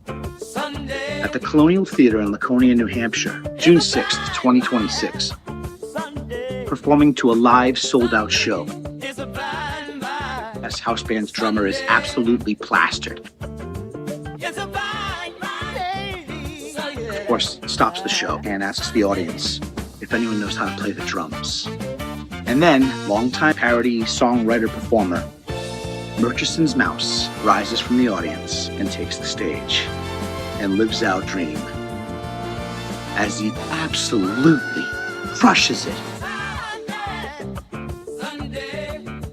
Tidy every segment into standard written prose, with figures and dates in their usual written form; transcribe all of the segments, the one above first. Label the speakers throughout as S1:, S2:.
S1: at the Colonial Theater in Laconia, New Hampshire, June 6th, 2026. Performing to a live, sold-out show. As house band's drummer is absolutely plastered. Of course, stops the show and asks the audience if anyone knows how to play the drums. And then, longtime parody songwriter-performer Murchison's Mouse rises from the audience and takes the stage and lives out Dream as he absolutely crushes it,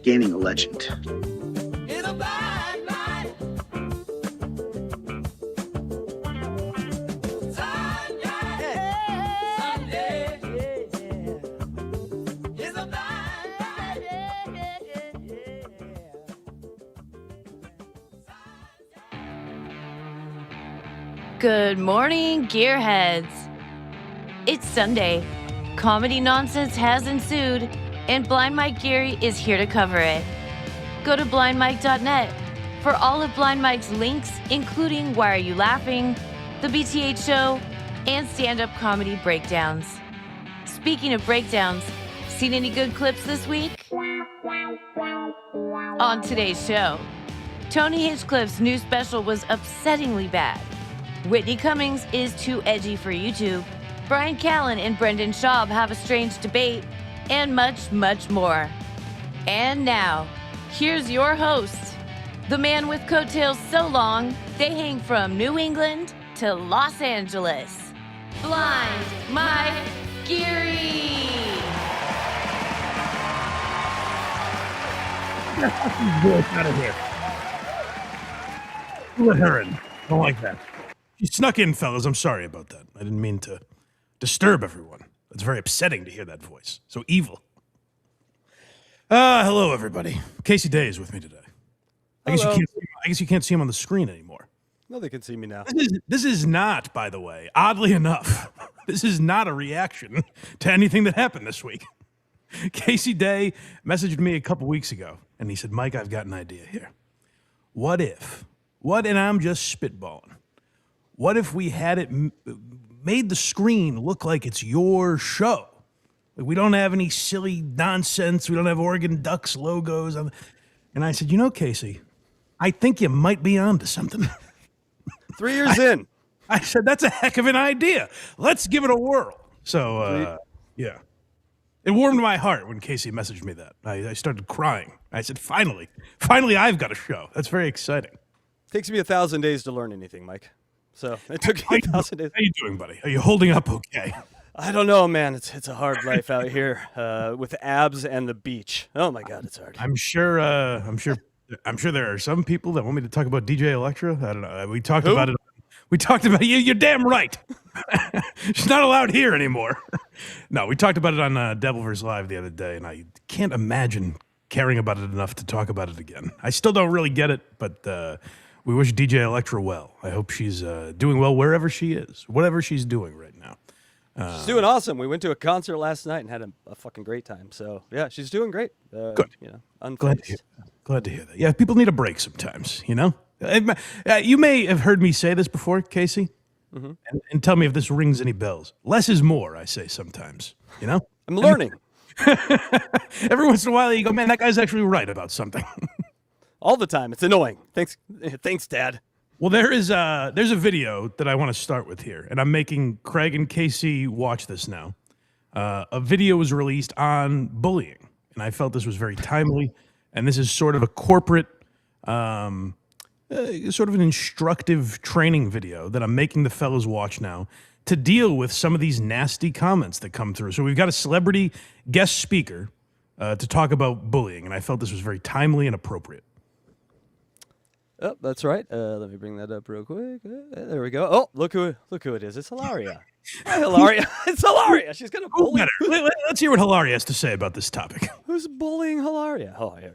S1: gaining a legend.
S2: Good morning, gearheads. It's Sunday. Comedy nonsense has ensued, and Blind Mike Geary is here to cover it. Go to blindmike.net for all of Blind Mike's links, including Why Are You Laughing, The BTH Show, and stand-up comedy breakdowns. Speaking of breakdowns, seen any good clips this week? On today's show, Tony Hinchcliffe's new special was upsettingly bad. Whitney Cummings is too edgy for YouTube. Bryan, Callen, and Brendan Schaub have a strange debate, and much, much more. And now, here's your host, the man with coattails so long, they hang from New England to Los Angeles. Blind Mike Geary!
S3: Get that voice out of here. Let her in. I don't like that. She snuck in, fellas. I'm sorry about that. I didn't mean to disturb everyone. It's very upsetting to hear that voice. So evil. Hello, everybody. Casey Day is with me today. I guess you can't see him on the screen anymore.
S4: No, they can see me now.
S3: This is not, by the way, oddly enough, this is not a reaction to anything that happened this week. Casey Day messaged me a couple weeks ago, and he said, Mike, I've got an idea here. What if, and I'm just spitballing, what if we had it made the screen look like it's your show? Like we don't have any silly nonsense. We don't have Oregon Ducks logos. And I said, you know, Casey, I think you might be onto something.
S4: 3 years in.
S3: I said, that's a heck of an idea. Let's give it a whirl. So, yeah. It warmed my heart when Casey messaged me that. I started crying. I said, finally I've got a show. That's very exciting.
S4: Takes me 1,000 days to learn anything, Mike. So it took me 1,000 days.
S3: How you doing, buddy? Are you holding up okay?
S4: I don't know, man. It's a hard life out here with abs and the beach. Oh my God, it's hard.
S3: I'm sure there are some people that want me to talk about DJ Electra. I don't know. We talked about it. We talked about it. You're damn right. She's not allowed here anymore. No, we talked about it on Devilverse Live the other day, and I can't imagine caring about it enough to talk about it again. I still don't really get it, but we wish DJ Electra well. I hope she's doing well wherever she is, whatever she's doing right now.
S4: She's doing awesome. We went to a concert last night and had a fucking great time. So, yeah, she's doing great.
S3: Good.
S4: You know, unfazed.
S3: Glad to hear that. Yeah, people need a break sometimes, you know? You may have heard me say this before, Casey, and tell me if this rings any bells. Less is more, I say sometimes, you know?
S4: I'm learning.
S3: Every once in a while you go, man, that guy's actually right about something.
S4: All the time. It's annoying. Thanks, Dad.
S3: Well, there's a video that I want to start with here, and I'm making Craig and Casey watch this now. A video was released on bullying, and I felt this was very timely, and this is sort of a corporate, sort of an instructive training video that I'm making the fellas watch now to deal with some of these nasty comments that come through. So we've got a celebrity guest speaker to talk about bullying, and I felt this was very timely and appropriate.
S4: Oh, that's right. Let me bring that up real quick. There we go. Oh, look who it is. It's Hilaria. Hi, Hilaria. It's Hilaria. She's gonna bully.
S3: Let's hear what Hilaria has to say about this topic.
S4: Who's bullying Hilaria? Oh, here we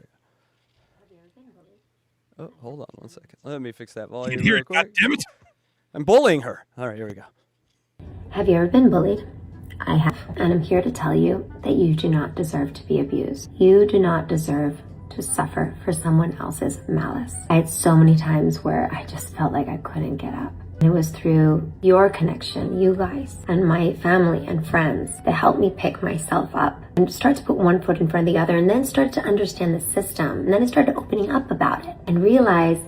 S4: go. Oh, hold on one second. Let me fix that volume real quick.
S3: God damn it.
S4: I'm bullying her. All right, here we go.
S5: Have you ever been bullied? I have, and I'm here to tell you that you do not deserve to be abused. You do not deserve to suffer for someone else's malice. I had so many times where I just felt like I couldn't get up. It was through your connection, you guys, and my family and friends that helped me pick myself up and start to put one foot in front of the other, and then start to understand the system. And then I started opening up about it and realize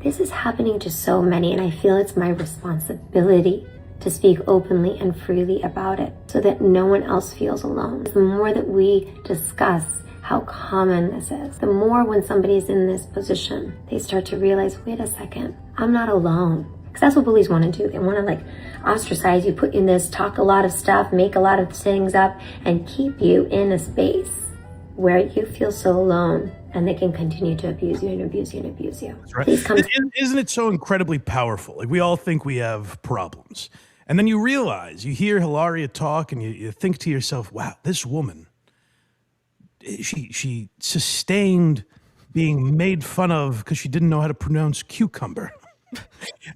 S5: this is happening to so many, and I feel it's my responsibility to speak openly and freely about it so that no one else feels alone. The more that we discuss how common this is, the more when somebody's in this position, they start to realize, wait a second, I'm not alone. Because that's what bullies want to do. They want to like ostracize you, put you in this, talk a lot of stuff, make a lot of things up, and keep you in a space where you feel so alone, and they can continue to abuse you and abuse you and abuse you.
S3: That's right.
S5: Please come.
S3: Isn't it so incredibly powerful? Like, we all think we have problems. And then you realize, you hear Hilaria talk, and you think to yourself, wow, this woman, she sustained being made fun of because she didn't know how to pronounce cucumber.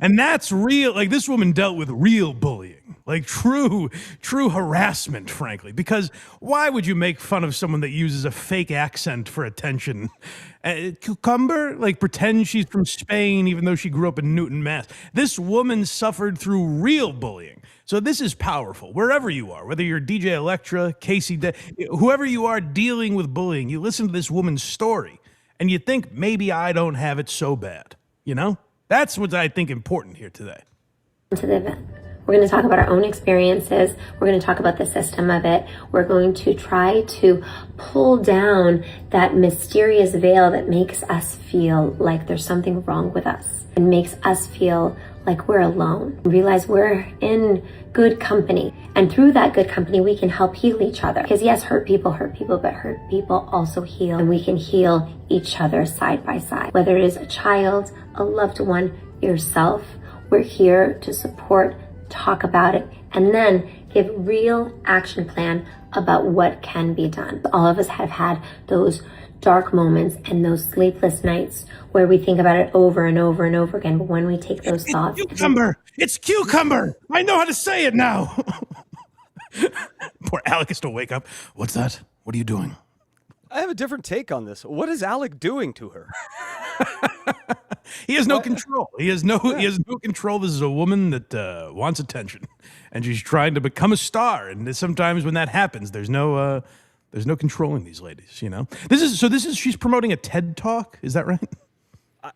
S3: And that's real. Like, this woman dealt with real bullying, like true harassment, frankly, because why would you make fun of someone that uses a fake accent for attention? Cucumber, like, pretend she's from Spain, even though she grew up in Newton, Mass. This woman suffered through real bullying. So this is powerful. Wherever you are, whether you're DJ Electra, Casey, whoever you are dealing with bullying, you listen to this woman's story and you think, maybe I don't have it so bad, you know? That's what I think important here today.
S5: To the event. We're going to talk about our own experiences. We're going to talk about the system of it. We're going to try to pull down that mysterious veil that makes us feel like there's something wrong with us and makes us feel like we're alone. Realize we're in good company. And through that good company, we can help heal each other. Because yes, hurt people, but hurt people also heal. And we can heal each other side by side. Whether it is a child, a loved one, yourself, we're here to support, talk about it, and then give real action plan about what can be done. All of us have had those dark moments and those sleepless nights where we think about it over and over and over again. But when we take those thoughts,
S3: it's cucumber. I know how to say it now. Poor Alec has to wake up. What's that? What are you doing?
S4: I have a different take on this. What is Alec doing to her?
S3: He has no control. He has no control. This is a woman that wants attention, and she's trying to become a star. And sometimes when that happens, there's no controlling these ladies. You know. She's promoting a TED Talk. Is that right?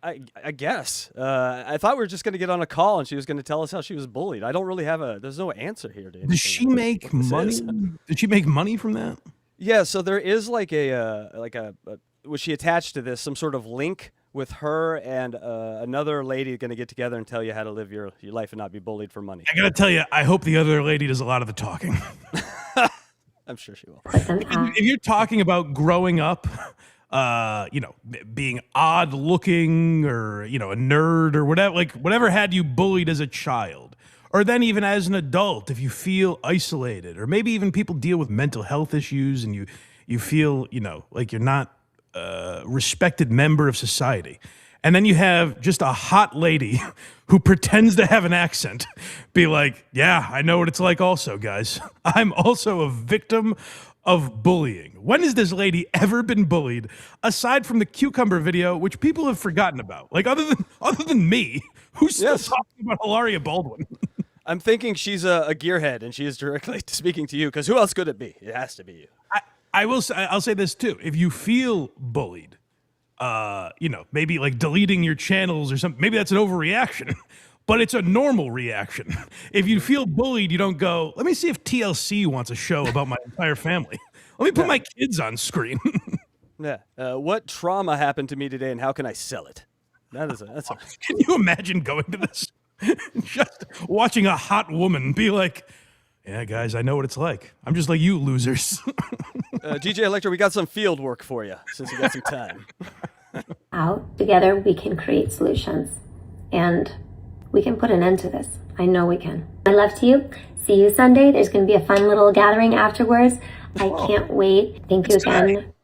S4: I guess. I thought we were just going to get on a call and she was going to tell us how she was bullied. I don't really have there's no answer here.
S3: Does she make money? Did she make money from that?
S4: Yeah. So there is like was she attached to this, some sort of link with her and another lady going to get together and tell you how to live your life and not be bullied for money.
S3: I got to tell you, I hope the other lady does a lot of the talking.
S4: I'm sure she will.
S3: If you're talking about growing up, being odd looking or, a nerd or whatever had you bullied as a child, or then even as an adult, if you feel isolated, or maybe even people deal with mental health issues and you feel, like you're not a respected member of society. And then you have just a hot lady who pretends to have an accent be like, yeah, I know what it's like also, guys. I'm also a victim of bullying. When has this lady ever been bullied, aside from the cucumber video, which people have forgotten about? Like, other than me, who's still talking about Hilaria Baldwin?
S4: I'm thinking she's a gearhead, and she is directly speaking to you, because who else could it be? It has to be you.
S3: I'll say this, too. If you feel bullied, maybe like deleting your channels or something, maybe that's an overreaction, but it's a normal reaction. If you feel bullied, you don't go, let me see if TLC wants a show about my entire family. Let me put my kids on screen.
S4: Yeah. What trauma happened to me today, and how can I sell it? That's
S3: Can you imagine going to this? Just watching a hot woman be like, yeah, guys, I know what it's like. I'm just like you losers.
S4: DJ Electra, we got some field work for you, since you got some time.
S5: Out together, we can create solutions, and we can put an end to this. I know we can. My love to you. See you Sunday. There's going to be a fun little gathering afterwards. I can't wait. Thank you again.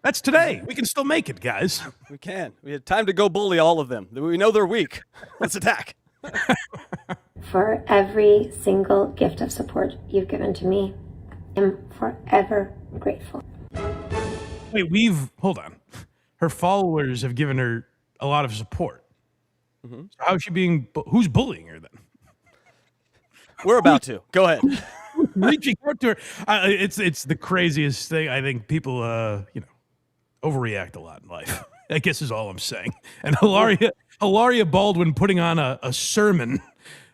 S3: That's today. We can still make it, guys.
S4: We can. We had time to go bully all of them. We know they're weak. Let's attack.
S5: For every single gift of support you've given to me, I'm forever grateful.
S3: Wait, hold on. Her followers have given her a lot of support. So how's she being? Who's bullying her then?
S4: We're about to. Go ahead.
S3: Reaching out to her. It's the craziest thing. I think people, overreact a lot in life. I guess is all I'm saying. And Hilaria Baldwin putting on a sermon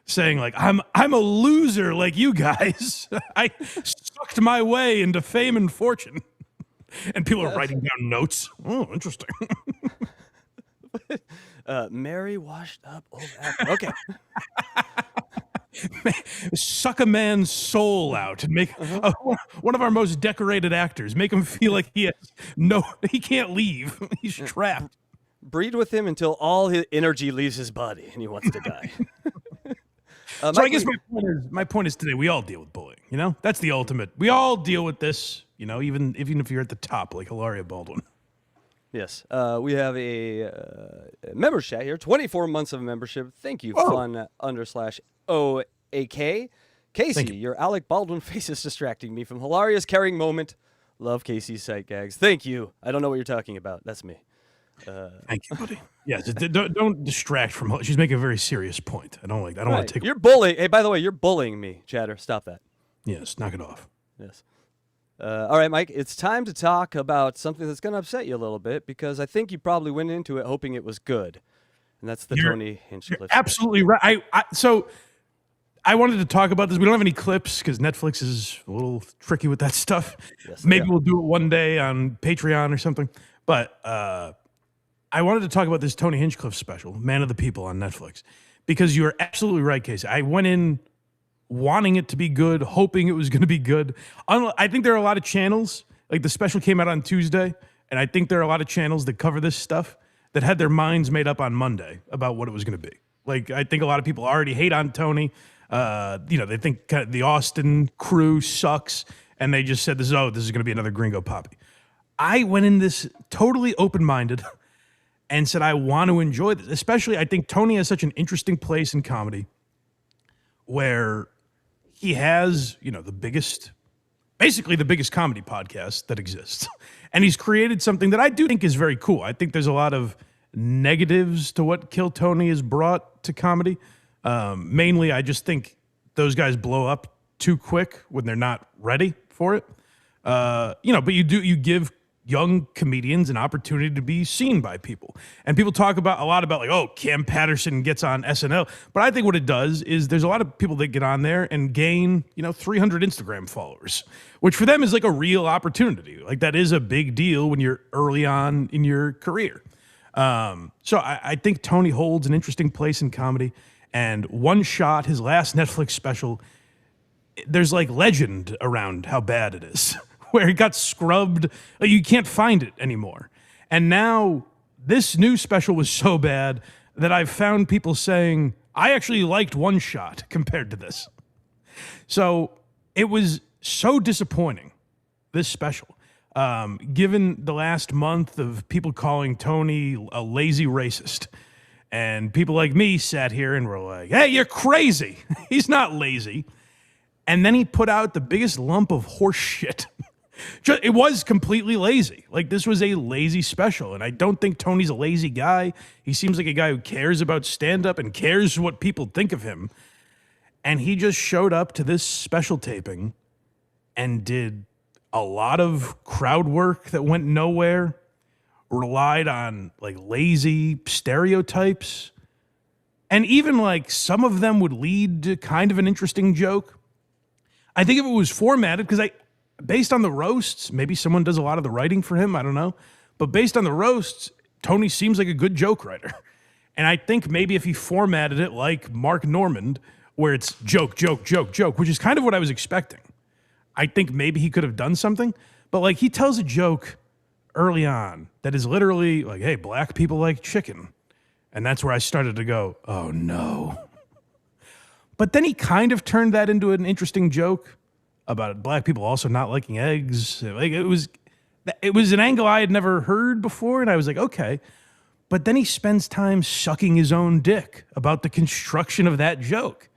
S3: saying like, I'm a loser like you guys. I sucked my way into fame and fortune. And people are writing down notes. Oh, interesting.
S4: Mary washed up old apple. Okay.
S3: Suck a man's soul out and make one of our most decorated actors, make him feel like he can't leave. He's trapped.
S4: Breed with him until all his energy leaves his body and he wants to die.
S3: So I guess my point is today we all deal with bullying. You know, that's the ultimate. We all deal with this. You know, even if you're at the top like Hilaria Baldwin.
S4: Yes, we have a members chat here. 24 months of membership. Thank you, fun_OAK. Casey, your Alec Baldwin face is distracting me from Hilaria's carrying moment. Love Casey's sight gags. Thank you. I don't know what you're talking about. That's me.
S3: Thank you, buddy. Yes, don't distract from her. She's making a very serious point. I don't want to take.
S4: You're bullying. Hey, by the way, you're bullying me, chatter. Stop that.
S3: Yes, knock it off.
S4: Yes. All right, Mike, it's time to talk about something that's going to upset you a little bit because I think you probably went into it hoping it was good, and that's the Tony Hinchcliffe.
S3: Absolutely right. So I wanted to talk about this. We don't have any clips because Netflix is a little tricky with that stuff. Yes, Maybe we'll do it one day on Patreon or something. But I wanted to talk about this Tony Hinchcliffe special, Man of the People on Netflix, because you're absolutely right, Casey. I went in wanting it to be good, hoping it was going to be good. I think there are a lot of channels, like the special came out on Tuesday, and I think there are a lot of channels that cover this stuff that had their minds made up on Monday about what it was going to be. Like, I think a lot of people already hate on Tony. They think the Austin crew sucks, and they just said, this is going to be another Gringo Poppy. I went in this totally open-minded and said, I want to enjoy this. Especially, I think Tony has such an interesting place in comedy where he has, basically the biggest comedy podcast that exists. And he's created something that I do think is very cool. I think there's a lot of negatives to what Kill Tony has brought to comedy. Mainly, I just think those guys blow up too quick when they're not ready for it. But you give young comedians an opportunity to be seen by people. And people talk a lot about like, oh, Cam Patterson gets on SNL. But I think what it does is there's a lot of people that get on there and gain, 300 Instagram followers, which for them is like a real opportunity. Like that is a big deal when you're early on in your career. So I think Tony holds an interesting place in comedy. And One Shot, his last Netflix special, there's like legend around how bad it is. Where he got scrubbed. You can't find it anymore. And now this new special was so bad that I've found people saying, I actually liked One Shot compared to this. So it was so disappointing, this special, given the last month of people calling Tony a lazy racist. And people like me sat here and were like, hey, you're crazy. He's not lazy. And then he put out the biggest lump of horse shit. It was completely lazy. Like, this was a lazy special, and I don't think Tony's a lazy guy. He seems like a guy who cares about stand-up and cares what people think of him. And he just showed up to this special taping and did a lot of crowd work that went nowhere, relied on, like, lazy stereotypes, and even, like, some of them would lead to kind of an interesting joke. I think if it was formatted, because based on the roasts, maybe someone does a lot of the writing for him, I don't know. But based on the roasts, Tony seems like a good joke writer. And I think maybe if he formatted it like Mark Normand, where it's joke, joke, joke, joke, which is kind of what I was expecting. I think maybe he could have done something. But like he tells a joke early on that is literally like, hey, black people like chicken. And that's where I started to go, oh no. But then he kind of turned that into an interesting joke about black people also not liking eggs. Like it was an angle I had never heard before, and I was like, okay. But then he spends time sucking his own dick about the construction of that joke.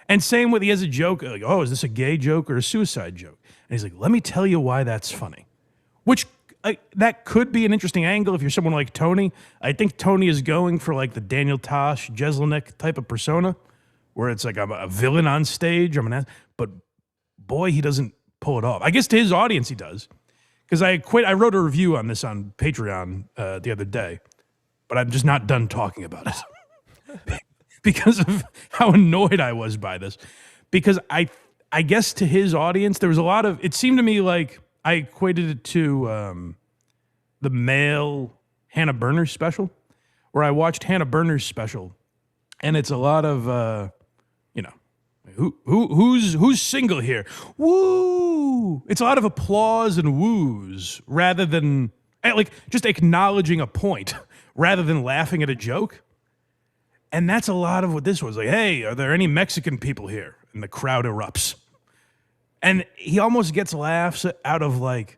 S3: And same with he has a joke, like, oh, is this a gay joke or a suicide joke? And he's like, let me tell you why that's funny. Which that could be an interesting angle if you're someone like Tony. I think Tony is going for like the Daniel Tosh, JASLEEN type of persona, where it's like I'm a villain on stage. But boy, he doesn't pull it off. I guess to his audience he does, because I wrote a review on this on Patreon the other day, but I'm just not done talking about it because of how annoyed I was by this. Because I guess to his audience there was a lot of. It seemed to me like I equated it to the male Hannah Berner's special, where I watched Hannah Berner's special, and it's a lot of who's single here? Woo! It's a lot of applause and woos rather than like just acknowledging a point rather than laughing at a joke. And that's a lot of what this was. Like, hey, are there any Mexican people here? And the crowd erupts. And he almost gets laughs out of like,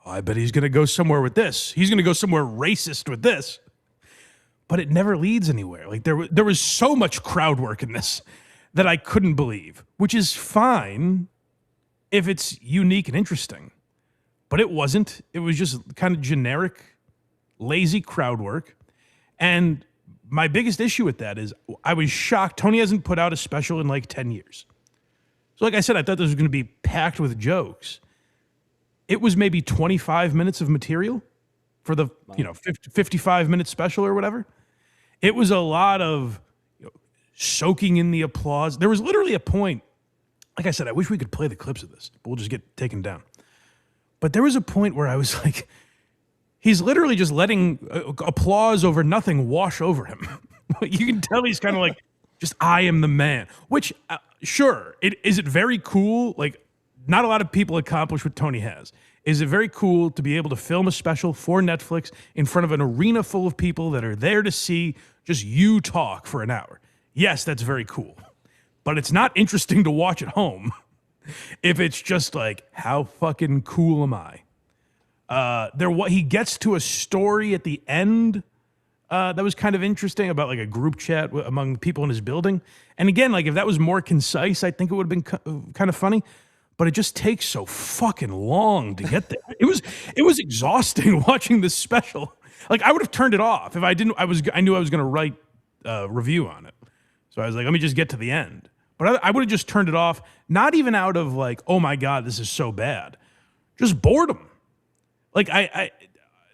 S3: oh, I bet he's going to go somewhere with this. He's going to go somewhere racist with this. But it never leads anywhere. Like there was so much crowd work in this that I couldn't believe, which is fine if it's unique and interesting. But it wasn't. It was just kind of generic, lazy crowd work. And my biggest issue with that is I was shocked. Tony hasn't put out a special in like 10 years. So like I said, I thought this was going to be packed with jokes. It was maybe 25 minutes of material for the 55-minute special or whatever. It was a lot of soaking in the applause. There was literally a point, like I said, I wish we could play the clips of this, but we'll just get taken down. But there was a point where I was like, he's literally just letting applause over nothing wash over him. You can tell he's kind of like, just I am the man. Which, sure, is it very cool? Like, not a lot of people accomplish what Tony has. Is it very cool to be able to film a special for Netflix in front of an arena full of people that are there to see just you talk for an hour? Yes, that's very cool. But it's not interesting to watch at home if it's just like, how fucking cool am I? He gets to a story at the end that was kind of interesting about like a group chat among people in his building. And again, like if that was more concise, I think it would have been kind of funny. But it just takes so fucking long to get there. It was exhausting watching this special. Like I would have turned it off if I didn't. I knew I was going to write a review on it. So I was like, let me just get to the end. But I would have just turned it off, not even out of like, oh my God, this is so bad. Just boredom. Like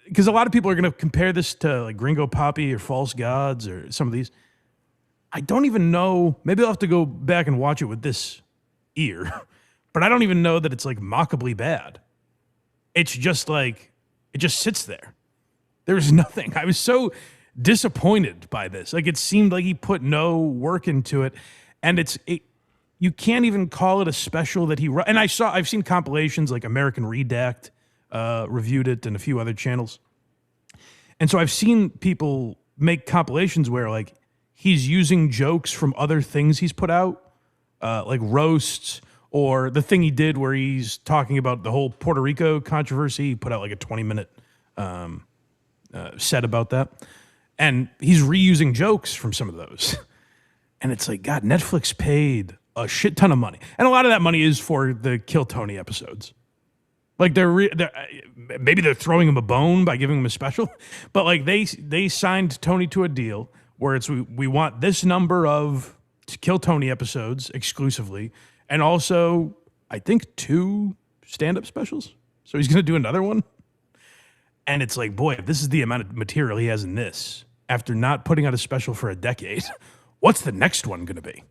S3: because a lot of people are going to compare this to like Gringo Poppy or False Gods or some of these. I don't even know. Maybe I'll have to go back and watch it with this ear. But I don't even know that it's like mockably bad. It's just like, it just sits there. There's nothing. I was so disappointed by this. Like it seemed like he put no work into it. And you can't even call it a special that he wrote. And I've seen compilations like American Redact reviewed it and a few other channels. And so I've seen people make compilations where like he's using jokes from other things he's put out, like roasts, or the thing he did where he's talking about the whole Puerto Rico controversy. He put out like a 20-minute set about that. And he's reusing jokes from some of those. And it's like, God, Netflix paid a shit ton of money. And a lot of that money is for the Kill Tony episodes. Like maybe they're throwing him a bone by giving him a special. But like they signed Tony to a deal where it's we want this number of Kill Tony episodes exclusively. And also, I think 2 stand-up specials. So he's going to do another one. And it's like, boy, if this is the amount of material he has in this, after not putting out a special for a decade, what's the next one going to be?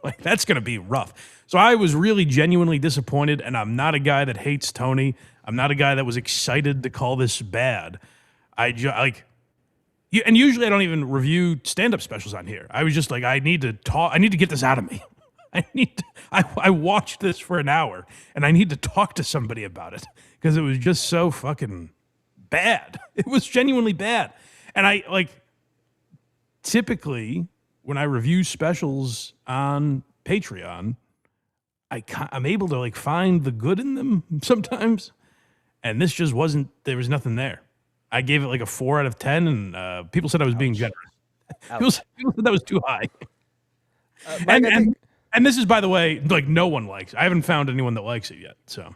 S3: Like, that's going to be rough. So I was really genuinely disappointed, and I'm not a guy that hates Tony. I'm not a guy that was excited to call this bad. And usually I don't even review stand-up specials on here. I was just like, I need to get this out of me. I watched this for an hour and I need to talk to somebody about it because it was just so fucking bad. It was genuinely bad. And I like typically when I review specials on Patreon, I'm able to like find the good in them sometimes. And this just wasn't, there was nothing there. I gave it like a 4 out of 10 and people said I was being generous. People said that was too high.
S4: Mike,
S3: and this is, by the way, like no one likes. I haven't found anyone that likes it yet. So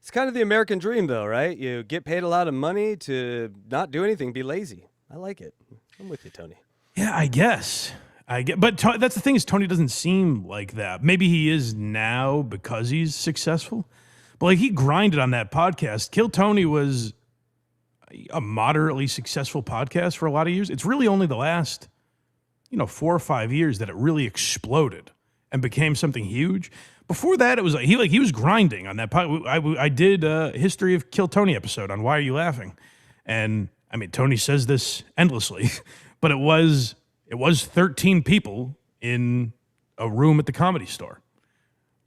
S4: It's kind of the American dream, though, right? You get paid a lot of money to not do anything, be lazy. I like it. I'm with you, Tony.
S3: Yeah, I guess. But that's the thing is Tony doesn't seem like that. Maybe he is now because he's successful. But like he grinded on that podcast. Kill Tony was a moderately successful podcast for a lot of years. It's really only the last, 4 or 5 years that it really exploded and became something huge. Before that, it was he was grinding on that pod. I did a History of Kill Tony episode on Why Are You Laughing? And I mean, Tony says this endlessly, but it was 13 people in a room at the Comedy Store.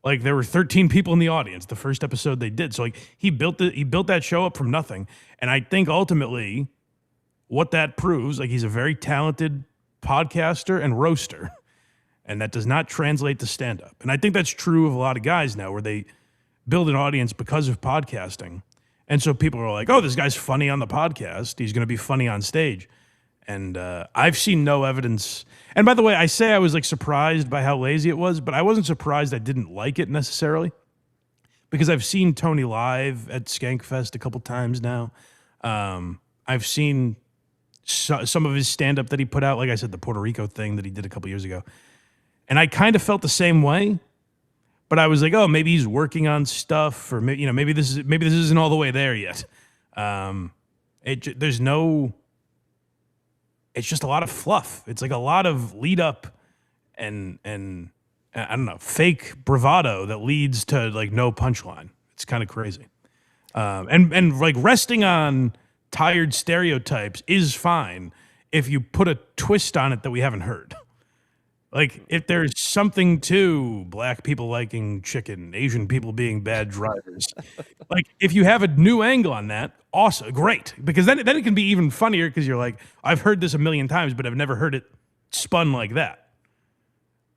S3: Like there were 13 people in the audience the first episode they did. So like he built that show up from nothing. And I think ultimately what that proves, like he's a very talented podcaster and roaster. And that does not translate to stand-up. And I think that's true of a lot of guys now where they build an audience because of podcasting. And so people are like, oh, this guy's funny on the podcast. He's going to be funny on stage. And I've seen no evidence. And by the way, I say I was like surprised by how lazy it was, but I wasn't surprised I didn't like it necessarily. Because I've seen Tony live at SKANKFest a couple times now. I've seen some of his stand-up that he put out. Like I said, the Puerto Rico thing that he did a couple years ago. And I kind of felt the same way, but I was like, oh, maybe he's working on stuff, or maybe this isn't all the way there yet. It's just a lot of fluff. It's like a lot of lead up and I don't know, fake bravado that leads to like no punchline. It's kind of crazy. And like resting on tired stereotypes is fine if you put a twist on it that we haven't heard. Like, if there's something to black people liking chicken, Asian people being bad drivers, like, if you have a new angle on that, awesome, great. Because then it can be even funnier because you're like, I've heard this a million times, but I've never heard it spun like that.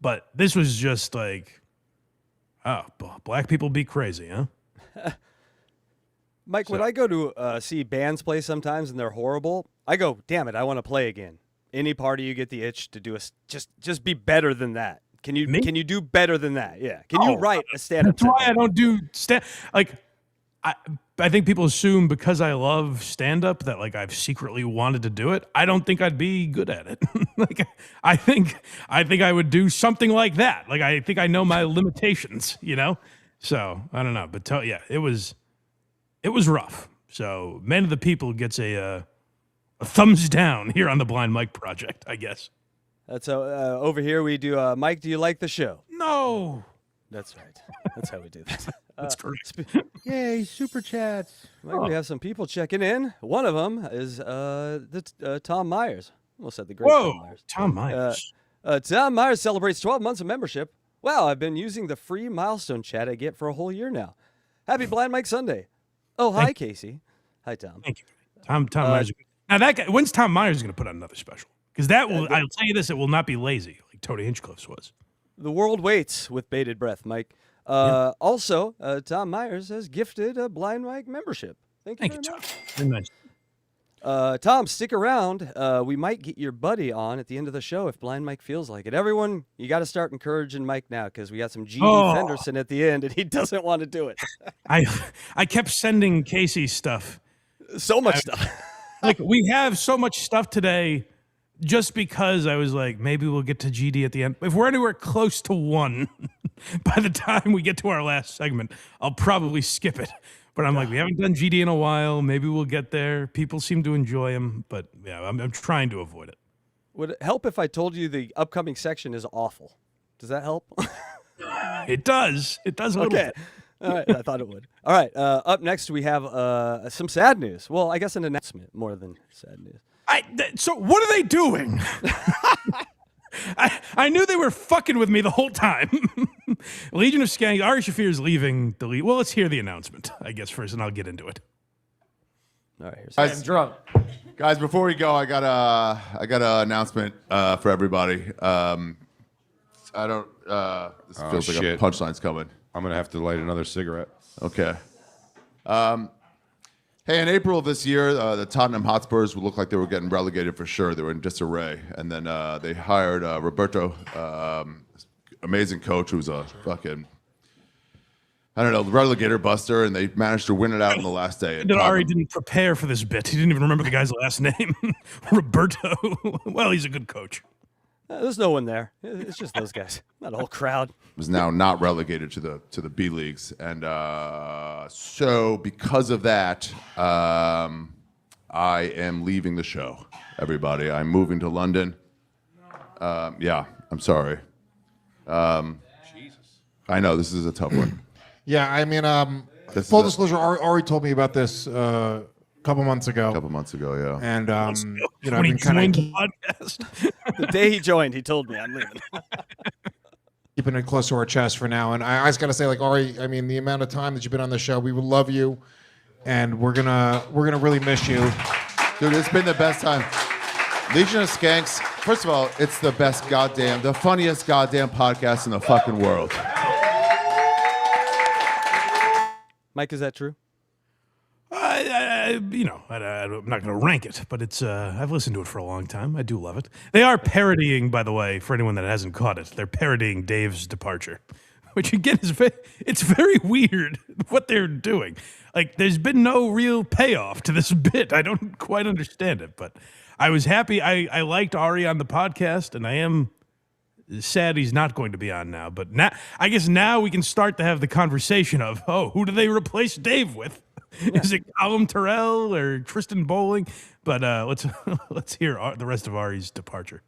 S3: But this was just like, oh, black people be crazy, huh?
S4: Mike, when I go to see bands play sometimes and they're horrible, I go, damn it, I want to play again. Any party you get the itch to do just be better than that. Can you do better than that? Yeah. Can you write a stand-up?
S3: That's why I don't do I think people assume because I love stand-up that like I've secretly wanted to do it. I don't think I'd be good at it. Like I think I would do something like that. Like I think I know my limitations, So I don't know, but yeah, it was rough. So Man of the People gets a thumbs down here on the Blind Mike Project, I guess.
S4: That's over here we do. Mike, do you like the show?
S3: No.
S4: That's right. That's how we do that.
S3: That's correct.
S6: Yay, super chats.
S4: Mike, we have some people checking in. One of them is Tom Myers. Almost said the great Tom Myers.
S3: Tom Myers.
S4: Tom Myers celebrates 12 months of membership. Wow, I've been using the free milestone chat I get for a whole year now. Happy Blind Mike Sunday. Oh, hi, Casey. Hi, Tom.
S3: Thank you. Tom Myers. Now, that guy, when's Tom Myers going to put on another special? Because that will, I'll tell you this, it will not be lazy like Tony Hinchcliffe's was.
S4: The world waits with bated breath, Mike. Also, Tom Myers has gifted a Blind Mike membership. Thank you,
S3: Tom.
S4: much.
S3: Very nice.
S4: Tom, stick around. We might get your buddy on at the end of the show if Blind Mike feels like it. Everyone, you got to start encouraging Mike now because we got some G.D. Fenderson at the end, and he doesn't want to do it.
S3: I kept sending Casey stuff.
S4: So much stuff.
S3: Like, we have so much stuff today just because I was like, maybe we'll get to GD at the end. If we're anywhere close to 1 by the time we get to our last segment, I'll probably skip it. But I'm like, we haven't done GD in a while. Maybe we'll get there. People seem to enjoy him. But, yeah, I'm trying to avoid it.
S4: Would it help if I told you the upcoming section is awful? Does that help?
S3: It does. It does a little bit.
S4: All right, I thought it would. All right, up next we have some sad news. Well, I guess an announcement more than sad news.
S3: So what are they doing? I knew they were fucking with me the whole time. Legion of Skanks, Ari Shaffir is leaving the league. Well, let's hear the announcement, I guess, first, and I'll get into it.
S4: All right, here's
S6: I'm drunk.
S7: Guys, before we go, I got an announcement for everybody. I don't. This feels like a punchline's coming.
S8: I'm going to have to light another cigarette.
S7: Okay. Hey, in April of this year, the Tottenham Hotspurs would look like they were getting relegated for sure. They were in disarray. And then they hired Roberto, amazing coach who's a fucking I don't know, relegator buster, and they managed to win it out in the last day.
S3: That Ari didn't prepare for this bit. He didn't even remember the guy's last name. Roberto. Well, he's a good coach.
S4: There's no one there. It's just those guys. Not a whole crowd.
S7: Was now not relegated to the B leagues, and so because of that, I am leaving the show. Everybody, I'm moving to London. Yeah, I'm sorry. Jesus. I know this is a tough one.
S6: Yeah, I mean, full disclosure, Ari told me about this a couple months ago.
S7: Yeah.
S6: And, you know,
S3: when
S6: I've
S3: he
S6: been kind
S3: joined
S6: of
S3: the podcast.
S4: The day he joined, he told me I'm leaving.
S6: keeping it close to our chest for now. And I just got to say, like, Ari, I mean, the amount of time that you've been on the show, we would love you. And we're gonna really miss you.
S7: Dude, it's been the best time. Legion of Skanks, first of all, it's the funniest goddamn podcast in the fucking world.
S4: Mike, is that true?
S3: I'm not going to rank it, but it's. I've listened to it for a long time. I do love it. They are parodying, by the way, for anyone that hasn't caught it. They're parodying Dave's departure, which again it's very weird what they're doing. Like, there's been no real payoff to this bit. I don't quite understand it, but I was happy. I liked Ari on the podcast, and I am sad he's not going to be on now. But now, I guess now we can start to have the conversation of, who do they replace Dave with? Yeah. Is it Callum Terrell or Tristan Bowling? But let's hear the rest of Ari's departure.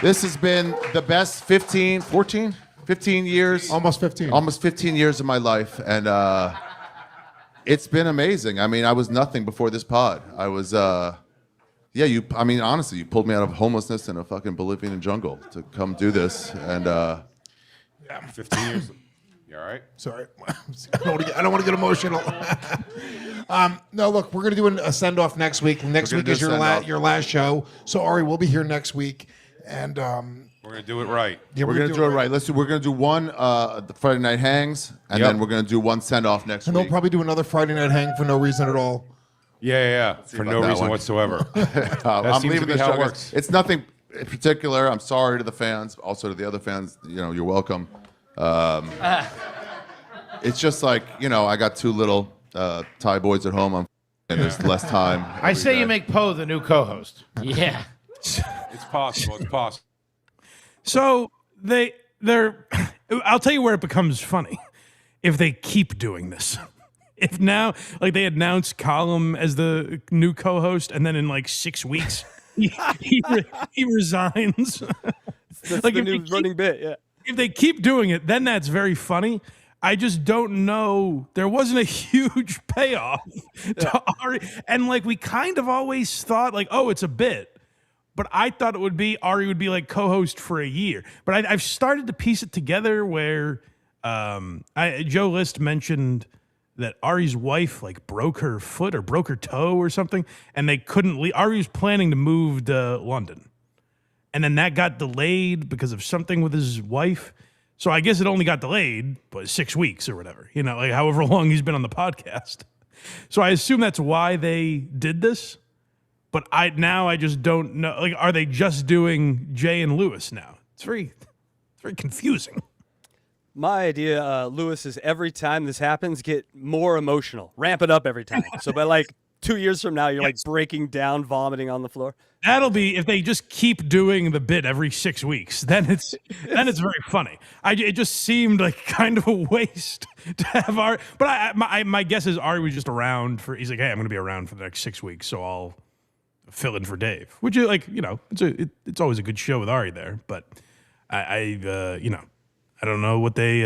S7: This has been the best 15 years.
S6: Almost 15.
S7: Almost 15 years of my life. And it's been amazing. I mean, I was nothing before this pod. I was, honestly, you pulled me out of homelessness in a fucking Bolivian jungle to come do this. And
S8: 15 years. You all right?
S6: Sorry. I don't want to get emotional. No, look, we're going to do a send-off next week. Next week is your last show. So, Ari, we'll be here next week. And
S8: we're going to do it right.
S7: Yeah, we're going to do it right. We're going to do one the Friday Night Hangs, and then we're going to do one send-off next week.
S6: And they'll probably do another Friday Night Hang for no reason at all.
S8: Yeah. For no reason whatsoever.
S7: I'm leaving the show.
S8: Works.
S7: It's nothing in particular. I'm sorry to the fans. Also to the other fans, you're welcome. It's just like, I got two little Thai boys at home, and there's less time.
S9: I say you make Poe the new co-host.
S2: Yeah.
S8: It's possible. It's possible.
S3: So they're. I'll tell you where it becomes funny. If they keep doing this. If now, like, they announce Callen as the new co-host, and then in like 6 weeks he resigns.
S4: That's
S3: like
S4: the new running bit. Yeah.
S3: If they keep doing it, then that's very funny. I just don't know. There wasn't a huge payoff to Ari. And like, we kind of always thought like, it's a bit. But I thought Ari would be like co-host for a year. But I've started to piece it together where Joe List mentioned that Ari's wife like broke her foot or broke her toe or something. And they couldn't leave. Ari was planning to move to London. And then that got delayed because of something with his wife. So I guess it only got delayed, but 6 weeks or whatever, like however long he's been on the podcast. So I assume that's why they did this. But I just don't know. Like, are they just doing Jay and Lewis now? It's very confusing.
S4: My idea, Lewis, is every time this happens, get more emotional. Ramp it up every time. So by like 2 years from now, you're like breaking down, vomiting on the floor.
S3: That'll be if they just keep doing the bit every 6 weeks. Then it's very funny. It just seemed like kind of a waste to have Ari. But my guess is Ari was just around for. He's like, hey, I'm going to be around for the next 6 weeks, so I'll fill in for Dave. Which is like, it's always a good show with Ari there. But I don't know what they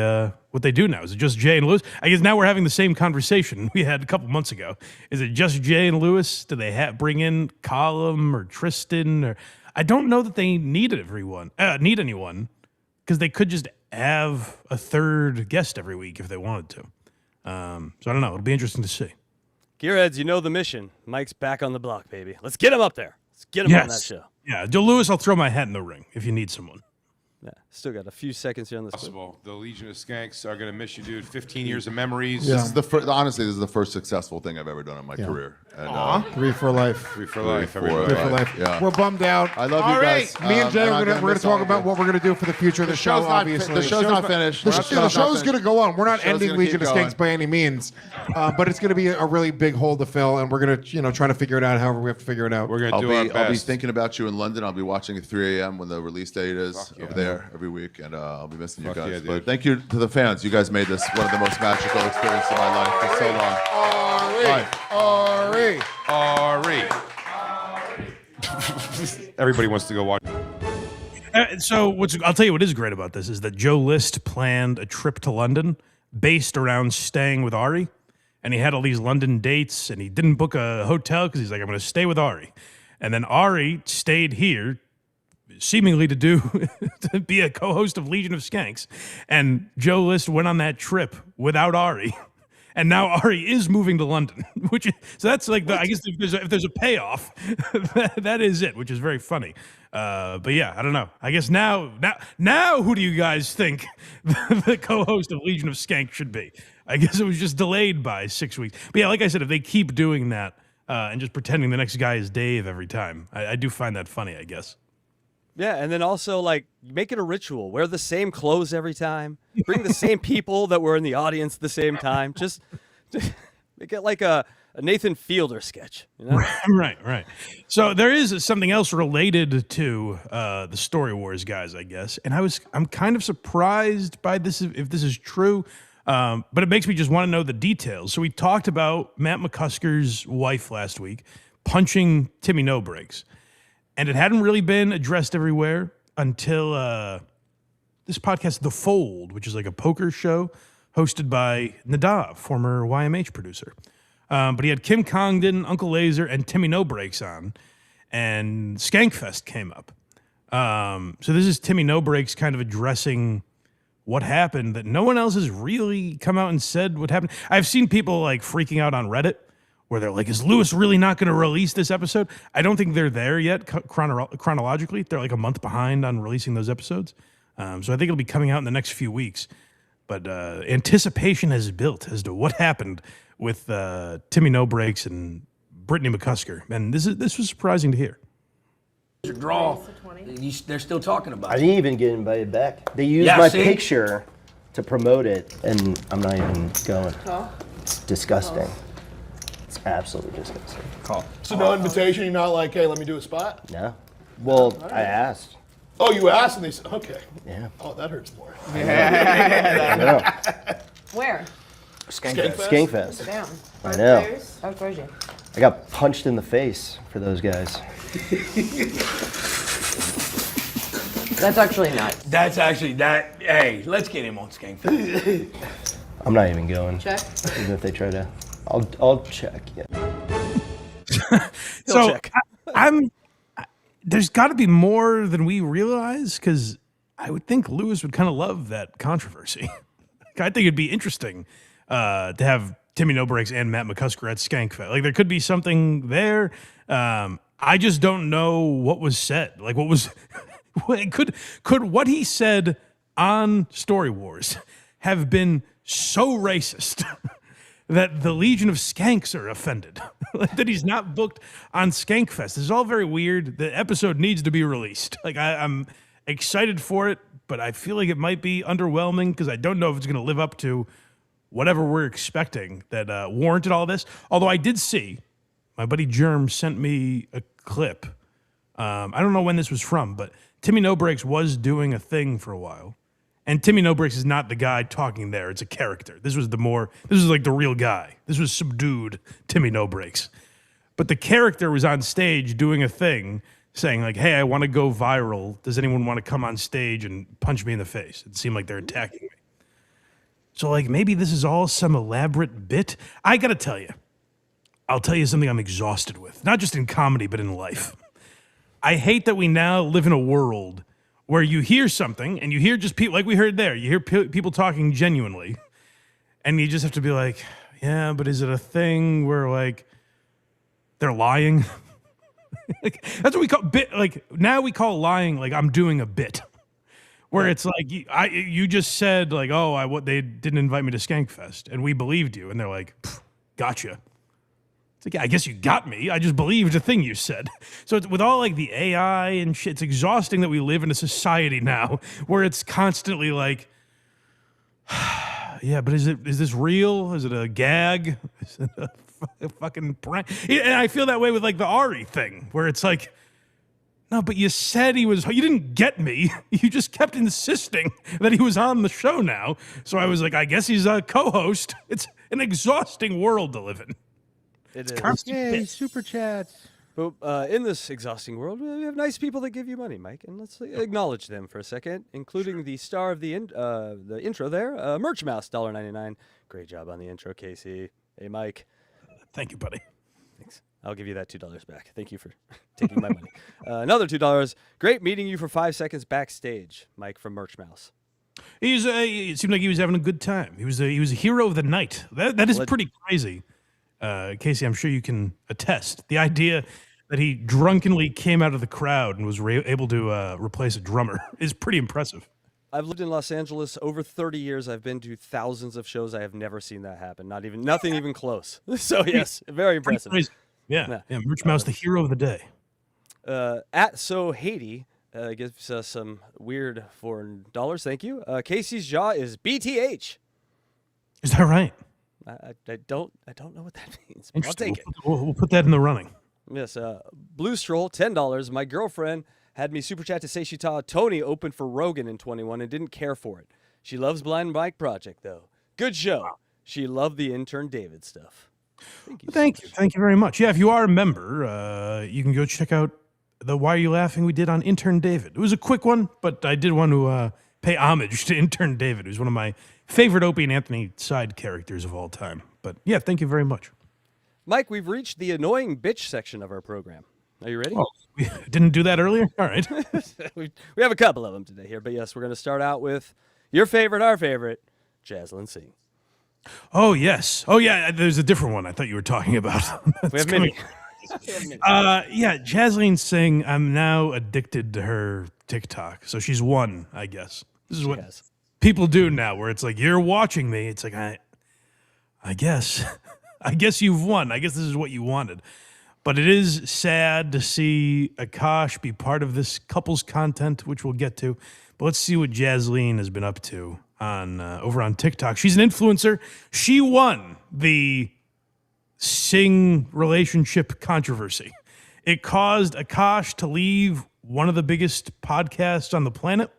S3: do now. Is it just Jay and Lewis? I guess now we're having the same conversation we had a couple months ago. Is it just Jay and Lewis? Do they bring in Callen or Tristan? Or I don't know that they need anyone because they could just have a third guest every week if they wanted to. So I don't know. It'll be interesting to see.
S4: Gearheads, you know the mission. Mike's back on the block, baby. Let's get him up there. Let's get him on that show.
S3: Yeah, Joe Lewis, I'll throw my hat in the ring if you need someone.
S4: Yeah. Still got a few seconds here on this clip.
S8: Possible. The Legion of Skanks are going to miss you, dude. 15 years of memories.
S6: Yeah.
S7: This is the first, honestly, this is the first successful thing I've ever done in my career. And,
S6: 3 for life.
S8: 3 for life,
S7: for
S8: everybody.
S6: 3 for life.
S7: Yeah.
S6: We're bummed out.
S7: I love
S9: All
S7: you
S9: right.
S7: guys.
S6: Me and Jay,
S7: I'm
S6: we're
S7: not
S6: going to
S7: miss
S6: talk
S7: all of
S6: about
S7: you.
S6: what we're going to do for the future of the show,
S7: show's not-
S6: obviously.
S7: the show's not finished.
S6: The,
S7: The
S6: the
S7: show's not
S6: show's going to
S7: finished.
S6: go on. We're not
S7: The show's
S6: ending
S7: gonna
S6: Legion
S7: keep
S6: of Skanks
S7: going.
S6: by any means, but it's going to be a really big hole to fill, and we're going to, try to figure it out however we have to figure it out.
S8: We're going to
S7: I'll
S8: do our
S7: be
S8: best.
S7: thinking about you in London. I'll be watching at 3 a.m. when the release date is
S8: Fuck yeah.
S7: over there every week, and I'll be missing you
S8: Fuck
S7: guys.
S8: yeah,
S7: But
S8: dude.
S7: thank you to the fans. You guys made this one of the most magical experiences of my life for so long.
S6: Ari.
S8: Everybody wants to go watch.
S3: So I'll tell you what is great about this is that Joe List planned a trip to London based around staying with Ari, and he had all these London dates, and he didn't book a hotel because he's like, I'm going to stay with Ari, and then Ari stayed here, seemingly to to be a co-host of Legion of Skanks, and Joe List went on that trip without Ari. And now Ari is moving to London, so that's like I guess if there's a payoff, that is it, which is very funny. But yeah, I don't know. I guess now, who do you guys think the co-host of Legion of Skanks should be? I guess it was just delayed by 6 weeks. But yeah, like I said, if they keep doing that and just pretending the next guy is Dave every time, I do find that funny, I guess.
S4: Yeah, and then also, like, make it a ritual. Wear the same clothes every time. Bring the same people that were in the audience at the same time. Just make it like a Nathan Fielder sketch. You know?
S3: Right. So there is something else related to the Story Wars guys, I guess. And I'm kind of surprised by this, if this is true. But it makes me just want to know the details. So we talked about Matt McCusker's wife last week punching Timmy No Breaks. And it hadn't really been addressed everywhere until this podcast, The Fold, which is like a poker show hosted by Nadav, former YMH producer. But he had Kim Congdon, Uncle Laser, and Timmy No Breaks on, and Skankfest came up. So this is Timmy No Breaks kind of addressing what happened that no one else has really come out and said what happened. I've seen people like freaking out on Reddit, where they're like, is Lewis really not going to release this episode? I don't think they're there yet chronologically. They're like a month behind on releasing those episodes. So I think it'll be coming out in the next few weeks. But anticipation has built as to what happened with Timmy No Breaks and Brittany McCusker. And this was surprising to hear.
S10: Draw. They're still talking about
S11: I
S10: it.
S11: didn't even get invited back. They used my picture to promote it, and I'm not even going. It's disgusting. It's absolutely disgusting.
S12: So no invitation? You're not like, hey, let me do a spot?
S11: No. Well, I asked.
S12: Oh, you asked and they said, okay.
S11: Yeah.
S12: Oh, that hurts more.
S11: I know.
S13: Where?
S11: Skankfest.
S13: Down.
S11: I know.
S13: Oh, told you.
S11: I got punched in the face for those guys.
S13: That's actually not.
S10: That's actually that. Hey, let's get him on Skankfest.
S11: I'm not even going.
S13: Check.
S11: Even if they try to. I'll check, yeah.
S3: So there's got to be more than we realize, because I would think Lewis would kind of love that controversy. I think it'd be interesting to have Timmy No Breaks and Matt McCusker at Skankfest. Like, there could be something there. I just don't know what was said. Like, what was could what he said on Story Wars have been so racist that the Legion of Skanks are offended? Like, that he's not booked on Skankfest. This is all very weird. The episode needs to be released. Like, I'm excited for it, but I feel like it might be underwhelming because I don't know if it's going to live up to whatever we're expecting that warranted all this. Although I did see, my buddy Germ sent me a clip. I don't know when this was from, but Timmy No Breaks was doing a thing for a while. And Timmy No Breaks is not the guy talking there. It's a character. This was like the real guy. This was subdued Timmy No Breaks. But the character was on stage doing a thing saying like, hey, I want to go viral. Does anyone want to come on stage and punch me in the face? It seemed like they're attacking me. So like, maybe this is all some elaborate bit. I got to tell you, I'll tell you something I'm exhausted with. Not just in comedy, but in life. I hate that we now live in a world where you hear something and you hear just people, like we heard there, you hear people talking genuinely, and you just have to be like, yeah, but is it a thing where like they're lying? Like, that's what we call bit. Like, now we call lying like I'm doing a bit. where it's like you just said like, oh, they didn't invite me to Skankfest, and we believed you, and they're like, gotcha. It's like, yeah, I guess you got me. I just believed a thing you said. So it's, with all like the AI and shit, it's exhausting that we live in a society now where it's constantly like, yeah, but is this real? Is it a gag? Is it a fucking prank? And I feel that way with like the Ari thing, where it's like, no, but you said you didn't get me. You just kept insisting that he was on the show now. So I was like, I guess he's a co-host. It's an exhausting world to live in.
S4: It
S3: is.
S4: Yay, super chats. But in this exhausting world, we have nice people that give you money, Mike, and let's acknowledge them for a second, including the star of the intro there, Merch Mouse, $1.99. Great job on the intro, Casey. Hey, Mike.
S3: Thank you, buddy.
S4: Thanks. I'll give you that $2 back. Thank you for taking my money. Another $2. Great meeting you for 5 seconds backstage, Mike from Merch Mouse.
S3: It seemed like he was having a good time. He was a hero of the night. That is pretty crazy. Casey, I'm sure you can attest. The idea that he drunkenly came out of the crowd and was able to replace a drummer is pretty impressive.
S4: I've lived in Los Angeles over 30 years. I've been to thousands of shows. I have never seen that happen. Nothing even close. So yes, very impressive.
S3: Yeah, Merch Mouse, the hero of the day.
S4: At So Haiti gives us some weird foreign dollars. Thank you. Casey's jaw is BTH.
S3: Is that right?
S4: I don't know what that means. I'll take it.
S3: We'll put that in the running.
S4: Yes. Blue Stroll, $10. My girlfriend had me super chat to say she saw Tony open for Rogan in 21 and didn't care for it. She loves Blind Mike Project though. Good show. Wow. She loved the intern David stuff. Thank you.
S3: Thank you very much. Yeah, if you are a member, you can go check out the Why Are You Laughing we did on Intern David. It was a quick one, but I did want to pay homage to Intern David, who's one of my favorite Opie and Anthony side characters of all time. But yeah, thank you very much.
S4: Mike, we've reached the annoying bitch section of our program. Are you ready?
S3: Oh, we didn't do that earlier? All right.
S4: we have a couple of them today here, but yes, we're going to start out with your favorite, our favorite, JASLEEN SINGH.
S3: Oh, yes. Oh, yeah, there's a different one I thought you were talking about.
S4: We have many.
S3: Yeah, JASLEEN SINGH, I'm now addicted to her TikTok. So she's won, I guess. This is what people do now, where it's like, you're watching me. It's like, I guess. I guess you've won. I guess this is what you wanted. But it is sad to see Akash be part of this couple's content, which we'll get to. But let's see what JASLEEN has been up to on over on TikTok. She's an influencer. She won the Singh relationship controversy. It caused Akash to leave one of the biggest podcasts on the planet,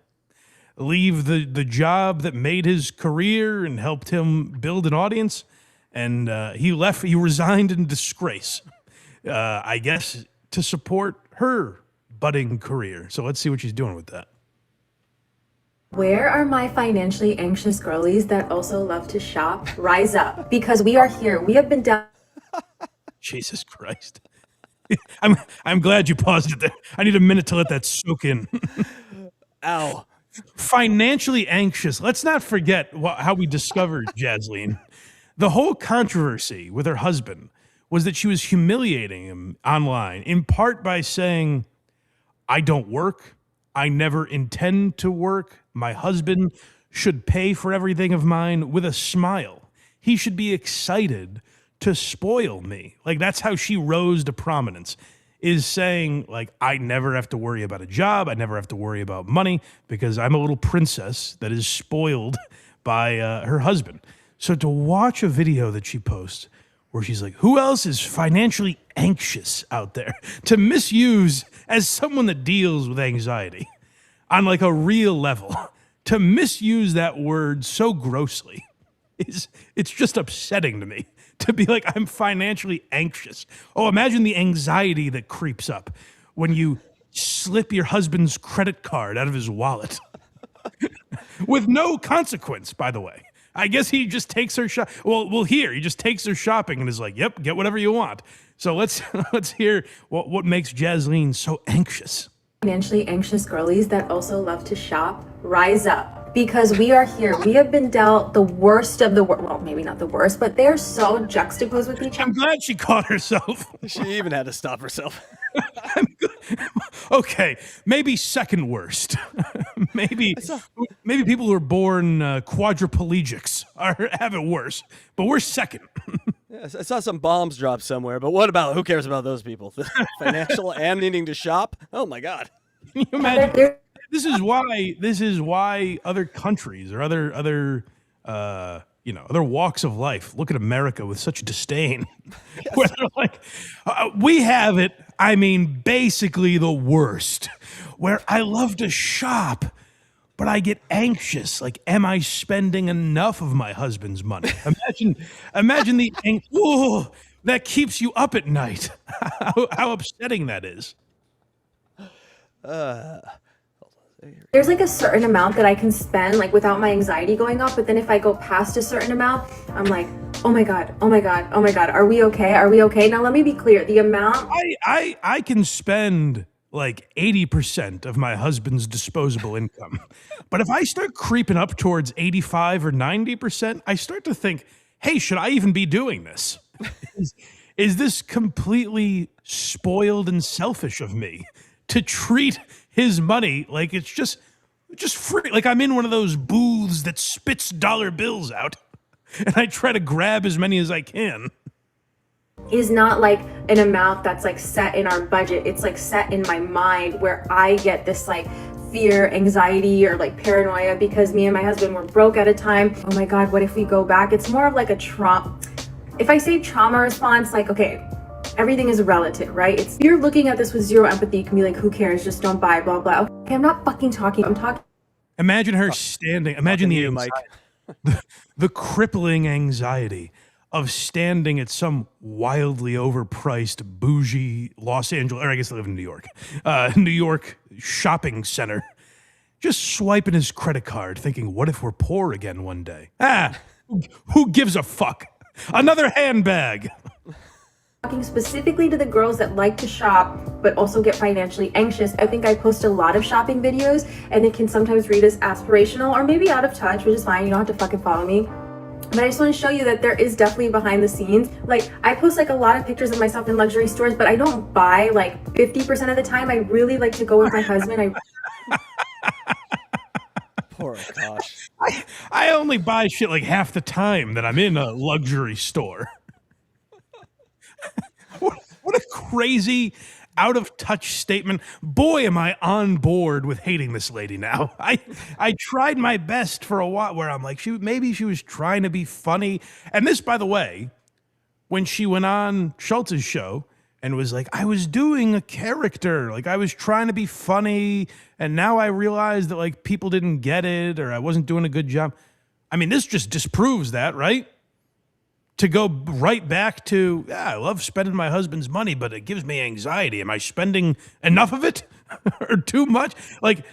S3: leave the job that made his career and helped him build an audience, and he resigned in disgrace, I guess, to support her budding career. So let's see what she's doing with that.
S14: Where are my financially anxious girlies that also love to shop? Rise up, because we are here. We have been down.
S3: Jesus Christ. I'm glad you paused it there. I need a minute to let that soak in.
S4: Ow.
S3: Financially anxious. Let's not forget how we discovered JASLEEN. The whole controversy with her husband was that she was humiliating him online, in part by saying, I don't work. I never intend to work. My husband should pay for everything of mine with a smile. He should be excited to spoil me. Like, that's how she rose to prominence, is saying, like, I never have to worry about a job. I never have to worry about money because I'm a little princess that is spoiled by her husband. So to watch a video that she posts where she's like, who else is financially anxious out there, to misuse as someone that deals with anxiety on like a real level, to misuse that word so grossly, it's just upsetting to me. To be like, I'm financially anxious. Oh, imagine the anxiety that creeps up when you slip your husband's credit card out of his wallet. With no consequence, by the way. I guess he just takes her he just takes her shopping and is like, yep, get whatever you want. So let's hear what makes JASLEEN so anxious.
S14: Financially anxious girlies that also love to shop. Rise up. Because we are here. We have been dealt the worst of the worst. Well, maybe not the worst, but they're so juxtaposed with each other.
S3: I'm glad she caught herself.
S4: She even had to stop herself.
S3: Okay, maybe second worst. maybe people who are born quadriplegics have it worse, but we're second.
S4: Yeah, I saw some bombs drop somewhere, but what about, who cares about those people? Financial and needing to shop? Oh my God.
S3: Can you imagine? This is why other countries or other walks of life look at America with such disdain. Yes. Where they're like, we have it, I mean, basically the worst. Where I love to shop, but I get anxious. Like, am I spending enough of my husband's money? Imagine the that keeps you up at night. How upsetting that is.
S14: There's like a certain amount that I can spend like without my anxiety going up, but then if I go past a certain amount, I'm like, oh my God, oh my God, oh my God, are we okay? Are we okay? Now let me be clear, the amount
S3: I can spend like 80% of my husband's disposable income. But if I start creeping up towards 85 or 90%, I start to think, hey, should I even be doing this? Is this completely spoiled and selfish of me to treat his money like it's just free? Like I'm in one of those booths that spits dollar bills out, and I try to grab as many as I can.
S14: is not like an amount that's like set in our budget. It's like set in my mind where I get this like fear, anxiety, or like paranoia because me and my husband were broke at a time. Oh my God, what if we go back? It's more of like a trauma. If I say trauma response, like, okay, everything is relative, right? It's, you're looking at this with zero empathy. You can be like, who cares? Just don't buy, blah, blah. Okay, I'm not fucking talking. I'm talking.
S3: Imagine her standing. Imagine the anxiety, the crippling anxiety of standing at some wildly overpriced, bougie Los Angeles, or I guess they live in New York shopping center, just swiping his credit card, thinking, what if we're poor again one day? Who gives a fuck? Another handbag.
S14: Talking specifically to the girls that like to shop but also get financially anxious. I think I post a lot of shopping videos and it can sometimes read as aspirational or maybe out of touch, which is fine. You don't have to fucking follow me. But I just want to show you that there is definitely behind the scenes. Like, I post like a lot of pictures of myself in luxury stores, but I don't buy like 50% of the time. I really like to go with my husband.
S4: Poor gosh.
S3: I only buy shit like half the time that I'm in a luxury store. What a crazy, out of touch statement. Boy, am I on board with hating this lady now. I tried my best for a while where I'm like, maybe she was trying to be funny. And this, by the way, when she went on Schultz's show and was like, I was doing a character, like I was trying to be funny, and now I realized that like people didn't get it or I wasn't doing a good job. I mean, this just disproves that, right? To go right back to, I love spending my husband's money, but it gives me anxiety. Am I spending enough of it or too much? Like,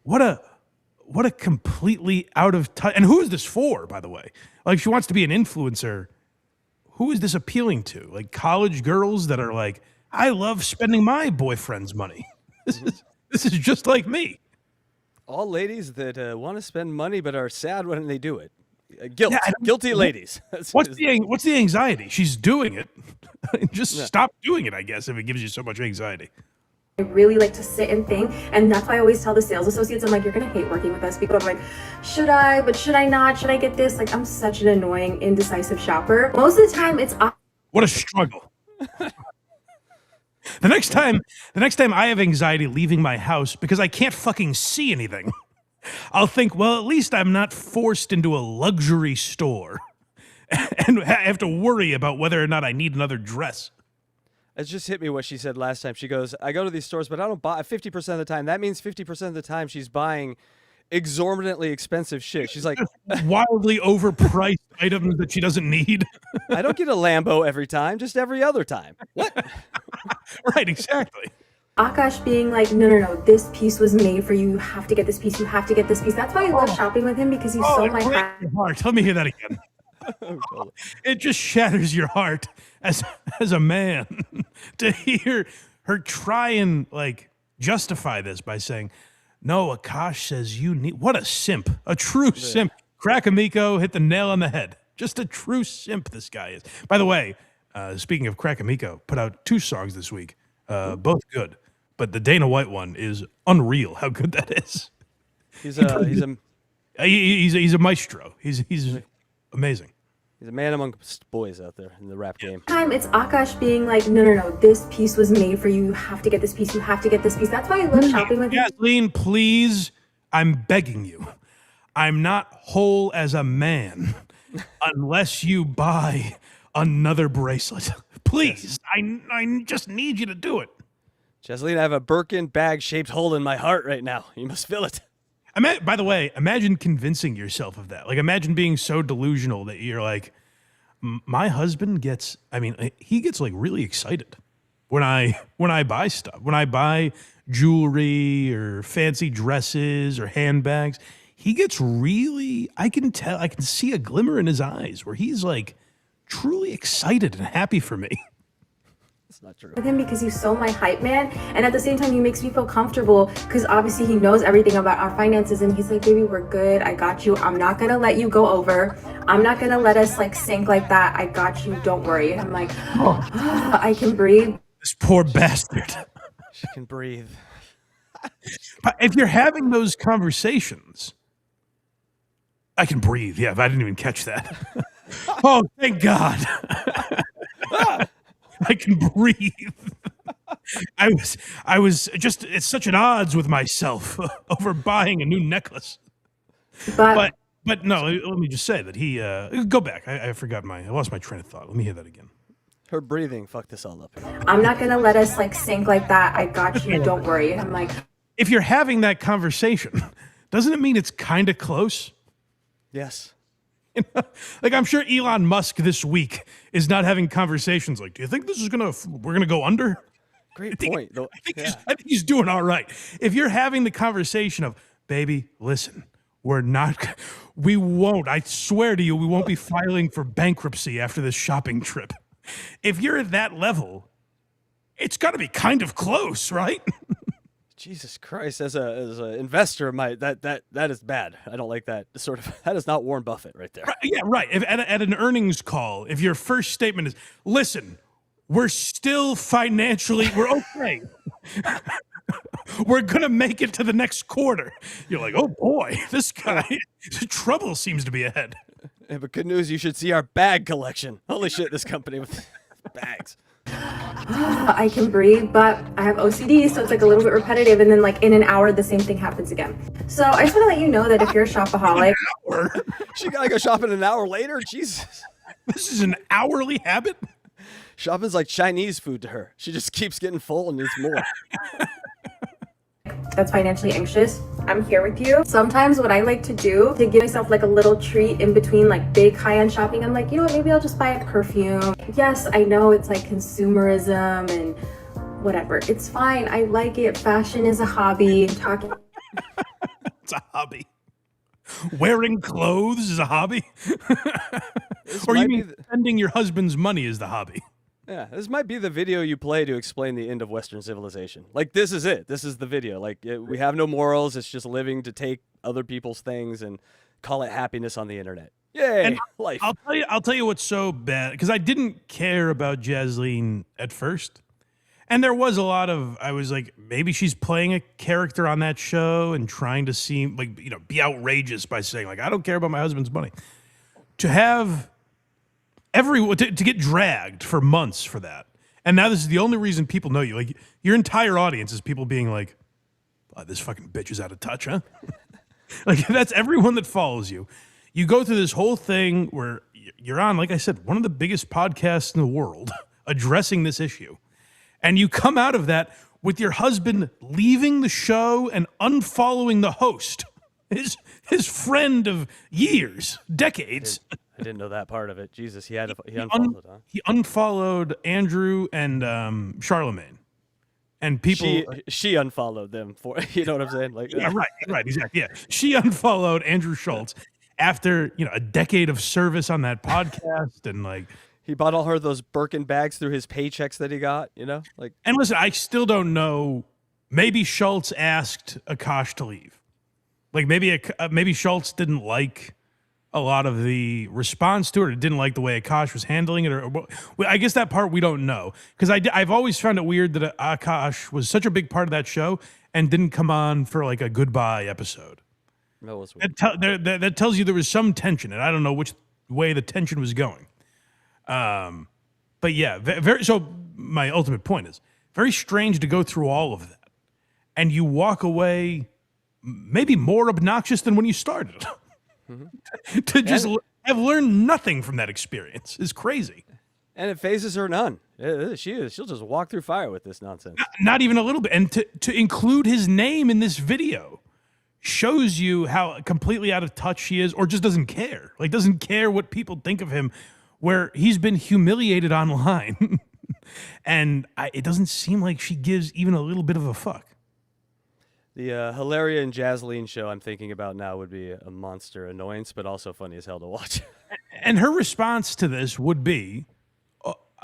S3: what a completely out of touch. And who is this for, by the way? Like, she wants to be an influencer. Who is this appealing to? Like college girls that are like, I love spending my boyfriend's money. This is just like me.
S4: All ladies that want to spend money but are sad when they do it. Guilty ladies.
S3: What's the anxiety? She's doing it. Just stop doing it, I guess, if it gives you so much anxiety.
S14: I really like to sit and think, and that's why I always tell the sales associates, I'm like, you're gonna hate working with us because I'm like, should I, but should I not? Should I get this? Like, I'm such an annoying, indecisive shopper. Most of the time, it's
S3: what a struggle. The next time I have anxiety leaving my house because I can't fucking see anything, I'll think, well, at least I'm not forced into a luxury store and have to worry about whether or not I need another dress.
S4: It just hit me what she said last time. She goes, I go to these stores, but I don't buy 50% of the time. That means 50% of the time she's buying exorbitantly expensive shit. She's like,
S3: wildly overpriced items that she doesn't need.
S4: I don't get a Lambo every time, just every other time. What?
S3: Right, exactly.
S14: Akash being like, no, this piece was made for you. You have to get this piece. You have to get this piece. That's why I love shopping with him, because he's so my
S3: heart. Let me hear that again. It just shatters your heart as a man to hear her try and like justify this by saying, no, Akash says you need, what a simp, a true simp. Crackamico hit the nail on the head. Just a true simp this guy is. By the way, speaking of Crackamico, put out 2 songs this week, both good. but the Dana White one is unreal. How good that is.
S4: He's
S3: a maestro. He's amazing.
S4: He's a man amongst boys out there in the rap game.
S14: Time it's Akash being like, no, this piece was made for you. You have to get this piece. You have to get this piece. That's why I love shopping with
S3: Jasleen, please, I'm begging you. I'm not whole as a man unless you buy another bracelet. Please, I just need you to do it.
S4: Jasleen, I have a Birkin bag-shaped hole in my heart right now. You must feel it.
S3: By the way, imagine convincing yourself of that. Like, imagine being so delusional that you're like, my husband gets, he gets like really excited when I buy stuff. When I buy jewelry or fancy dresses or handbags, he gets really, I can see a glimmer in his eyes where he's like truly excited and happy for me.
S4: It's not true.
S14: with him because he's so my hype man, and at the same time he makes me feel comfortable because obviously he knows everything about our finances, and he's like, baby, we're good, I got you, I'm not gonna let you go over, I'm not gonna let us like sink like that, I got you, don't worry. And I'm like, I can breathe.
S3: This poor bastard.
S4: She can breathe.
S3: But if you're having those conversations, I can breathe. Yeah, I didn't even catch that. Oh, thank God. I can breathe. I was just, it's such an odds with myself over buying a new necklace. But no, let me just say that he, go back. I lost my train of thought. Let me hear that again.
S4: Her breathing fucked this all up.
S14: I'm not gonna let us like sink like that, I got you, don't worry. And I'm like,
S3: if you're having that conversation, doesn't it mean it's kind of close?
S4: Yes.
S3: You know, like, I'm sure Elon Musk this week is not having conversations like, do you think this is we're gonna go under?
S4: Great point.
S3: I think he's doing all right. If you're having the conversation of, baby, listen, we won't, I swear to you, we won't be filing for bankruptcy after this shopping trip. If you're at that level, it's got to be kind of close, right?
S4: Jesus Christ! As an investor, that is bad. I don't like that sort of. That is not Warren Buffett right there.
S3: Right, yeah, right. If at an earnings call, if your first statement is, "Listen, we're still financially, we're okay. We're gonna make it to the next quarter," you're like, "Oh boy, this guy, trouble seems to be ahead."
S4: Yeah, but good news, you should see our bag collection. Holy shit, this company with bags.
S14: I can breathe, but I have OCD, so it's like a little bit repetitive, and then like in an hour the same thing happens again. So I just want to let you know that if you're a shopaholic,
S4: she gotta go shopping an hour later. Jesus,
S3: this is an hourly habit.
S4: Shopping's like Chinese food to her. She just keeps getting full and needs more.
S14: that's financially anxious, I'm here with you. Sometimes what I like to do to give myself like a little treat in between like big high-end shopping, I'm like, you know what, maybe I'll just buy a perfume. Yes, I know it's like consumerism and whatever. It's fine. I like it. Fashion is a hobby. It's
S3: a hobby. Wearing clothes is a hobby? Or you mean spending your husband's money is the hobby?
S4: Yeah, this might be the video you play to explain the end of Western civilization. Like, this is it. This is the video. Like, we have no morals. It's just living to take other people's things and call it happiness on the internet. Yay,
S3: and
S4: life.
S3: I'll tell you what's so bad, because I didn't care about Jasleen at first. And there was a lot of, I was like, maybe she's playing a character on that show and trying to seem like, you know, be outrageous by saying like, I don't care about my husband's money. To have to get dragged for months for that. And now this is the only reason people know you. Like, your entire audience is people being like, oh, this fucking bitch is out of touch, huh? Like, that's everyone that follows you. You go through this whole thing where you're on, like I said, one of the biggest podcasts in the world addressing this issue. And you come out of that with your husband leaving the show and unfollowing the host, his friend of years, decades.
S4: I didn't know that part of it. Jesus, he unfollowed, huh?
S3: He unfollowed Andrew and Charlemagne. And people...
S4: She unfollowed them for, you know what I'm saying? Like,
S3: yeah, right, exactly, yeah. She unfollowed Andrew Schultz after, you know, a decade of service on that podcast, and like...
S4: He bought all her those Birkin bags through his paychecks that he got, you know? Like,
S3: and listen, I still don't know. Maybe Schultz asked Akash to leave. Like, maybe Schultz didn't like a lot of the response to it, or didn't like the way Akash was handling it, or I guess that part we don't know, because I've always found it weird that Akash was such a big part of that show and didn't come on for like a goodbye episode.
S4: That was weird.
S3: That tells you there was some tension, and I don't know which way the tension was going. But yeah, very. So my ultimate point is very strange to go through all of that, and you walk away maybe more obnoxious than when you started. To just have learned nothing from that experience is crazy.
S4: And it phases her none. She'll just walk through fire with this nonsense.
S3: Not even a little bit. And to include his name in this video shows you how completely out of touch she is, or just doesn't care. Like, doesn't care what people think of him, where he's been humiliated online. And it doesn't seem like she gives even a little bit of a fuck.
S4: The Hilaria and JASLEEN show I'm thinking about now would be a monster annoyance, but also funny as hell to watch.
S3: And her response to this would be,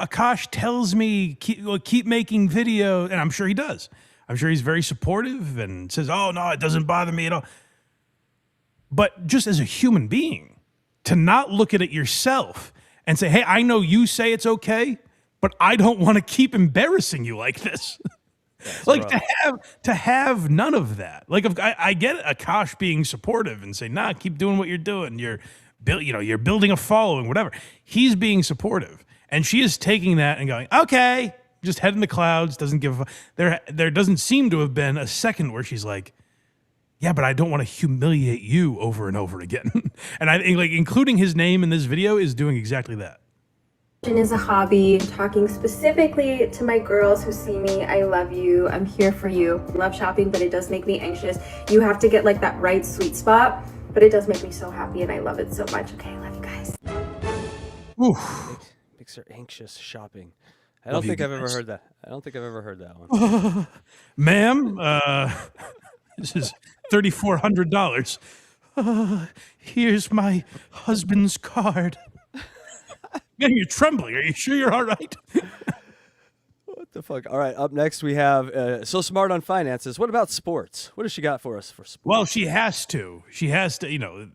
S3: Akash tells me keep making video, and I'm sure he does. I'm sure he's very supportive and says, oh, no, it doesn't bother me at all. But just as a human being, to not look at it yourself and say, hey, I know you say it's okay, but I don't want to keep embarrassing you like this. Like to have none of that. Like, I get Akash being supportive and say, nah, keep doing what you're doing. You're building a following, whatever. He's being supportive, and she is taking that and going, okay, just head in the clouds. Doesn't give a there doesn't seem to have been a second where she's like, yeah, but I don't want to humiliate you over and over again. And I think, like, including his name in this video is doing exactly that.
S14: Is a hobby. Talking specifically to my girls who see me, I love you, I'm here for you. Love shopping, but it does make me anxious. You have to get like that right sweet spot, but it does make me so happy and I love it so much. Okay, love you guys.
S3: Oof.
S4: Makes her anxious shopping. I don't think I've ever heard that. I don't think I've ever heard that one.
S3: Ma'am, this is $3,400. Here's my husband's card. Man, you're trembling. Are you sure you're all right?
S4: What the fuck? All right, up next we have So Smart on Finances. What about sports? What has she got for us for sports?
S3: Well, she has to. She has to,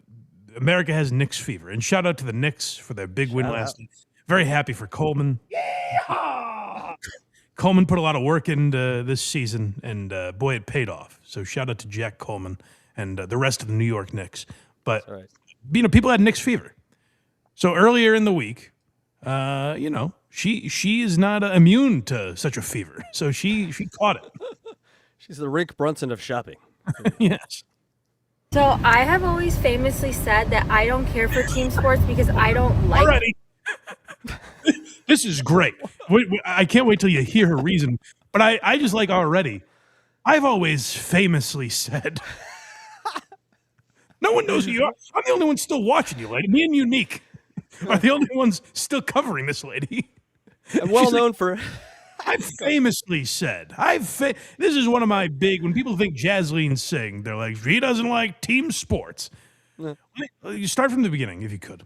S3: America has Knicks fever. And shout out to the Knicks for their big win last night. Very happy for Coleman. Yeah! Coleman put a lot of work into this season, and boy, it paid off. So shout out to Jack Coleman and the rest of the New York Knicks. But, people had Knicks fever. So earlier in the week, she is not immune to such a fever. So she caught it.
S4: She's the Rick Brunson of shopping.
S3: Yes.
S14: So I have always famously said that I don't care for team sports because I don't like.
S3: Already. This is great. I can't wait till you hear her reason. But I just like already. I've always famously said. No one knows who you are. I'm the only one still watching you, lady. Me and Unique are the only ones still covering this lady.
S4: I'm well known for.
S3: I've famously said, this is one of my big, when people think JASLEEN Singh, they're like, she doesn't like team sports. No. You start from the beginning, if you could,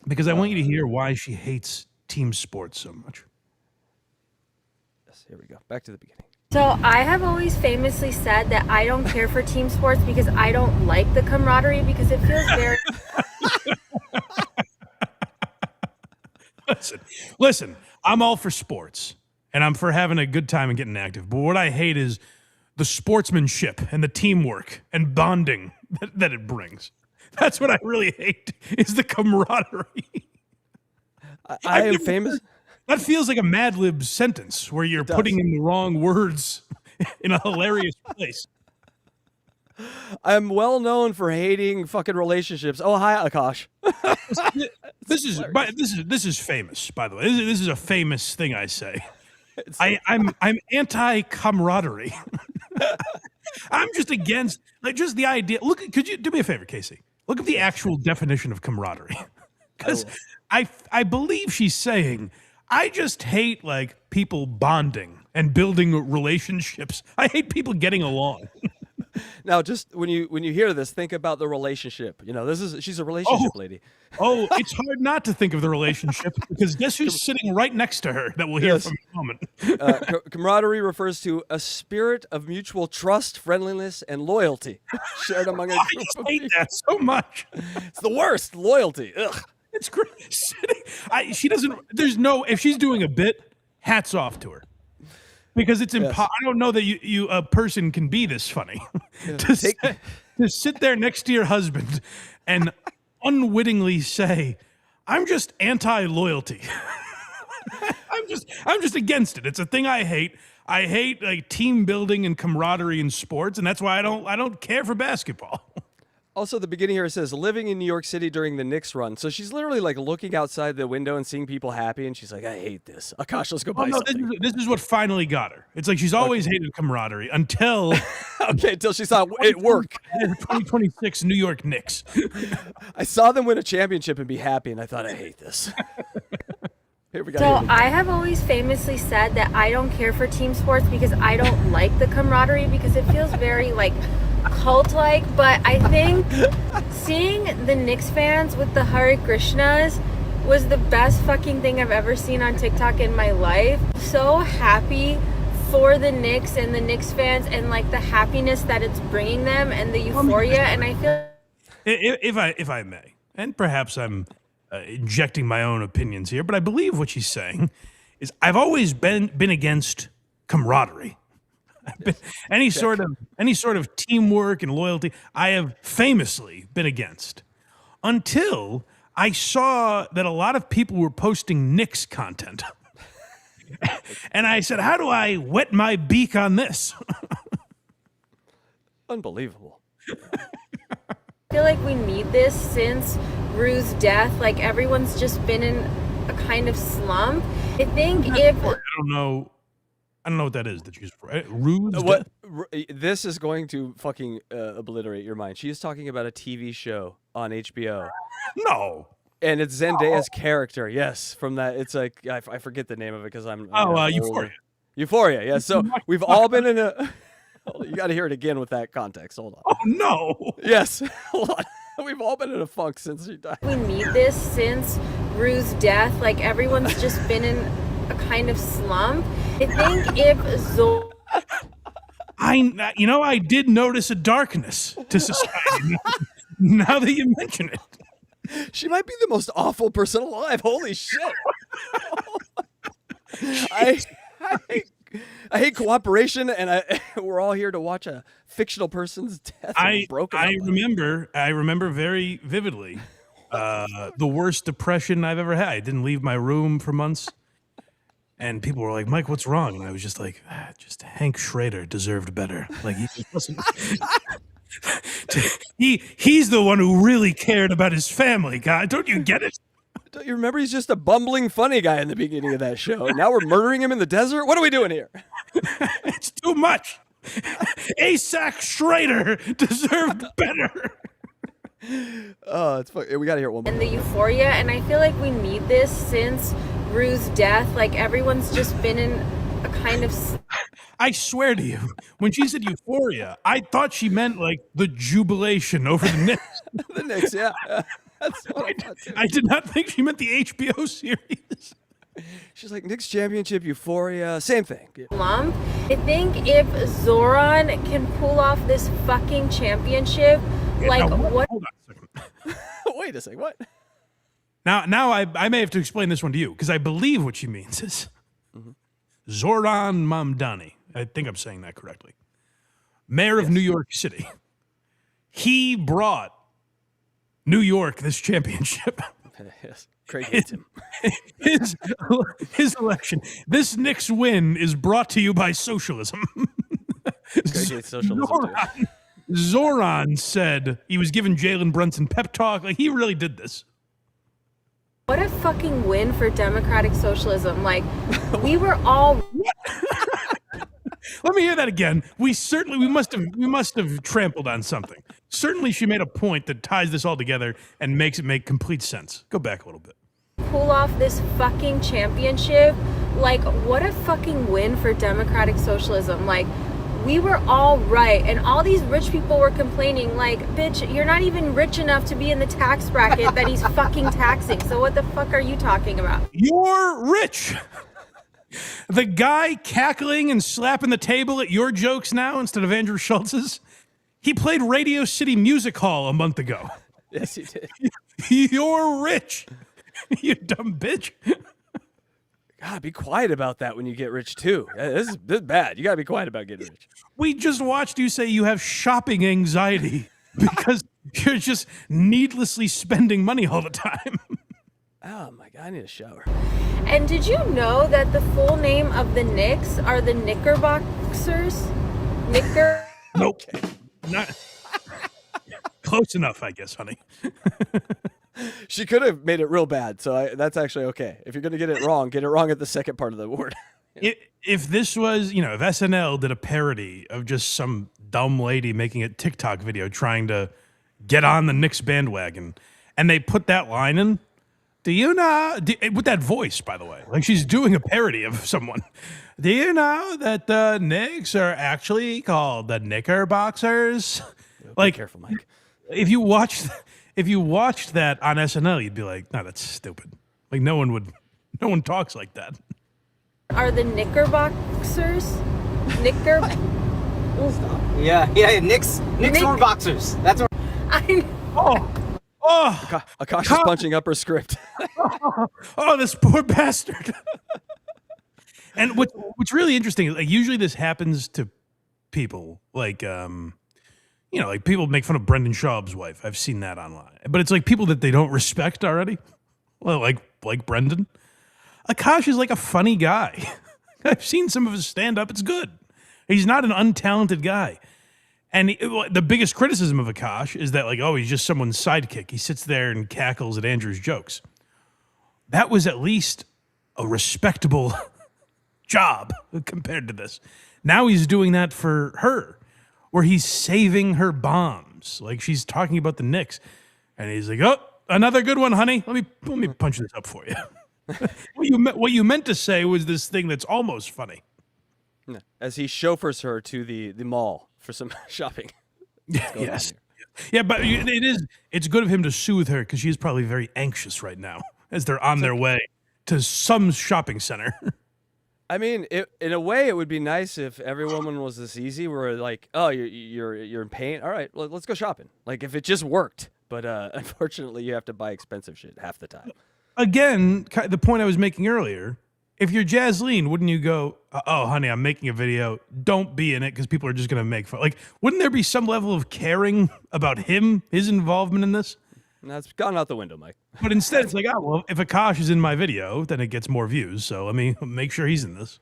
S3: because I want you to hear why she hates team sports so much.
S4: Yes, here we go. Back to the beginning.
S14: So I have always famously said that I don't care for team sports because I don't like the camaraderie because it feels very...
S3: Listen, I'm all for sports, and I'm for having a good time and getting active. But what I hate is the sportsmanship and the teamwork and bonding that it brings. That's what I really hate, is the camaraderie.
S4: I am famous.
S3: That feels like a Mad Lib sentence where you're putting in the wrong words in a hilarious place.
S4: I'm well known for hating fucking relationships. Oh, hi, Akash.
S3: This is famous, by the way. This is a famous thing I say. I'm anti-camaraderie. I'm just against, like, just the idea. Look, could you do me a favor, Casey? Look at the actual definition of camaraderie, because I believe she's saying, I just hate like people bonding and building relationships. I hate people getting along.
S4: Now, just when you hear this, think about the relationship. You know, she's a relationship lady.
S3: Oh, it's hard not to think of the relationship because guess who's sitting right next to her that we'll hear from in a moment.
S4: Camaraderie refers to a spirit of mutual trust, friendliness, and loyalty shared among a group of
S3: hate
S4: people.
S3: that so much.
S4: It's the worst. Loyalty. Ugh.
S3: It's great. She doesn't. There's no. If she's doing a bit, hats off to her. Because it's impossible. I don't know that you a person can be this funny. to sit there next to your husband and unwittingly say, "I'm just anti-loyalty." I'm just against it. It's a thing I hate. I hate like team building and camaraderie in sports, and that's why I don't care for basketball.
S4: Also, the beginning here says living in New York City during the Knicks run. So she's literally like looking outside the window and seeing people happy, and she's like, "I hate this. Akash, let's go buy something."
S3: This is what finally got her. It's like she's always hated camaraderie until
S4: until she saw it work.
S3: 2026 New York Knicks.
S4: I saw them win a championship and be happy, and I thought, I hate this. Here we go.
S14: So I have always famously said that I don't care for team sports because I don't like the camaraderie because it feels very like cult-like, but I think seeing the Knicks fans with the Hare Krishnas was the best fucking thing I've ever seen on TikTok in my life. So happy for the Knicks and the Knicks fans and like the happiness that it's bringing them and the euphoria, and I feel
S3: if I may, and perhaps I'm injecting my own opinions here, but I believe what she's saying is I've always been against camaraderie. Any sort of teamwork and loyalty, I have famously been against. Until I saw that a lot of people were posting Knicks content. And I said, how do I wet my beak on this?
S4: Unbelievable.
S14: I feel like we need this since Rue's death. Like everyone's just been in a kind of slump. I think if
S3: I don't know what that is that she's rude.
S4: What this is going to fucking obliterate your mind. She is talking about a TV show on HBO.
S3: No.
S4: And it's Zendaya's character. Yes, from that. It's like I forget the name of it because I'm
S3: Euphoria.
S4: Euphoria. Yeah. So we've all been in a. You got to hear it again with that context. Hold on.
S3: Oh no.
S4: Yes. Hold on. We've all been in a funk since she died.
S14: We need this since Rue's death. Like everyone's just been in a kind of slump. I think if
S3: I did notice a darkness to society. Now that you mention it.
S4: She might be the most awful person alive. Holy shit. I hate cooperation, and we're all here to watch a fictional person's death.
S3: I remember very vividly the worst depression I've ever had. I didn't leave my room for months. And people were like, Mike, what's wrong? And I was just like, just Hank Schrader deserved better. Like he just wasn't. He's the one who really cared about his family, God. Don't you get it?
S4: Don't you remember he's just a bumbling funny guy in the beginning of that show? Now we're murdering him in the desert? What are we doing here?
S3: It's too much. ASAC Schrader deserved better.
S4: Oh, it's fun. We got to hear it one more.
S14: And the euphoria, and I feel like we need this since Rue's death. Like everyone's just been in a kind of.
S3: I swear to you, when she said euphoria, I thought she meant like the jubilation over the Knicks.
S4: The Knicks, yeah. That's what I thought too.
S3: I did not think she meant the HBO series.
S4: She's like, Knicks championship, euphoria, same thing.
S14: Slump. I think if Zoran can pull off this fucking championship, like what?
S3: Hold on a second.
S4: Wait a second, what?
S3: Now I may have to explain this one to you because I believe what she means is Zoran Mamdani. I think I'm saying that correctly. Mayor of New York City. He brought New York this championship.
S4: Yes, Craig hates him.
S3: His election. This Knicks win is brought to you by socialism.
S4: Craig hates socialism too.
S3: Zoran said he was giving Jalen Brunson pep talk. Like he really did this.
S14: What a fucking win for democratic socialism. Like we were all.
S3: Let me hear that again. We must have trampled on something. Certainly she made a point that ties this all together and makes it make complete sense. Go back a little bit.
S14: Pull off this fucking championship. Like what a fucking win for democratic socialism. Like we were all right, and all these rich people were complaining like, bitch, you're not even rich enough to be in the tax bracket that he's fucking taxing, so what the fuck are you talking about?
S3: You're rich. The guy cackling and slapping the table at your jokes now instead of Andrew Schultz's, he played Radio City Music Hall a month ago.
S4: Yes, he did.
S3: You're rich. You dumb bitch.
S4: God, be quiet about that when you get rich, too. This is bad. You got to be quiet about getting rich.
S3: We just watched you say you have shopping anxiety because you're just needlessly spending money all the time.
S4: Oh, my God, I need a shower.
S14: And did you know that the full name of the Knicks are the Knickerboxers?
S3: Nope. Not close enough, I guess, honey.
S4: She could have made it real bad, so that's actually okay. If you're going to get it wrong at the second part of the word.
S3: If this was, if SNL did a parody of just some dumb lady making a TikTok video trying to get on the Knicks bandwagon, and they put that line in, with that voice, by the way, like she's doing a parody of someone. Do you know that the Knicks are actually called the Knickerboxers?
S4: Be careful, Mike.
S3: If you watched that on SNL, you'd be like, no, that's stupid. Like no one talks like that.
S14: Are the Knickerboxers?
S10: Yeah, Knicks or boxers. That's what
S14: I
S4: Akash is punching up her script.
S3: Oh, this poor bastard. And what's really interesting, like usually this happens to people like like people make fun of Brendan Schaub's wife. I've seen that online. But it's like people that they don't respect already. Well, like Brendan. Akash is like a funny guy. I've seen some of his stand-up. It's good. He's not an untalented guy. And the biggest criticism of Akash is that, he's just someone's sidekick. He sits there and cackles at Andrew's jokes. That was at least a respectable job compared to this. Now he's doing that for her, where he's saving her bombs. Like she's talking about the Knicks. And he's like, oh, another good one, honey. Let me punch this up for you. What you meant to say was this thing that's almost funny.
S4: As he chauffeurs her to the mall for some shopping.
S3: Yes. Yeah, but it's good of him to soothe her because she's probably very anxious right now as they're on their way to some shopping center.
S4: I mean, in a way, it would be nice if every woman was this easy, where like, oh, you're in pain. All right, let's go shopping. Like if it just worked, but unfortunately, you have to buy expensive shit half the time.
S3: Again, the point I was making earlier. If you're JASLEEN, wouldn't you go, oh, honey, I'm making a video. Don't be in it because people are just going to make fun. Like, wouldn't there be some level of caring about him, his involvement in this?
S4: No, it's gone out the window, Mike.
S3: But instead, it's like, oh, well, if Akash is in my video, then it gets more views. So let me make sure he's in this.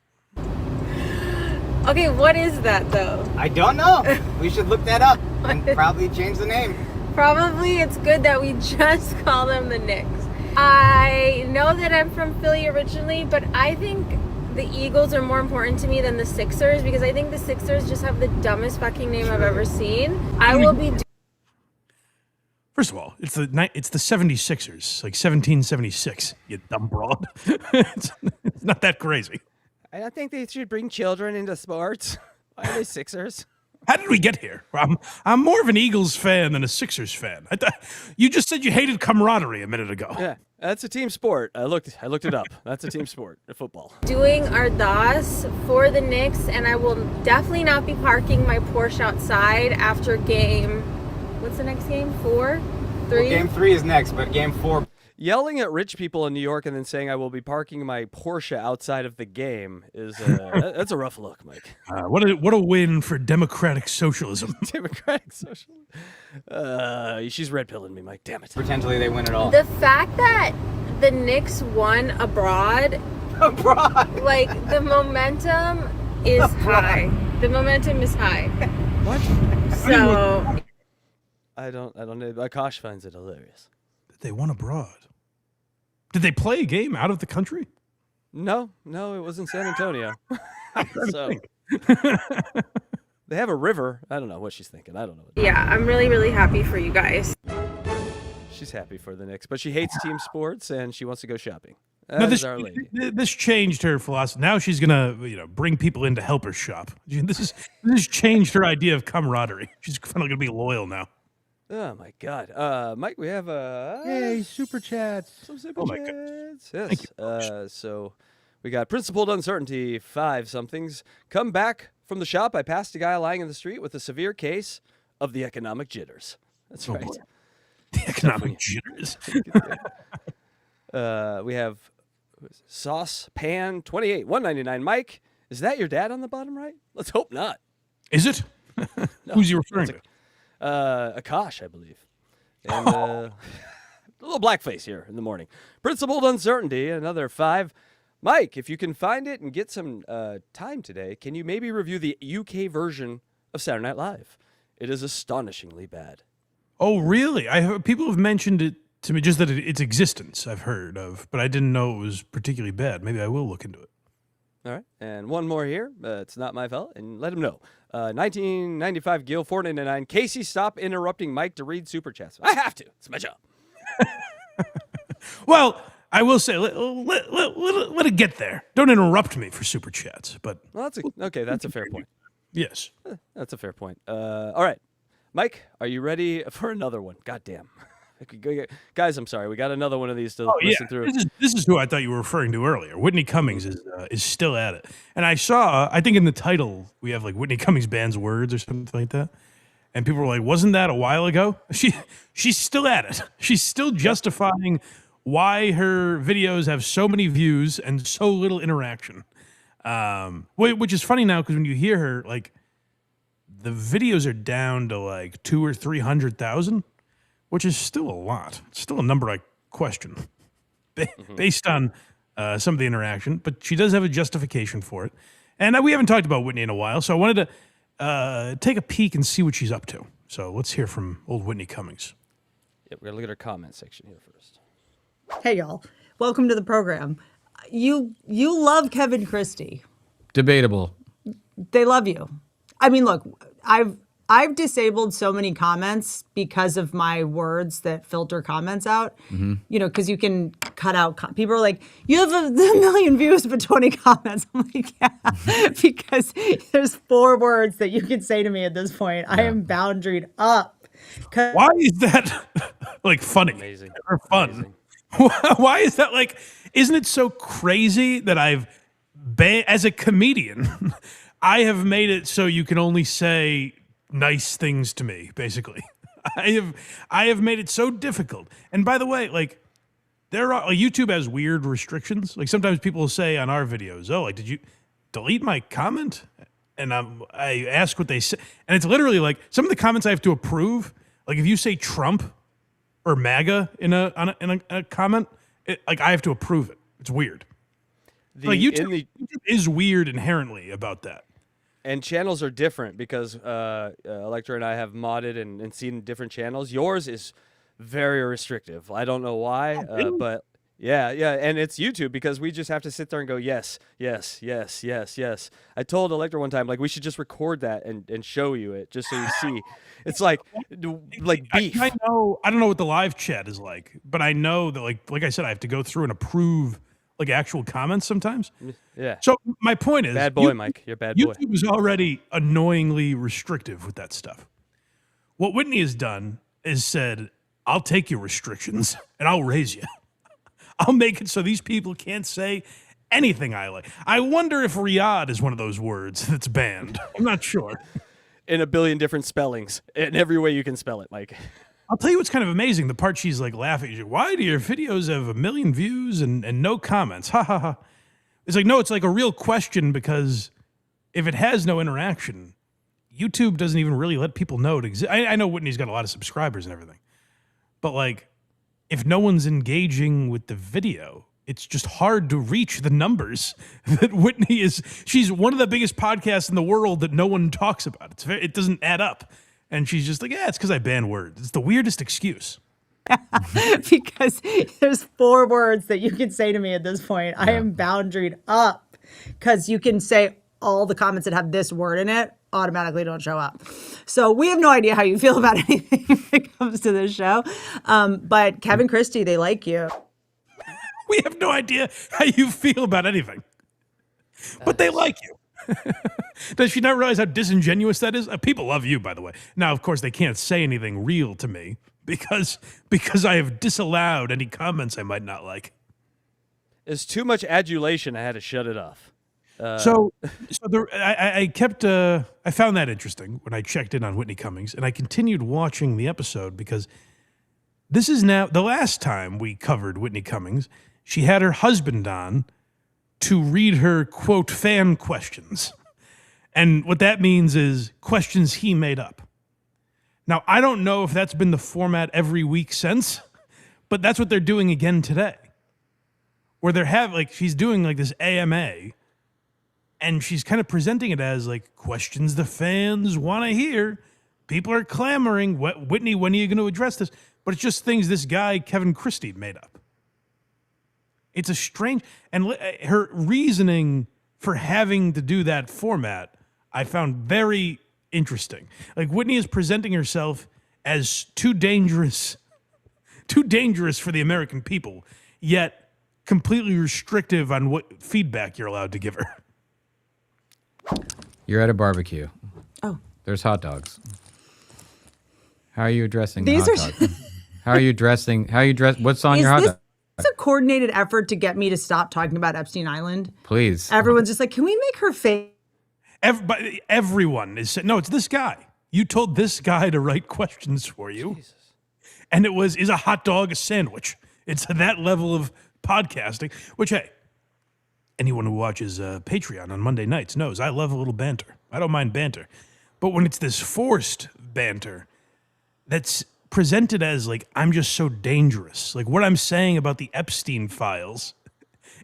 S14: Okay, what is that, though?
S10: I don't know. We should look that up and probably change the name.
S14: Probably it's good that we just call them the Knicks. I know that I'm from Philly originally, but I think the Eagles are more important to me than the Sixers because I think the Sixers just have the dumbest fucking name I've ever seen. I will be...
S3: First of all, it's the 76ers, like 1776, you dumb broad. It's not that crazy.
S4: I don't think they should bring children into sports. Why are they Sixers?
S3: How did we get here? I'm more of an Eagles fan than a Sixers fan. You just said you hated camaraderie a minute ago.
S4: Yeah, that's a team sport. I looked it up. That's a team sport, football.
S14: Doing our DOS for the Knicks, and I will definitely not be parking my Porsche outside after game. What's the next game? 4? 3?
S10: Well, game 3 is next, but game 4.
S4: Yelling at rich people in New York and then saying I will be parking my Porsche outside of the game is that's a rough look, Mike.
S3: What a win for democratic socialism.
S4: Democratic socialism. She's red pilling me, Mike. Damn it.
S10: Potentially they win it all.
S14: The fact that the Knicks won abroad, like the momentum is high. The momentum is high.
S4: What?
S14: So
S4: I don't know. Akash finds it hilarious.
S3: They won abroad. Did they play a game out of the country?
S4: No, it was in San Antonio. So they have a river. I don't know what she's thinking. I don't know.
S14: yeah, I'm really, really happy for you guys.
S4: She's happy for the Knicks, but she hates team sports and she wants to go shopping.
S3: No, this changed her philosophy. Now she's gonna, bring people in to help her shop. This has changed her idea of camaraderie. She's finally gonna be loyal now.
S4: Oh my God, Mike, we have
S9: Hey, super chats.
S4: some super
S3: Oh my God.
S4: chats. Yes.
S3: Thank you.
S4: So we got principled uncertainty 5 somethings. Come back from the shop. I passed a guy lying in the street with a severe case of the economic jitters. That's right.
S3: Boy. The economic jitters.
S4: We have Sauce Pan 28 $1.99. Mike, is that your dad on the bottom right? Let's hope not.
S3: Is it?
S4: No,
S3: Who's he referring to?
S4: Akash, I believe. And a little blackface here in the morning. Principled uncertainty, another 5. Mike, if you can find it and get some time today, can you maybe review the UK version of Saturday Night Live? It is astonishingly bad.
S3: Oh, really? People have mentioned it to me, just that its existence I've heard of, but I didn't know it was particularly bad. Maybe I will look into it.
S4: All right, and one more here. It's not my fault, and let him know. 1995 Gil 499. Casey, stop interrupting Mike to read super chats. I have to. It's my job.
S3: Well, I will say, let it get there. Don't interrupt me for super chats. But
S4: well, that's a fair point.
S3: Yes,
S4: that's a fair point. All right, Mike, are you ready for another one? Goddamn. Guys, I'm sorry. We got another one of these to listen through.
S3: This is who I thought you were referring to earlier. Whitney Cummings is still at it. And I think in the title, we have like Whitney Cummings bans words or something like that. And people were like, wasn't that a while ago? She's still at it. She's still justifying why her videos have so many views and so little interaction. Which is funny now because when you hear her, like, the videos are down to like 200,000 or 300,000. Which is still a lot. It's still a number I question based on some of the interaction. But she does have a justification for it. And we haven't talked about Whitney in a while, so I wanted to take a peek and see what she's up to. So let's hear from old Whitney Cummings.
S4: Yep, we're going to look at her comment section here first.
S15: Hey, y'all. Welcome to the program. You love Kevin Christie.
S16: Debatable.
S15: They love you. I mean, look, I've disabled so many comments because of my words that filter comments out, because you can cut out. People are like, you have a million views, but 20 comments. I'm like, yeah, because there's 4 words that you can say to me at this point. Yeah. I am boundaried up.
S3: Why is that like funny
S4: Amazing.
S3: Or fun? Why is that like, isn't it so crazy that as a comedian, I have made it so you can only say nice things to me, basically. I have made it so difficult. And by the way, like, YouTube has weird restrictions. Like, sometimes people will say on our videos, oh, like, did you delete my comment? And I ask what they say. And it's literally like, some of the comments I have to approve, like if you say Trump or MAGA in a comment, like I have to approve it. It's weird. Like YouTube is weird inherently about that.
S4: And channels are different because Electra and I have modded and seen different channels. Yours is very restrictive. I don't know why, but yeah. And it's YouTube because we just have to sit there and go, yes. I told Electra one time, like, we should just record that and show you it just so you see. It's like beef.
S3: I don't know what the live chat is like, but I know that like I said, I have to go through and approve like actual comments sometimes.
S4: Yeah.
S3: So my point is,
S4: bad boy, Mike. You're a bad boy.
S3: YouTube is already annoyingly restrictive with that stuff. What Whitney has done is said, I'll take your restrictions and I'll raise you. I'll make it so these people can't say anything I like. I wonder if Riyadh is one of those words that's banned. I'm not sure.
S4: In a billion different spellings. In every way you can spell it, Mike.
S3: I'll tell you what's kind of amazing. The part she's like laughing. She's like, why do your videos have 1 million views and no comments? Ha ha ha. It's like, no, it's like a real question because if it has no interaction, YouTube doesn't even really let people know it exists. I know Whitney's got a lot of subscribers and everything. But like, if no one's engaging with the video, it's just hard to reach the numbers that Whitney is. She's one of the biggest podcasts in the world that no one talks about. It doesn't add up. And she's just like, yeah, it's because I ban words. It's the weirdest excuse.
S15: Because there's 4 words that you can say to me at this point. I am boundaried up because you can say all the comments that have this word in it automatically don't show up. So we have no idea how you feel about anything that comes to this show. But Kevin Christie, they like you.
S3: We have no idea how you feel about anything. But they like you. Does she not realize how disingenuous that is? People love you, by the way. Now, of course, they can't say anything real to me because I have disallowed any comments I might not like.
S4: It's too much adulation. I had to shut it off.
S3: I found that interesting when I checked in on Whitney Cummings, and I continued watching the episode because this is now the last time we covered Whitney Cummings. She had her husband on to read her, quote, fan questions. And what that means is questions he made up. Now, I don't know if that's been the format every week since, but that's what they're doing again today. Where she's doing like this AMA, and she's kind of presenting it as like questions the fans want to hear. People are clamoring, Whitney, when are you going to address this? But it's just things this guy, Kevin Christie, made up. It's a strange, and her reasoning for having to do that format, I found very interesting. Like Whitney is presenting herself as too dangerous for the American people, yet completely restrictive on what feedback you're allowed to give her.
S16: You're at a barbecue.
S15: Oh.
S16: There's hot dogs. How are you addressing
S15: These
S16: the hot dog? How are you dressing? What's on your hot dog?
S15: It's a coordinated effort to get me to stop talking about Epstein Island.
S16: Please.
S15: Everyone's just like, can we make her face?
S3: Everyone is saying, no, it's this guy. You told this guy to write questions for you. Jesus. And is a hot dog a sandwich? It's that level of podcasting, which, hey, anyone who watches Patreon on Monday nights knows I love a little banter. I don't mind banter. But when it's this forced banter that's presented as like, I'm just so dangerous. Like what I'm saying about the Epstein files,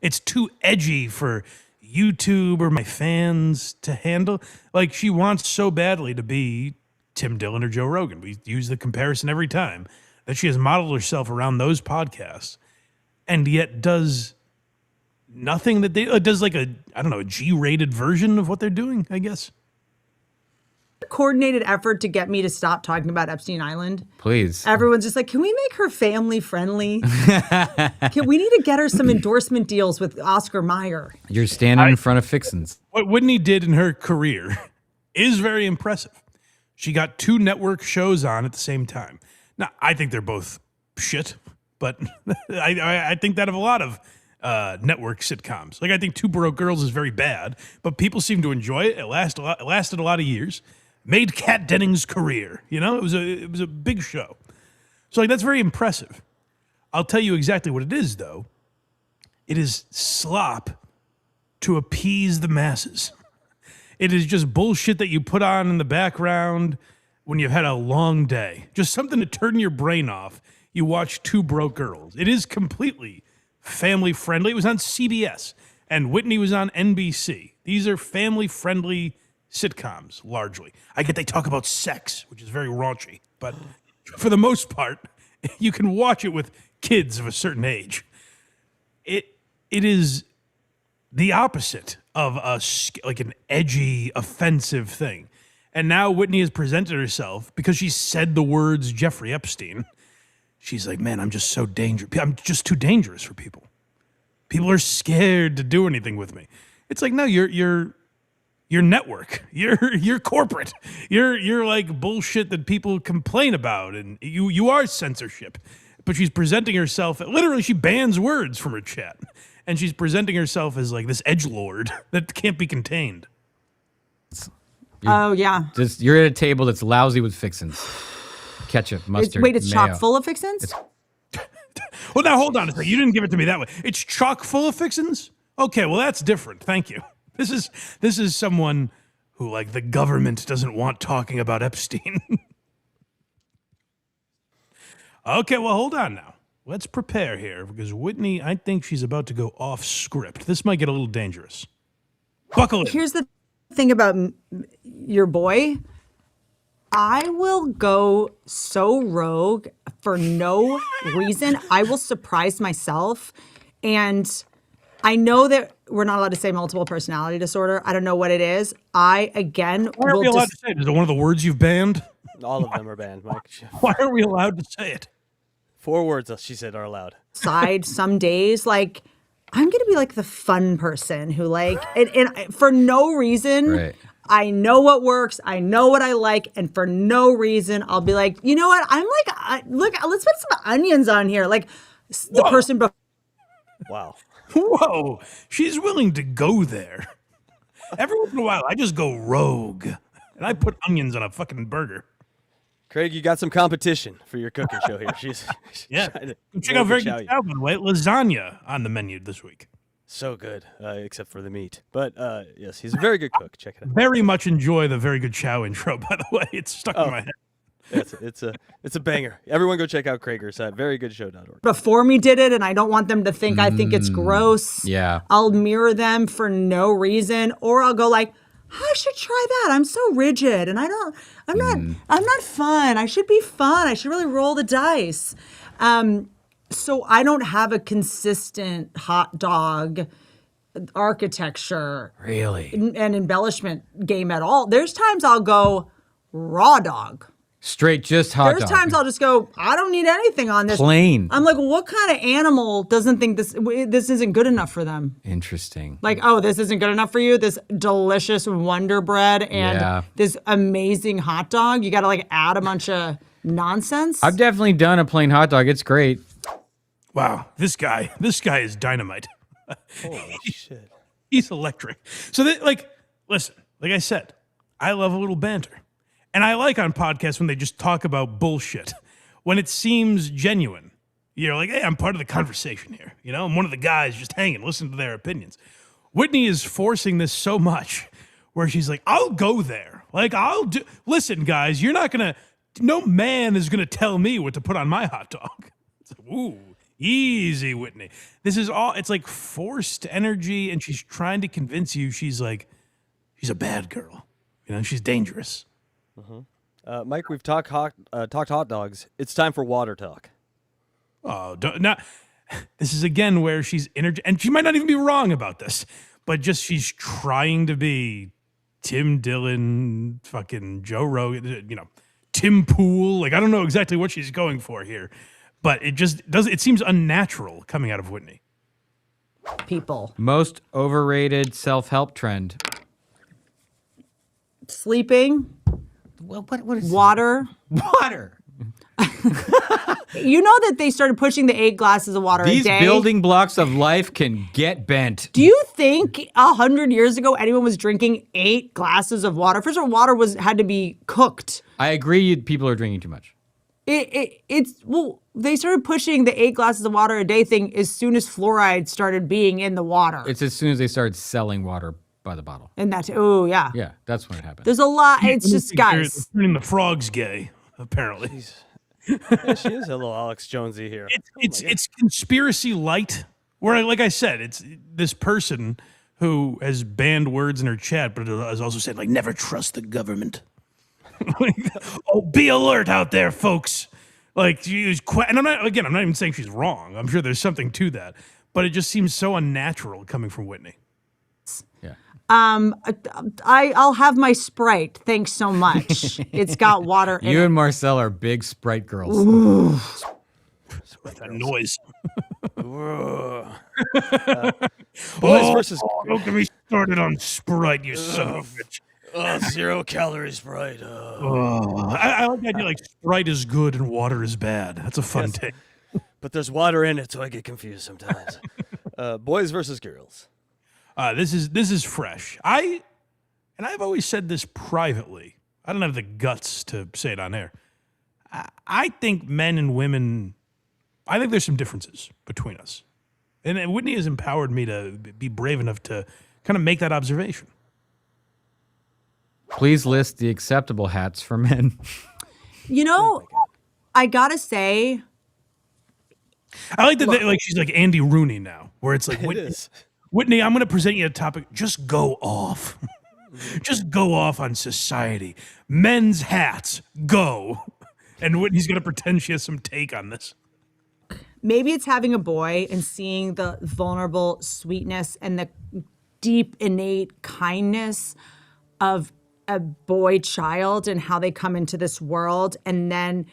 S3: it's too edgy for YouTube or my fans to handle. Like she wants so badly to be Tim Dillon or Joe Rogan. We use the comparison every time that she has modeled herself around those podcasts and yet does nothing that they does like a G-rated version of what they're doing, I guess.
S15: Coordinated effort to get me to stop talking about Epstein Island.
S16: Please.
S15: Everyone's just like, can we make her family friendly? We need to get her some endorsement deals with Oscar Mayer.
S16: You're standing in front of fixins.
S3: What Whitney did in her career is very impressive. She got 2 network shows on at the same time. Now, I think they're both shit, but I think that of a lot of network sitcoms. Like I think Two Broke Girls is very bad, but people seem to enjoy it. It lasted a lot of years. Made Kat Dennings' career. You know, it was a big show. So like that's very impressive. I'll tell you exactly what it is, though. It is slop to appease the masses. It is just bullshit that you put on in the background when you've had a long day. Just something to turn your brain off. You watch Two Broke Girls. It is completely family friendly. It was on CBS, and Whitney was on NBC. These are family friendly sitcoms, largely. I get they talk about sex, which is very raunchy, but for the most part, you can watch it with kids of a certain age. It is the opposite of like an edgy, offensive thing. And now Whitney has presented herself because she said the words Jeffrey Epstein. She's like, man, I'm just so dangerous. I'm just too dangerous for people. People are scared to do anything with me. It's like, no, you're network. You're corporate. You're like bullshit that people complain about, and you are censorship. But she's presenting herself, literally she bans words from her chat. And she's presenting herself as like this edgelord that can't be contained.
S15: Oh, yeah.
S16: You're at a table that's lousy with fixins. Ketchup, mustard,
S15: it's
S16: mayo.
S15: chock full of fixins?
S3: Well, now hold on a second. You didn't give it to me that way. It's chock full of fixins? Okay, well, that's different. Thank you. This is someone who, like, the government doesn't want talking about Epstein. Okay, well, hold on now. Let's prepare here, because Whitney, I think she's about to go off script. This might get a little dangerous. Buckle in.
S15: Here's the thing about your boy. I will go so rogue for no reason. I will surprise myself. And I know that we're not allowed to say multiple personality disorder. I don't know what it is.
S3: Why aren't we allowed to say it? Is it one of the words you've banned?
S4: All of them are banned, Mike.
S3: Why are we allowed to say it?
S4: 4 words, she said, are allowed.
S15: side some days. Like, I'm going to be like the fun person who like, and for no reason,
S16: Right.
S15: I know what works. I know what I like. And for no reason, I'll be like, you know what? I'm like, look, let's put some onions on here. Like the person before.
S4: Wow.
S3: Whoa, she's willing to go there. Every once in a while, I just go rogue, and I put onions on a fucking burger.
S4: Craig, you got some competition for your cooking show here. She's
S3: Yeah.
S4: trying to
S3: Check out Very
S4: chow
S3: Good
S4: you.
S3: Chow, by the way. Lasagna on the menu this week.
S4: So good, except for the meat. But yes, he's a very good cook. Check it out.
S3: Very much enjoy the Very Good Chow intro, by the way. It's stuck in my head.
S4: It's a banger. Everyone go check out Krager's at verygoodshow.org.
S15: Before me did it, and I don't want them to think I think it's gross.
S16: Yeah.
S15: I'll mirror them for no reason, or I'll go like, I should try that. I'm so rigid, and I'm not fun. I should be fun. I should really roll the dice. So I don't have a consistent hot dog architecture
S16: Really?
S15: and embellishment game at all. There's times I'll go raw dog.
S16: Straight just hot
S15: There's
S16: dog.
S15: times I'll just go, I don't need anything on this.
S16: Plain.
S15: I'm like, what kind of animal doesn't think this isn't good enough for them?
S16: Interesting.
S15: Like, oh, this isn't good enough for you? This delicious Wonder Bread and this amazing hot dog? You got to like add a bunch of nonsense?
S16: I've definitely done a plain hot dog. It's great.
S3: Wow, this guy is dynamite.
S4: Holy shit.
S3: He's electric. So, listen, like I said, I love a little banter. And I like on podcasts when they just talk about bullshit, when it seems genuine. You're like, hey, I'm part of the conversation here. You know, I'm one of the guys just hanging, listening to their opinions. Whitney is forcing this so much where she's like, I'll go there. Like, listen, guys, no man is going to tell me what to put on my hot dog. It's like, ooh, easy, Whitney. This is all, it's like forced energy, and she's trying to convince you she's a bad girl. You know, she's dangerous.
S4: Mike, we've talked hot dogs. It's time for water talk.
S3: Oh, this is again where she's and she might not even be wrong about this, but just she's trying to be Tim Dillon, fucking Joe Rogan, Tim Pool. Like, I don't know exactly what she's going for here, but it seems unnatural coming out of Whitney.
S15: People.
S16: Most overrated self-help trend.
S15: Sleeping.
S16: What is
S15: water?
S16: Water.
S15: You know that they started pushing the 8 glasses of water a day?
S16: These building blocks of life can get bent.
S15: Do you think 100 years ago anyone was drinking 8 glasses of water? First of all, water had to be cooked.
S16: I agree people are drinking too much.
S15: They started pushing the 8 glasses of water a day thing as soon as fluoride started being in the water.
S16: It's as soon as they started selling water by the bottle.
S15: And yeah.
S16: Yeah, that's when it happened.
S15: There's a lot. It's just, guys.
S3: They're turning the frogs gay, apparently.
S4: Yeah, she is a little Alex Jonesy here.
S3: It's conspiracy light. Where, like I said, it's this person who has banned words in her chat, but has also said, like, never trust the government. Oh, be alert out there, folks. Like, and I'm not even saying she's wrong. I'm sure there's something to that, but it just seems so unnatural coming from Whitney.
S16: Yeah.
S15: I'll have my Sprite. Thanks so much. It's got water in it.
S16: You and Marcel are big Sprite girls.
S15: Ooh.
S3: That noise.
S4: Boys versus.
S3: Don't get me started on Sprite, you son of a bitch.
S4: 0 calorie Sprite.
S3: I like the idea, like, Sprite is good and water is bad. That's a fun take.
S4: But there's water in it, so I get confused sometimes. Boys versus girls.
S3: This is fresh. I've always said this privately. I don't have the guts to say it on air. I think men and women, I think there's some differences between us. And Whitney has empowered me to be brave enough to kind of make that observation.
S16: Please list the acceptable hats for men.
S15: You know, I gotta say,
S3: I like that she's like Andy Rooney now, where it's like, Whitney, I'm going to present you a topic. Just go off. Just go off on society. Men's hats, go. And Whitney's going to pretend she has some take on this.
S15: maybe it's having a boy and seeing the vulnerable sweetness and the deep innate kindness of a boy child and how they come into this world, and then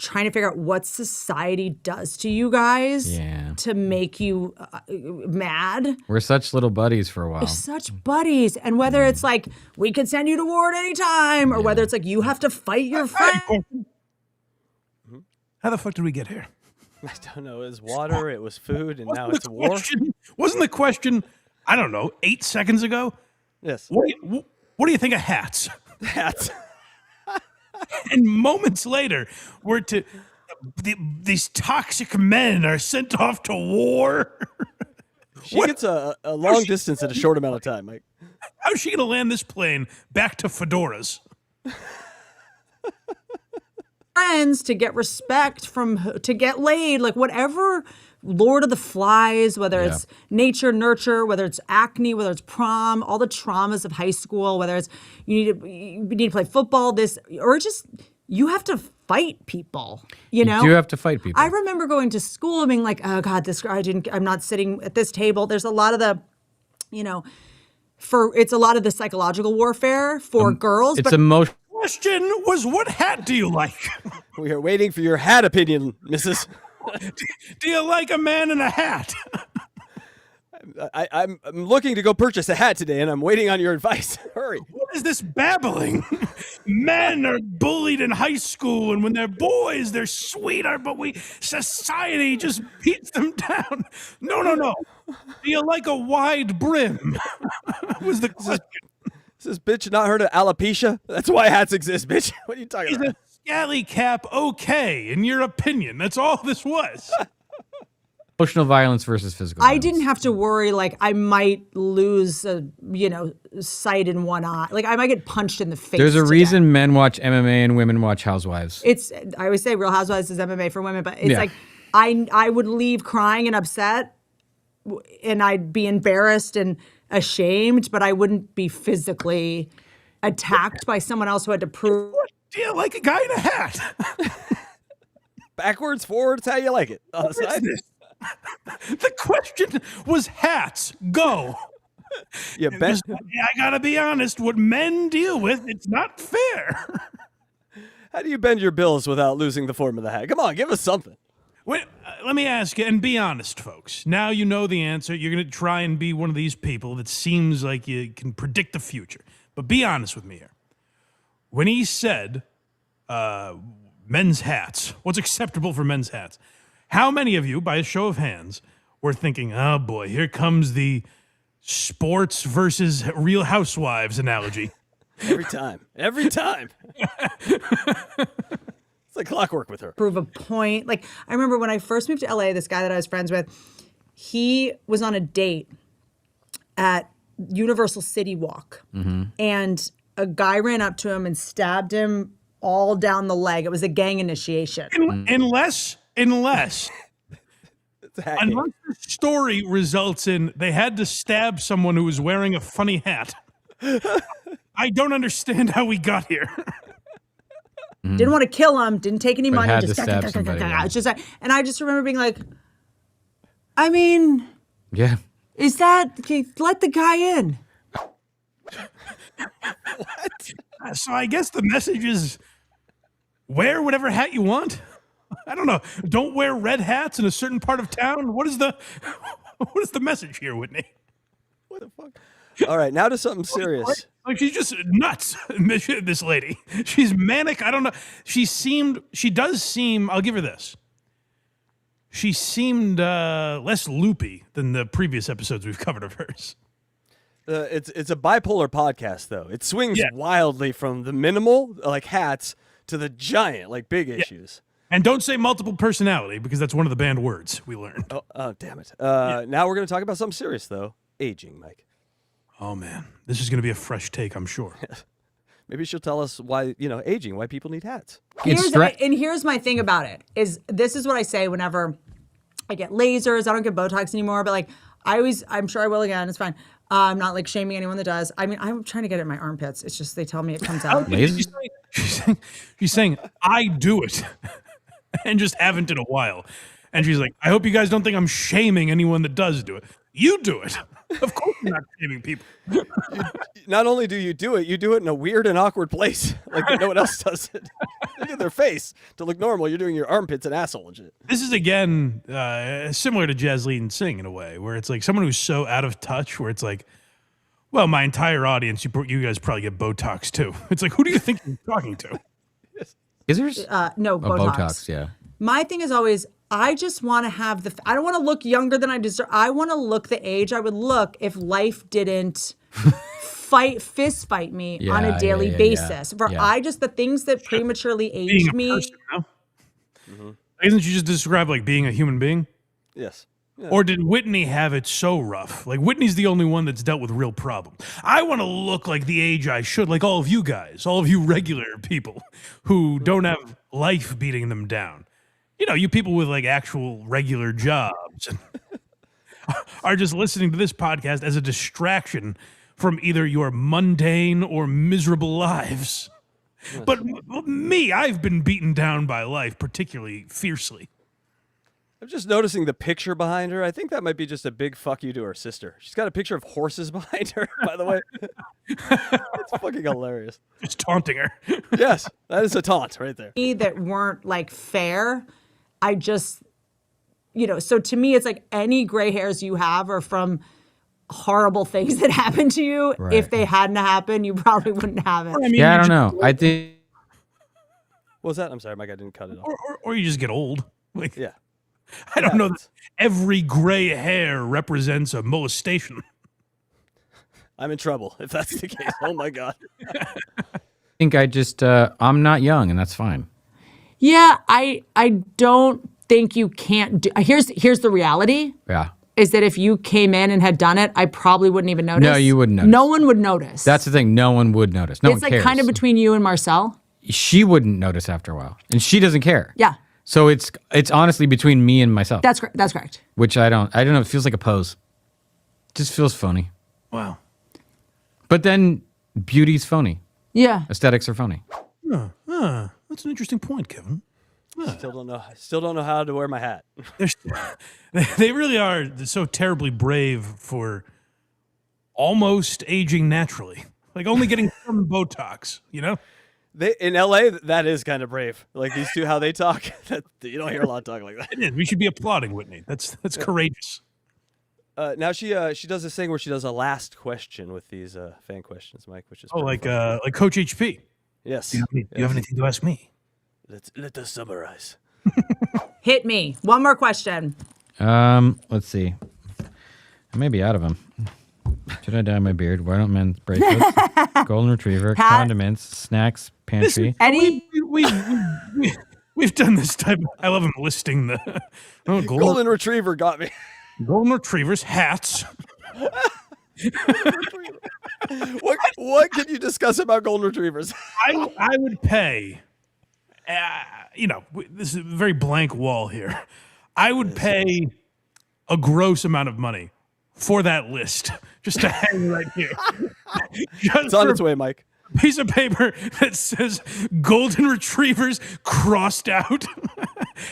S15: trying to figure out what society does to you guys to make you mad.
S16: We're such little buddies for a while.
S15: We're such buddies. And whether it's like, we could send you to war at any time, or whether it's like, you have to fight your friend.
S3: How the fuck did we get here?
S4: I don't know. It was water, it was food, and now it's war.
S3: Wasn't the question, I don't know, 8 seconds ago?
S4: Yes.
S3: What do you think of hats?
S4: Hats.
S3: And moments later, these toxic men are sent off to war.
S4: She gets a long distance in a short amount of time, Mike.
S3: How's she going to land this plane back to fedoras?
S15: Friends to get respect to get laid, like whatever. Lord of the Flies, whether it's nature, nurture, whether it's acne, whether it's prom, all the traumas of high school, whether it's you need to play football, or just you have to fight people. You know,
S16: you do have to fight people.
S15: I remember going to school and being like, oh God, I'm not sitting at this table. There's a lot of the, it's a lot of the psychological warfare for girls.
S16: It's
S15: but
S16: emotional.
S3: Question was, what hat do you like?
S4: We are waiting for your hat opinion, Mrs.
S3: Do you like a man in a hat?
S4: I'm looking to go purchase a hat today, and I'm waiting on your advice. Hurry.
S3: What is this babbling? Men are bullied in high school, and when they're boys, they're sweeter, but society just beats them down. No. Do you like a wide brim? Was the question.
S4: Is this bitch not heard of alopecia? That's why hats exist, bitch. What are you talking about?
S3: Is a scally cap okay, in your opinion? That's all this was.
S16: Emotional violence versus physical violence.
S15: I didn't have to worry like I might lose sight in one eye. Like I might get punched in the face.
S16: There's a reason men watch MMA and women watch Housewives.
S15: I always say Real Housewives is MMA for women, but it's like I would leave crying and upset, and I'd be embarrassed and ashamed, but I wouldn't be physically attacked by someone else who had to prove.
S3: Do you like a guy in a hat?
S4: Backwards, forwards, how you like it? On the side.
S3: The question was hats. Go.
S4: You bet.
S3: I gotta be honest, what men deal with, it's not fair.
S4: How do you bend your bills without losing the form of the hat? Come on, give us something.
S3: Wait, let me ask you, and be honest, folks. Now you know the answer. You're going to try and be one of these people that seems like you can predict the future. But be honest with me here. When he said men's hats, what's acceptable for men's hats, how many of you, by a show of hands, were thinking, oh boy, here comes the sports versus Real Housewives analogy?
S4: Every time. Every time. It's like clockwork with her.
S15: Prove a point. Like, I remember when I first moved to LA, this guy that I was friends with, he was on a date at Universal City Walk.
S16: Mm-hmm.
S15: And a guy ran up to him and stabbed him all down the leg. It was a gang initiation.
S3: Unless the story results in they had to stab someone who was wearing a funny hat. I don't understand how we got here.
S15: Didn't want to kill him, didn't take any money.
S16: Had
S15: Just
S16: to stab somebody, yeah.
S15: It's just like, and I just remember being like, I mean,
S16: yeah,
S15: is that, okay, let the guy in.
S3: What? So I guess the message is wear whatever hat you want. I don't know. Don't wear red hats in a certain part of town. What is the message here, Whitney?
S4: What the fuck? All right, now to something serious.
S3: Like she's just nuts, this lady. She's manic. I don't know. She does seem, I'll give her this. She seemed less loopy than the previous episodes we've covered of hers.
S4: It's a bipolar podcast, though. It swings wildly from the minimal, like hats, to the giant, like big issues.
S3: And don't say multiple personality, because that's one of the banned words we learned.
S4: Oh damn it. Now we're going to talk about something serious, though. Aging, Mike.
S3: Oh, man. This is going to be a fresh take, I'm sure.
S4: Maybe she'll tell us why, aging, why people need hats.
S15: And here's my thing about it, is this is what I say whenever I get lasers. I don't get Botox anymore, but like I'm sure I will again. It's fine. I'm not like shaming anyone that does. I mean, I'm trying to get it in my armpits. It's just they tell me it comes out.
S3: She's saying, I do it and just haven't in a while. And she's like, I hope you guys don't think I'm shaming anyone that does do it. You do it. Of course I'm not shaming people.
S4: Not only do you do it in a weird and awkward place, like that no one else does it. Look at their face. To look normal, you're doing your armpits and asshole and shit.
S3: This is, again, similar to JASLEEN Singh in a way, where it's like someone who's so out of touch, where it's like, well, my entire audience, you guys probably get Botox too. It's like, who do you think you're talking to?
S16: Is there?
S15: No, Botox.
S16: Botox, yeah.
S15: My thing is always, I just want to have I don't want to look younger than I deserve. I want to look the age I would look if life didn't fist fight me on a daily basis. The things that prematurely aged me.
S3: Person, no? Isn't you just describe like being a human being?
S4: Yes. Yeah.
S3: Or did Whitney have it so rough? Like, Whitney's the only one that's dealt with real problems. I want to look like the age I should, like all of you guys, all of you regular people who don't have life beating them down. You know, you people with like actual regular jobs are just listening to this podcast as a distraction from either your mundane or miserable lives. Yes. But me, I've been beaten down by life particularly fiercely.
S4: I'm just noticing the picture behind her. I think that might be just a big fuck you to her sister. She's got a picture of horses behind her, by the way. It's fucking hilarious.
S3: Just taunting her.
S4: Yes, that is a taunt right there.
S15: That weren't like fair. I just, so to me, it's like any gray hairs you have are from horrible things that happened to you. Right. If they hadn't happened, you probably wouldn't have it.
S16: I mean, I don't know. I think.
S4: What was that? I'm sorry, Mike, I didn't cut it off.
S3: Or you just get old. Like,
S4: yeah.
S3: I don't know that every gray hair represents a molestation.
S4: I'm in trouble if that's the case. Oh my God.
S16: I think I'm not young, and that's fine.
S15: Yeah, I don't think you can't do. Here's the reality.
S16: Yeah.
S15: Is that if you came in and had done it, I probably wouldn't even notice.
S16: No, you wouldn't notice.
S15: No one would notice.
S16: That's the thing. No one would notice. No one
S15: cares.
S16: cares.
S15: It's like kind of between you and Marcel.
S16: She wouldn't notice after a while, and she doesn't care.
S15: Yeah.
S16: So it's honestly between me and myself.
S15: That's correct. That's correct.
S16: Which I don't know. It feels like a pose. It just feels phony.
S3: Wow.
S16: But then beauty's phony.
S15: Yeah.
S16: Aesthetics are phony.
S3: That's an interesting point, Kevin.
S4: Still don't know how to wear my hat.
S3: They really are so terribly brave for almost aging naturally. Like only getting some Botox,
S4: In LA, that is kind of brave. Like these two, how they talk, you don't hear a lot talking like that.
S3: It is. We should be applauding Whitney. That's courageous.
S4: Now she does this thing where she does a last question with these fan questions, Mike, which is
S3: like Coach HP.
S4: Yes.
S3: Do you have anything to ask me?
S4: Let us summarize.
S15: Hit me. One more question.
S16: Let's see. I may be out of them. Should I dye my beard? Why don't men bracelets? Golden retriever, condiments, snacks, pantry.
S3: We've done this type. I love him listing the
S4: golden retriever got me.
S3: Golden retrievers, hats.
S4: What can you discuss about golden retrievers?
S3: I would pay. This is a very blank wall here. I would pay a gross amount of money for that list just to hang right here.
S4: It's on its way, Mike.
S3: Piece of paper that says golden retrievers crossed out,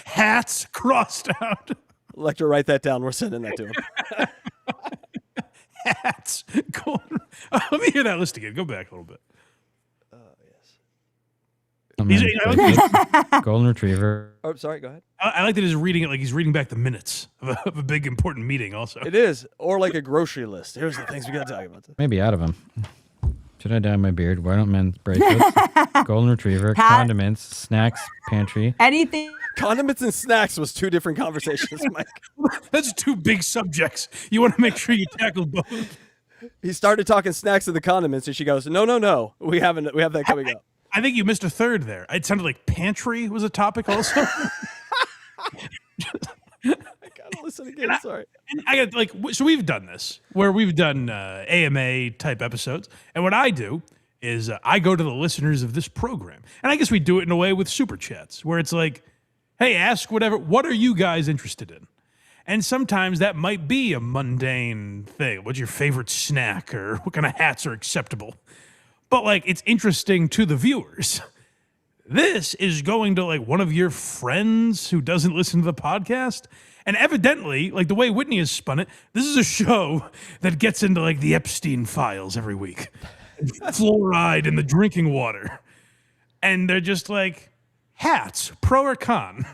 S3: hats crossed out.
S4: Electra, write that down. We're sending that to him.
S3: Hats. Golden. Let me hear that list again. Go back a little bit.
S16: Golden retriever.
S4: Oh, sorry. Go ahead.
S3: I like that he's reading it like he's reading back the minutes of a big important meeting. Also,
S4: it is, or like a grocery list. Here's the things we got to talk about.
S16: Maybe out of them. Should I dye my beard? Why don't men bracelets? Golden retriever, condiments, snacks, pantry.
S15: Anything.
S4: Condiments and snacks was two different conversations, Mike.
S3: That's two big subjects. You want to make sure you tackle both.
S4: He started talking snacks and the condiments, and she goes, "No, we have that coming up."
S3: I think you missed a third there. It sounded like pantry was a topic also.
S4: I gotta listen again. Sorry.
S3: I got so we've done this where we've done AMA type episodes, and what I do is I go to the listeners of this program, and I guess we do it in a way with super chats where it's like, hey, ask whatever. What are you guys interested in? And sometimes that might be a mundane thing. What's your favorite snack, or what kind of hats are acceptable? But it's interesting to the viewers this is going to like one of your friends who doesn't listen to the podcast. And evidently, like the way Whitney has spun it, this is a show that gets into like the Epstein files every week. Fluoride in the drinking water. And they're just like, hats, pro or con?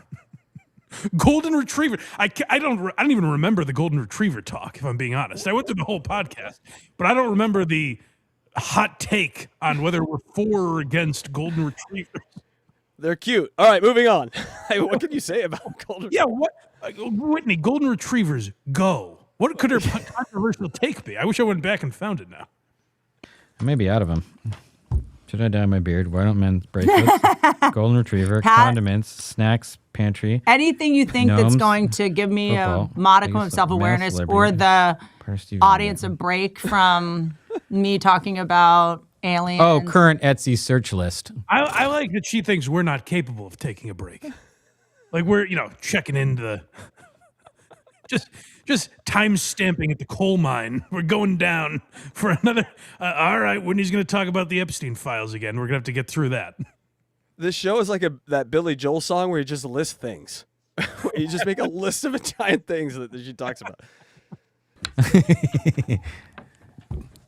S3: Golden Retriever. I don't even remember the Golden Retriever talk, if I'm being honest. I went through the whole podcast, but I don't remember the hot take on whether we're for or against Golden Retrievers.
S4: They're cute. All right, moving on. Hey, what can you say about Golden?
S3: Yeah, what? Whitney, Golden Retrievers, go. What could her controversial take be? I wish I went back and found it now.
S16: I may be out of them. Should I dye my beard? Why don't men bracelets? Golden Retriever,
S15: Hat.
S16: condiments, snacks, pantry.
S15: Anything you think that's
S16: Gnomes,
S15: going to give me
S16: football,
S15: a modicum of
S16: biggest
S15: self-awareness
S16: mass
S15: or
S16: celebrity,
S15: the
S16: Steve
S15: audience a break from me talking about aliens.
S16: Oh, current Etsy search list.
S3: I like that she thinks we're not capable of taking a break. Like we're, checking into the just time stamping at the coal mine. We're going down for another. All right, Whitney's going to talk about the Epstein files again. We're going to have to get through that.
S4: This show is like that Billy Joel song where you just list things. You just make a list of giant things that she talks about.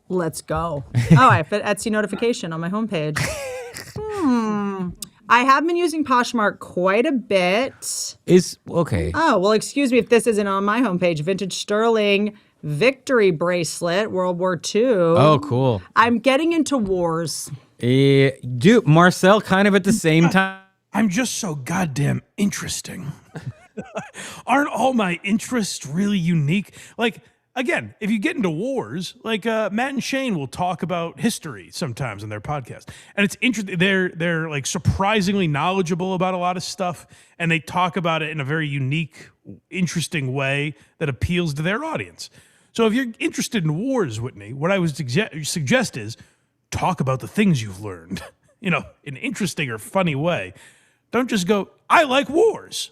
S15: Let's go. Oh, I fit Etsy notification on my homepage. I have been using Poshmark quite a bit.
S16: Okay.
S15: Oh, well, excuse me if this isn't on my homepage. Vintage Sterling Victory Bracelet, World War II.
S16: Oh, cool.
S15: I'm getting into wars.
S16: Dude, Marcel kind of at the same time.
S3: I'm just so goddamn interesting. Aren't all my interests really unique? Like, again, if you get into wars, like Matt and Shane will talk about history sometimes on their podcast, and it's interesting. They're like surprisingly knowledgeable about a lot of stuff, and they talk about it in a very unique, interesting way that appeals to their audience. So if you're interested in wars, Whitney, what I would suggest is talk about the things you've learned, in an interesting or funny way. Don't just go, I like wars.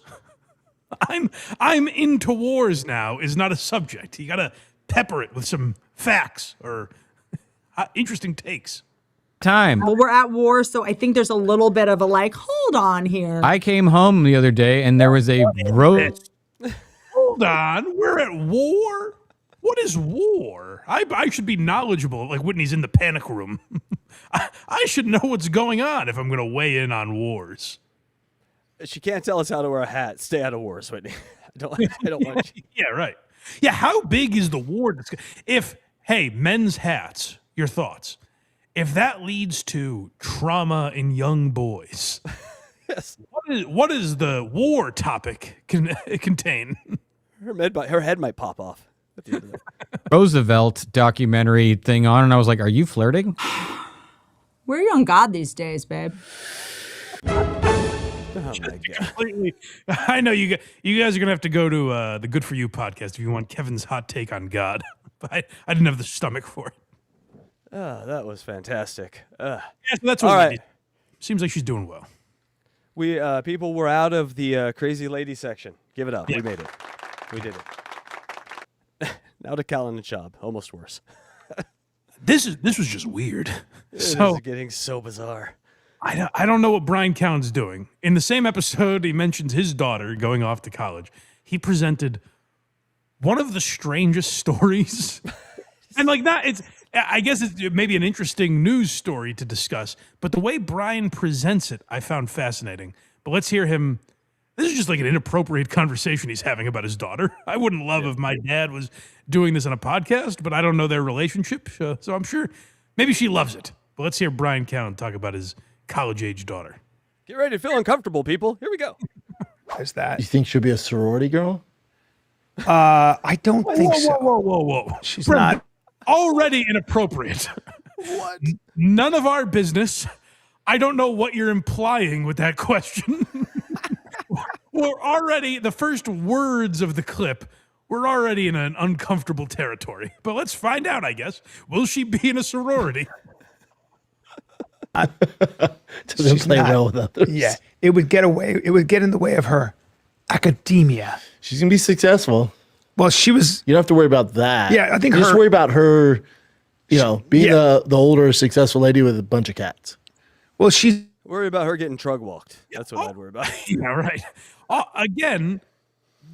S3: I'm into wars now is not a subject. You got to pepper it with some facts or interesting takes.
S15: Well, we're at war, so I think there's a little bit of a hold on here.
S16: I came home the other day and there was a road.
S3: Hold on, we're at war? What is war? I should be knowledgeable, like Whitney's in the panic room. I should know what's going on if I'm going to weigh in on wars.
S4: She can't tell us how to wear a hat. Stay out of wars, Whitney. I don't want you.
S3: Yeah, right. Yeah, how big is the war? Hey, men's hats, your thoughts. If that leads to trauma in young boys,
S4: yes.
S3: What is the war topic contain?
S4: Her head might pop off. At the end of
S16: Roosevelt documentary thing on, and I was like, "Are you flirting?"
S15: Where are you on God these days, babe?
S4: Oh my God.
S3: I know you guys are gonna have to go to the Good For You podcast if you want Kevin's hot take on God. But I didn't have the stomach for it.
S4: Oh, that was fantastic.
S3: Yeah, so that's what
S4: all
S3: we
S4: right.
S3: did. Seems like she's doing well.
S4: We people were out of the crazy lady section. Give it up.
S3: Yeah.
S4: We made it. We did it. Now to Callen and Schaub. Almost worse.
S3: This was just weird.
S4: This is getting so bizarre.
S3: I don't know what Bryan Callen's doing. In the same episode, he mentions his daughter going off to college. He presented one of the strangest stories. And like that, I guess it's maybe an interesting news story to discuss, but the way Bryan presents it, I found fascinating. But let's hear him. This is just like an inappropriate conversation he's having about his daughter. I wouldn't love if my dad was doing this on a podcast, but I don't know their relationship. So I'm sure maybe she loves it. But let's hear Bryan Callen talk about his college-age daughter.
S4: Get ready to feel uncomfortable, people. Here we go.
S9: Is that?
S11: You think she'll be a sorority girl?
S9: I don't think so.
S3: Whoa.
S9: She's
S3: Brent,
S9: not.
S3: Already inappropriate.
S9: What?
S3: None of our business. I don't know what you're implying with that question. We're already, the first words of the clip, we're already in an uncomfortable territory. But let's find out, I guess. Will she be in a sorority?
S11: Doesn't play well with others.
S9: Yeah, it would get in the way of her academia.
S11: She's gonna be successful.
S9: Well, she was.
S11: You don't have to worry about that.
S9: Yeah, I think
S11: you just
S9: her-
S11: worry about her. Being the older, successful lady with a bunch of cats.
S9: Well, she's
S4: Worry about her getting drug walked. That's what I'd worry about.
S3: Yeah, right. Again,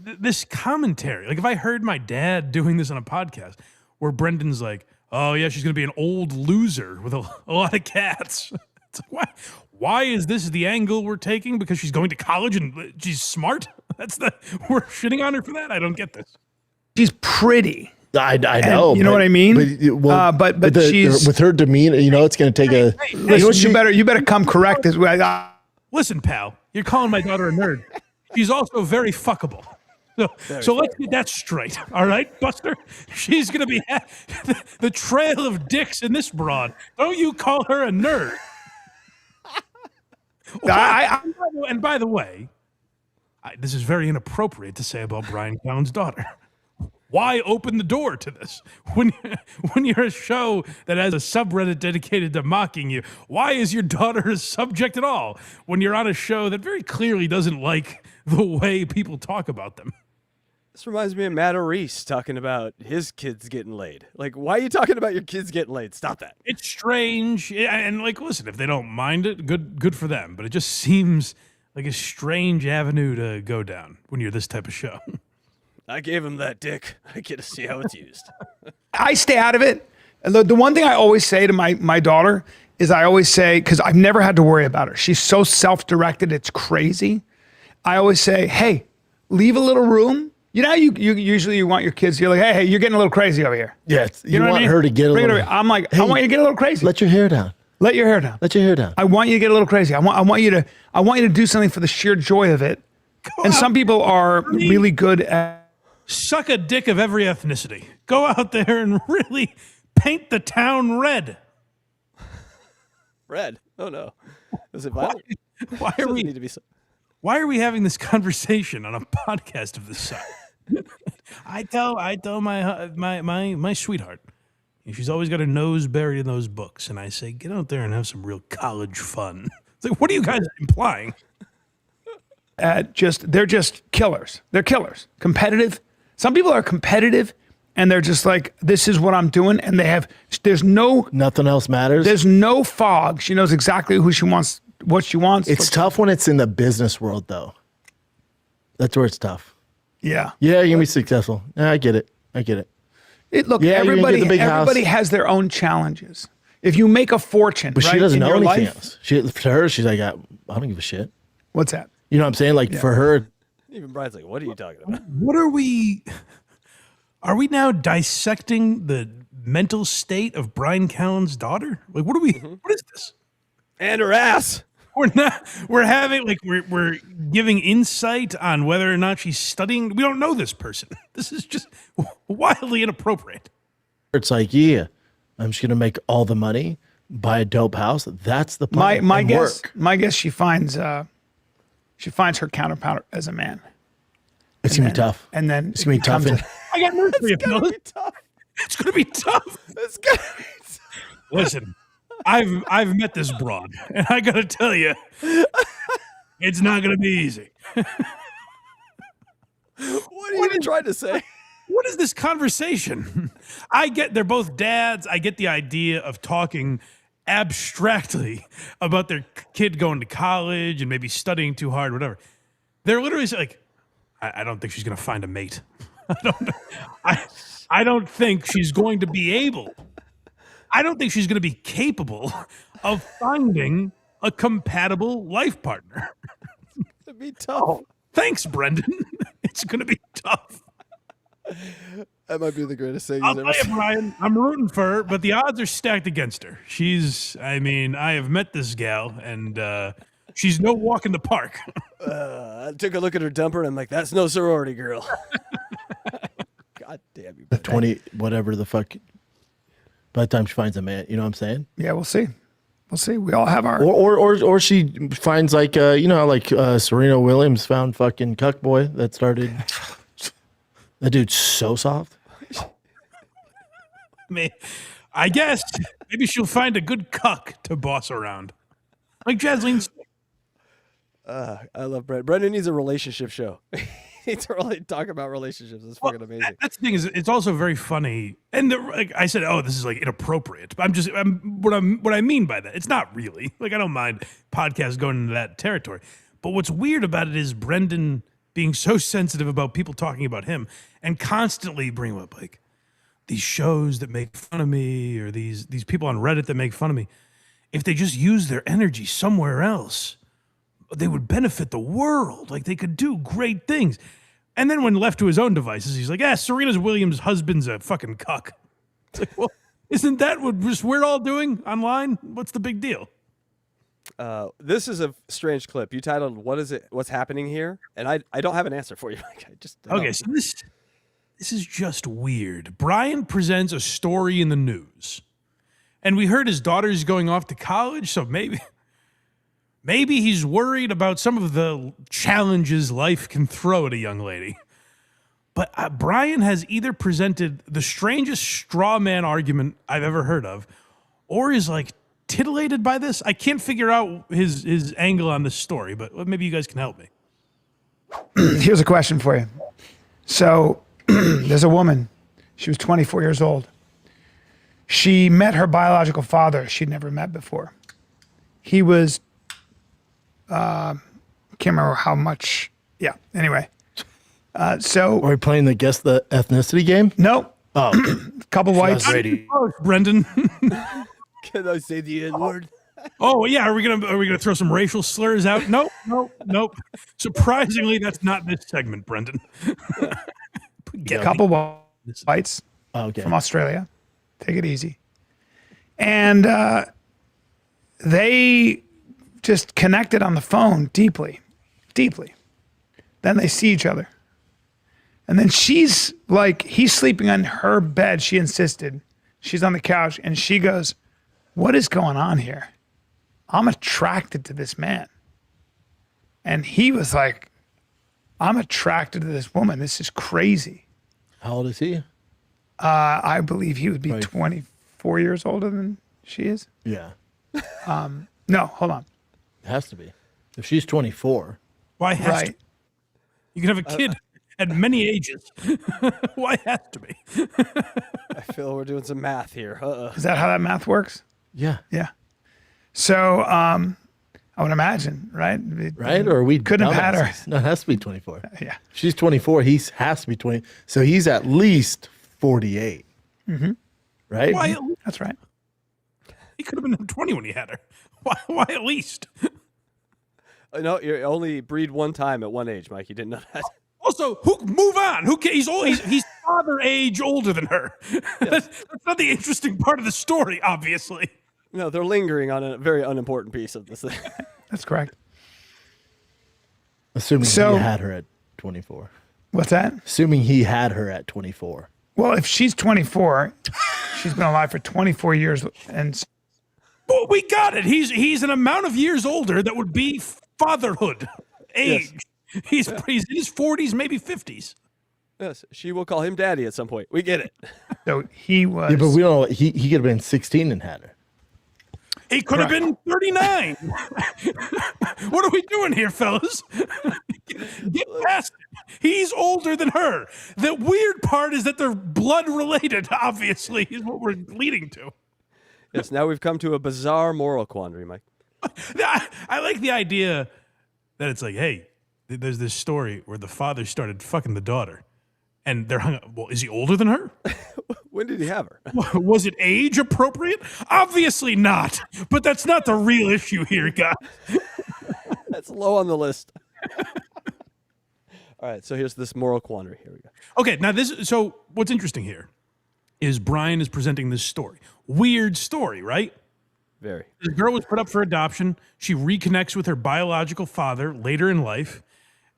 S3: this commentary. Like if I heard my dad doing this on a podcast where Brendan's like, oh yeah, she's going to be an old loser with a lot of cats. It's like, why is this the angle we're taking? Because she's going to college and she's smart? We're shitting on her for that? I don't get this.
S9: She's pretty.
S11: I know.
S9: You know what I mean? But she's
S11: with her demeanor. You know, it's going to take a.
S9: Listen, you better come correct this way.
S3: Listen, pal, you're calling my daughter a nerd. She's also very fuckable. So let's get that straight, all right, Buster? She's going to be the trail of dicks in this broad. Don't you call her a nerd. And by the way, this is very inappropriate to say about Bryan Callen's daughter. Why open the door to this when you're a show that has a subreddit dedicated to mocking you? Why is your daughter a subject at all when you're on a show that very clearly doesn't like the way people talk about them?
S4: This reminds me of Matt Reese talking about his kids getting laid. Like, why are you talking about your kids getting laid? Stop that.
S3: It's strange, and like, listen, if they don't mind it, good for them. But it just seems like a strange avenue to go down when you're this type of show.
S4: I gave him that dick. I get to see how it's used.
S9: I stay out of it. And the one thing I always say to my daughter is I always say, because I've never had to worry about her. She's so self-directed, it's crazy. I always say, hey, leave a little room. You know how you usually want your kids, you're like, hey, you're getting a little crazy over here.
S11: Yeah,
S9: you know
S11: want
S9: what I mean?
S11: her to get a little.
S9: I'm like, hey, I want you to get a little crazy.
S11: Let your hair down.
S9: Let your hair down.
S11: Let your hair down.
S9: I want you to get a little crazy. I want you to do something for the sheer joy of it. And some people are really good at
S3: suck a dick of every ethnicity. Go out there and really paint the town red.
S4: Red? Oh no. Is it violent?
S3: Why are we having this conversation on a podcast of this size? I tell my sweetheart, she's always got her nose buried in those books, and I say, get out there and have some real college fun. It's like, what are you guys implying?
S9: They're just killers. They're killers. Competitive. Some people are competitive, and they're just like, this is what I'm doing, and there's
S11: nothing else matters.
S9: There's no fog. She knows exactly who she wants, what she wants.
S11: It's tough when it's in the business world, though. That's where it's tough.
S9: Yeah.
S11: Yeah, you're gonna be successful. Yeah, I get it.
S9: Look, everybody has their own challenges. If you make a fortune,
S11: but she doesn't know anything else. To her, she's like, I don't give a shit.
S9: What's that?
S11: You know what I'm saying? Like for her.
S4: Even Brian's like, what are you talking about?
S3: What are we now dissecting the mental state of Bryan Callen's daughter? Like, what is this?
S4: And her ass.
S3: We're giving insight on whether or not she's studying. We don't know this person. This is just wildly inappropriate.
S11: It's like, yeah, I'm just gonna make all the money, buy a dope house. That's the plan.
S9: My guess she finds her counterpart as a man.
S11: It's gonna be tough.
S9: And then
S11: it's gonna be tough.
S3: I got news for you,
S4: It's gonna be tough.
S3: It's gonna be tough.
S4: It's gonna be tough.
S3: Listen, I've met this broad, and I gotta tell you, it's not gonna be easy.
S4: What are you even trying to say?
S3: What is this conversation? I get they're both dads. I get the idea of talking abstractly about their kid going to college and maybe studying too hard, whatever. They're literally like, I don't think she's going to find a mate. I don't think she's going to be able. I don't think she's going to be capable of finding a compatible life partner.
S4: It'd be tough.
S3: Oh, thanks, Brendan. It's going to be tough.
S4: That might be the greatest thing
S3: I'll
S4: he's ever
S3: tell you,
S4: said.
S3: Brian, I'm rooting for her, but the odds are stacked against her. I have met this gal, and she's no walk in the park.
S4: I took a look at her dumper, and I'm like, that's no sorority girl. God damn you.
S11: 20, whatever the fuck. By the time she finds a man, you know what I'm saying?
S9: Yeah, we'll see. We'll see. We all have our.
S11: Or she finds like, you know, like Serena Williams found fucking Cuckboy that started. That dude's so soft.
S3: I guess maybe she'll find a good cuck to boss around, like JASLEEN.
S4: I love Brendan. Brendan needs a relationship show. need to really talk about relationships. It's fucking amazing.
S3: That's the thing is, it's also very funny. And like I said, oh, this is like inappropriate. But what I mean by that, it's not really. Like I don't mind podcasts going into that territory. But what's weird about it is Brendan being so sensitive about people talking about him and constantly bringing up like these shows that make fun of me or these people on Reddit that make fun of me. If they just use their energy somewhere else, they would benefit the world. Like they could do great things. And then when left to his own devices, he's like, Serena Williams' husband's a fucking cuck. It's like, well, isn't that what we're all doing online? What's the big deal?
S4: This is a strange clip. You titled, What's happening here? And I don't have an answer for you.
S3: Okay, so this is just weird. Bryan presents a story in the news. And we heard his daughter's going off to college, so maybe he's worried about some of the challenges life can throw at a young lady. But Bryan has either presented the strangest straw man argument I've ever heard of, or is like titillated by this. I can't figure out his angle on this story, but maybe you guys can help me.
S9: Here's a question for you. So there's a woman. She was 24 years old. She met her biological father she'd never met before. He was, can't remember how much. Yeah, anyway. So
S17: are we playing the guess the ethnicity game?
S9: No.
S17: Oh,
S9: couple whites.
S3: Brendan.
S4: Can I say the N-word?
S3: Oh yeah, are we gonna throw some racial slurs out? Nope. Surprisingly, that's not this segment, Brendan.
S9: Couple whites from Australia. Take it easy. And they just connected on the phone deeply. Then they see each other. And then she's like, he's sleeping on her bed. She insisted. She's on the couch and she goes, what is going on here? I'm attracted to this man. And he was like, I'm attracted to this woman. This is crazy.
S17: How old is he?
S9: I believe he would be 24 years older than she is.
S17: Yeah.
S9: No, hold on.
S17: It has to be. If she's 24.
S3: Why has to? You can have a kid at many ages. Why has to be?
S4: I feel we're doing some math here.
S9: Is that how that math works?
S17: Yeah.
S9: Yeah. So I would imagine, right?
S17: Right? Or we
S9: couldn't have had her.
S17: No, it has to be 24.
S9: Yeah.
S17: She's 24. He has to be 20. So he's at least 48.
S9: Mm-hmm.
S17: Right?
S3: Why?
S9: That's right.
S3: He could have been 20 when he had her. Why at least?
S4: No, you only breed one time at one age, Mike. You didn't know that.
S3: Also, move on. He's father age older than her. That's not the interesting part of the story, obviously.
S4: No, they're lingering on a very unimportant piece of this thing.
S9: That's correct.
S17: Assuming he had her at 24.
S9: What's that?
S17: Assuming he had her at 24.
S9: Well, if she's 24, she's been alive for 24 years.
S3: Well, we got it. He's an amount of years older that would be fatherhood age. Yes. He's in his 40s, maybe 50s.
S4: Yes, she will call him daddy at some point. We get it.
S9: So he was.
S17: Yeah, but we don't know. He could have been 16 and had her.
S3: He could have been 39. What are we doing here, fellas? Get past it. He's older than her. The weird part is that they're blood related, obviously, is what we're leading to.
S4: Yes, now we've come to a bizarre moral quandary, Mike.
S3: I like the idea that it's like, hey, there's this story where the father started fucking the daughter. And they're hung up. Well, is he older than her?
S4: When did he have her?
S3: Was it age appropriate? Obviously not. But that's not the real issue here, guys.
S4: That's low on the list. All right, so here's this moral quandary. Here we go.
S3: Okay, now so what's interesting here is Bryan is presenting this story. Weird story, right?
S4: Very.
S3: The girl was put up for adoption. She reconnects with her biological father later in life,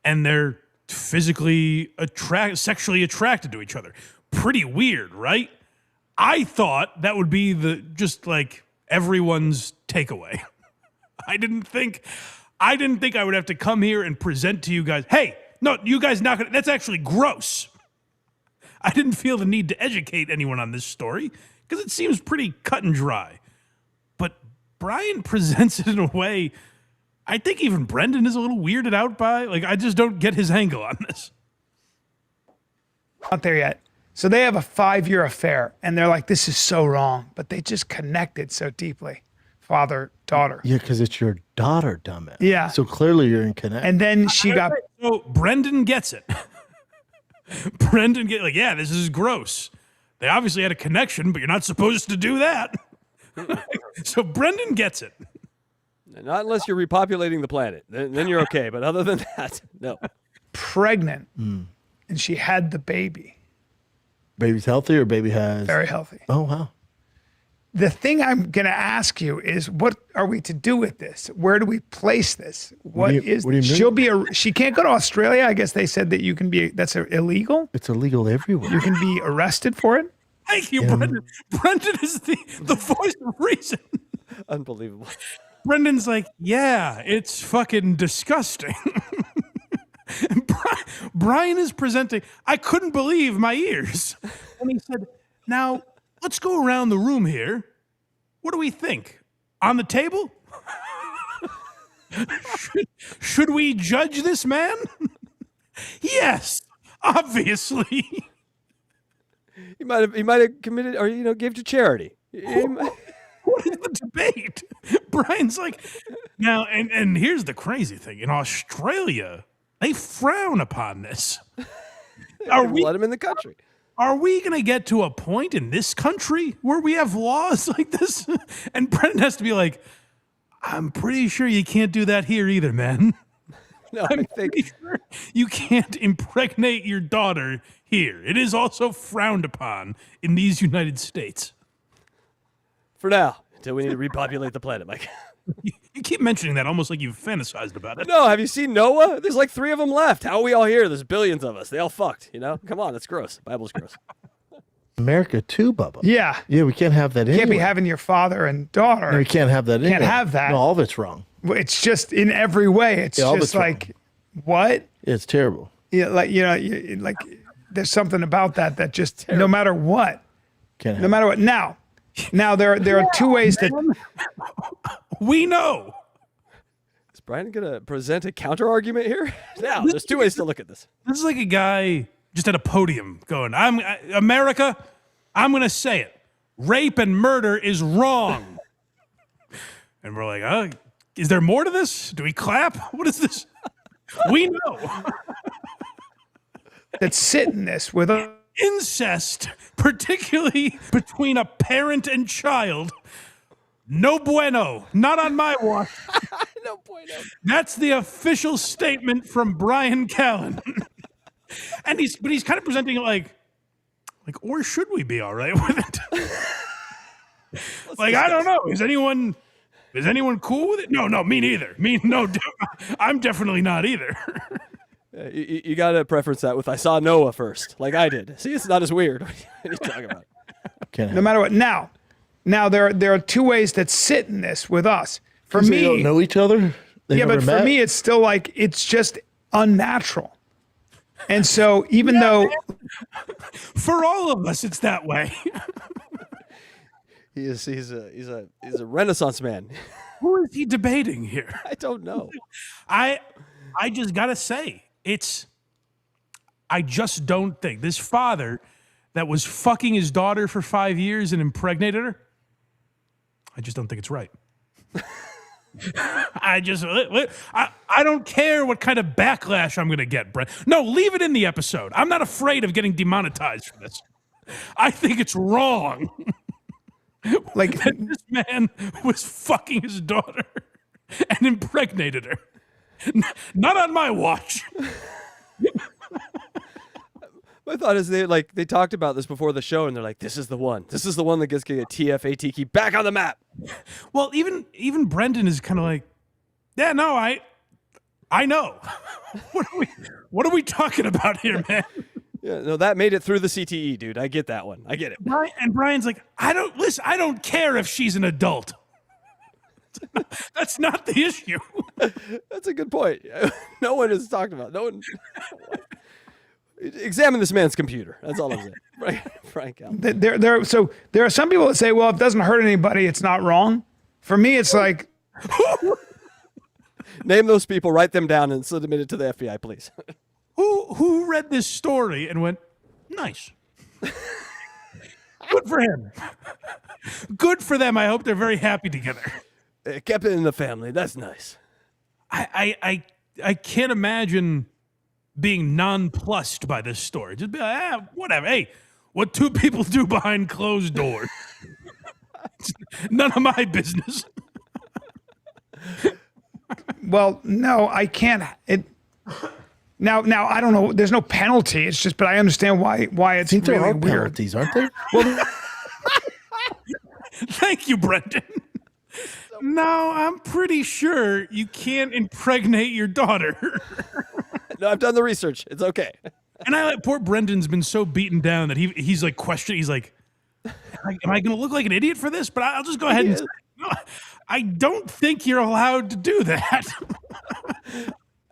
S3: and they're physically sexually attracted to each other. Pretty weird, right? I thought that would be just like everyone's takeaway. I didn't think I would have to come here and present to you guys, hey, no, you guys not gonna, that's actually gross. I didn't feel the need to educate anyone on this story because it seems pretty cut and dry. But Bryan presents it in a way I think even Brendan is a little weirded out by. Like, I just don't get his angle on this.
S9: Not there yet. So they have a 5-year affair, and they're like, this is so wrong, but they just connected so deeply, father, daughter.
S17: Yeah, because it's your daughter, dumbass.
S9: Yeah.
S17: So clearly you're in connect.
S9: And then she got.
S3: So Brendan gets it. Brendan get like, yeah, this is gross. They obviously had a connection, but you're not supposed to do that. So Brendan gets it.
S4: Not unless you're repopulating the planet. Then you're okay. But other than that, no.
S9: Pregnant, and she had the baby.
S17: Baby's healthy or baby has?
S9: Very healthy.
S17: Oh, wow.
S9: The thing I'm going to ask you is, what are we to do with this? Where do we place this? What do you mean? She can't go to Australia. I guess they said that you can be, that's illegal.
S17: It's illegal everywhere.
S9: You can be arrested for it.
S3: Thank you, Brendan. Brendan is the voice of reason.
S4: Unbelievable.
S3: Brendan's like, yeah, it's fucking disgusting. And Bryan is presenting, I couldn't believe my ears. And he said, now, let's go around the room here. What do we think? On the table? should we judge this man? Yes, obviously.
S4: He might have committed, or gave to charity.
S3: What is the debate? Bryan's like, now, and here's the crazy thing. In Australia, they frown upon this.
S4: Let him in the country.
S3: Are we going to get to a point in this country where we have laws like this? And Brendan has to be like, I'm pretty sure you can't do that here either, man.
S4: No, I think
S3: sure you can't impregnate your daughter here. It is also frowned upon in these United States.
S4: For now, until we need to repopulate the planet, Mike.
S3: You keep mentioning that almost like you've fantasized about it.
S4: No, have you seen Noah? There's like 3 of them left. How are we all here? There's billions of us. They all fucked, Come on, that's gross. Bible's gross.
S17: America too, Bubba.
S9: Yeah.
S17: Yeah, we can't have that
S9: You can't be
S17: anywhere.
S9: having your father and daughter.
S17: No, we can't have that
S9: Can't have that.
S17: No, all of it's wrong.
S9: It's just in every way. It's
S17: Yeah, all of
S9: just
S17: it's
S9: like, what?
S17: It's terrible.
S9: Yeah, like there's something about that just no matter what.
S17: Can't
S9: no matter what. Now there are 2 ways that
S3: we know.
S4: Is Bryan gonna present a counter argument here? Now, there's 2 ways to look at this.
S3: This is like a guy just at a podium going, America, I'm going to say it. Rape and murder is wrong. And we're like, is there more to this? Do we clap? What is this? We know.
S9: that sit in this with
S3: incest, particularly between a parent and child. No bueno. Not on my watch.
S4: No bueno.
S3: That's the official statement from Bryan Callen. And he's kind of presenting it like, or should we be all right with it? I don't know. Is anyone cool with it? No, me neither. I'm definitely not either.
S4: You got to preference that with I saw Noah first, like I did. See, it's not as weird. What are you talking about?
S9: No matter what. Now there are 2 ways that sit in this with us. For me,
S17: they don't know each other. They
S9: but
S17: never met?
S9: for me, it's still like it's just unnatural. And so even though
S3: for all of us, it's that way.
S4: He's a Renaissance man.
S3: Who is he debating here?
S4: I don't know.
S3: I just gotta say, I just don't think this father that was fucking his daughter for 5 years and impregnated her, I just don't think it's right. I don't care what kind of backlash I'm going to get, Brent. No, leave it in the episode. I'm not afraid of getting demonetized for this. I think it's wrong.
S9: Like
S3: that this man was fucking his daughter and impregnated her. Not on my watch.
S4: My thought is they talked about this before the show, and they're like, "This is the one. This is the one that gets a TFATK back on the map."
S3: Well, even Brendan is kind of like, "Yeah, no, I know. What are we talking about here, man?"
S4: Yeah, no, that made it through the CTE, dude. I get that one. I get it.
S3: And Bryan's like, I don't care if she's an adult. That's not the issue.
S4: That's a good point. No one has talked about. No one. Examine this man's computer. That's all I'm saying. Bryan Callen.
S9: There are some people that say, well, if it doesn't hurt anybody, it's not wrong. For me, it's like.
S4: Name those people, write them down, and submit it to the FBI, please.
S3: Who read this story and went, Nice. Good for him. Good for them. I hope they're very happy together.
S4: Kept it in the family. That's nice.
S3: I can't imagine being nonplussed by this story. Just be like, whatever. Hey, what two people do behind closed doors. None of my business.
S9: Well, no, I can't. Now I don't know. There's no penalty. It's just, but I understand why it's
S17: I think there
S9: really
S17: are
S9: weird.
S17: penalties, aren't there?
S9: Well,
S3: Thank you, Brendan. No, I'm pretty sure you can't impregnate your daughter.
S4: No, I've done the research. It's okay.
S3: And I like poor Brendan's been so beaten down that he's like questioning. He's like, am I going to look like an idiot for this? But I'll just go ahead and say, no, I don't think you're allowed to do that.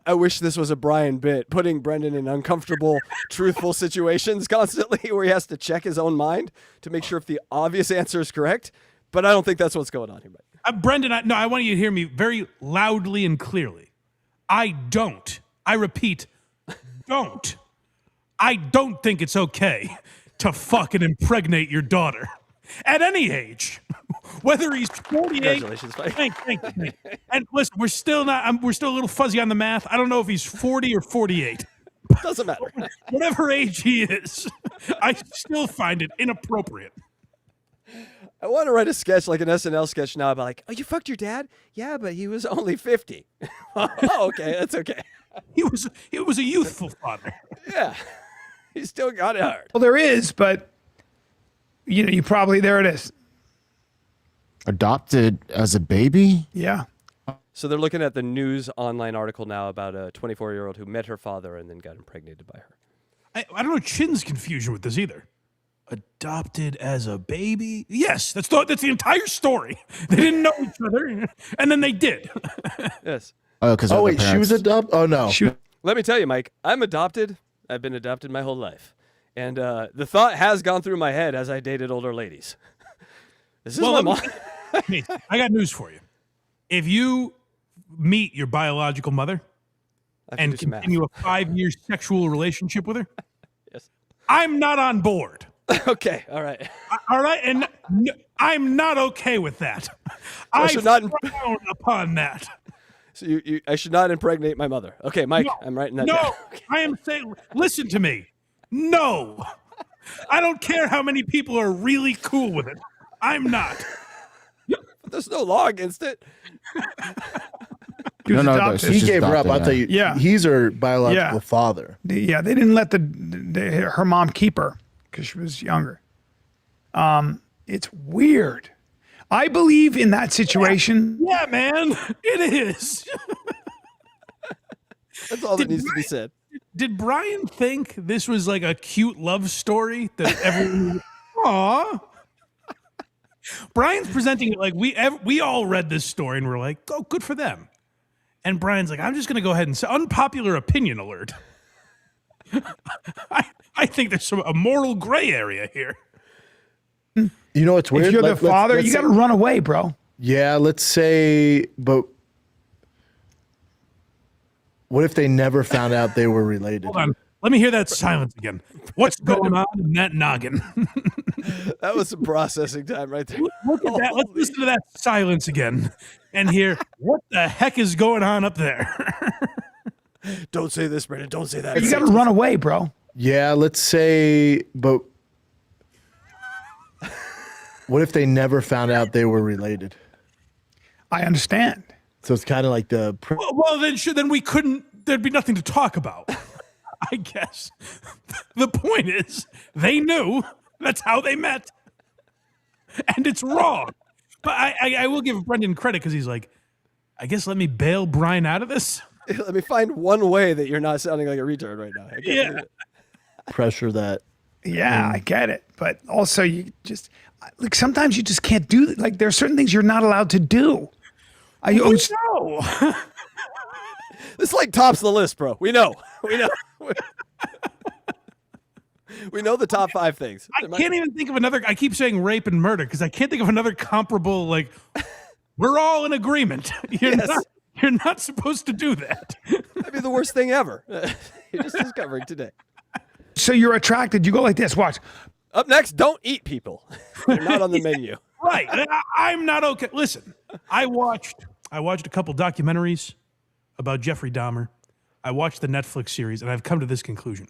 S4: I wish this was a Bryan bit, putting Brendan in uncomfortable, truthful situations constantly where he has to check his own mind to make sure if the obvious answer is correct. But I don't think that's what's going on here, Mike.
S3: Brendan, I want you to hear me very loudly and clearly. I repeat, don't. I don't think it's okay to fucking impregnate your daughter at any age, whether he's 48.
S4: Congratulations, Mike.
S3: Thank you. And listen, we're still a little fuzzy on the math. I don't know if he's 40 or 48.
S4: Doesn't matter.
S3: Whatever age he is, I still find it inappropriate.
S4: I want to write a sketch, like an SNL sketch now, about like, oh, you fucked your dad? Yeah, but he was only 50. Oh, okay, that's okay.
S3: He was a youthful father.
S4: Yeah, he still got it hard.
S9: well, there is, but you probably there it is.
S18: Adopted as a baby?
S9: Yeah.
S4: So they're looking at the news online article now about a 24-year-old who met her father and then got impregnated by her.
S3: I don't know Chin's confusion with this either. Adopted as a baby? Yes, that's the entire story. They didn't know each other, and then they did.
S4: Yes.
S17: Oh, wait, she was adopted? Oh, no.
S4: Let me tell you, Mike, I'm adopted. I've been adopted my whole life. And the thought has gone through my head as I dated older ladies. This is my mom.
S3: I got news for you. If you meet your biological mother and continue a 5-year sexual relationship with her,
S4: yes,
S3: I'm not on board.
S4: Okay, all right.
S3: All right, and I'm not okay with that. I
S4: should not
S3: frown upon that.
S4: So I should not impregnate my mother. Okay, Mike, I'm writing that down.
S3: No, I am saying, listen to me. No. I don't care how many people are really cool with it. I'm not.
S4: But there's no law against it.
S17: No, he gave her up. I'll tell you.
S9: Yeah.
S17: He's her biological father.
S9: They didn't let her mom keep her because she was younger. It's weird. I believe in that situation.
S3: Yeah, man, it is.
S4: That's all that needs to be said.
S3: Did Bryan think this was like a cute love story that everyone? Aw. Bryan's presenting it like we all read this story and we're like, oh, good for them. And Bryan's like, I'm just going to go ahead and say unpopular opinion alert. I think there's a moral gray area here.
S17: You know what's weird?
S9: If you're the father, you got to run away, bro.
S17: Yeah, let's say, but what if they never found out they were related?
S3: Hold on. Let me hear that silence again. What's going on in that noggin?
S4: That was some processing time right there.
S3: Look at that. Let's listen to that silence again and hear what the heck is going on up there.
S4: Don't say this, Brendan. Don't say that.
S9: You got to run away, bro.
S17: Yeah, let's say, but what if they never found out they were related?
S9: I understand.
S17: So it's kind of like the.
S3: Well, then we couldn't. There'd be nothing to talk about. I guess. The point is, they knew. That's how they met, and it's wrong. But I will give Brendan credit because he's like, I guess let me bail Bryan out of this.
S4: Let me find one way that you're not sounding like a retard right now.
S3: Yeah.
S17: Pressure that.
S9: Yeah, I get it. But also, you just like sometimes you just can't do. Like there are certain things you're not allowed to do.
S3: We know.
S4: This like tops the list, bro. We know. We know. We know the top 5 things.
S3: I can't even think of another. I keep saying rape and murder because I can't think of another comparable. Like, we're all in agreement. You're not supposed to do that.
S4: That'd be the worst thing ever. You're just discovering today.
S9: So you're attracted. You go like this. Watch.
S4: Up next, don't eat people. They're not on the menu.
S3: Right. I'm not okay. Listen, I watched a couple documentaries about Jeffrey Dahmer. I watched the Netflix series, and I've come to this conclusion.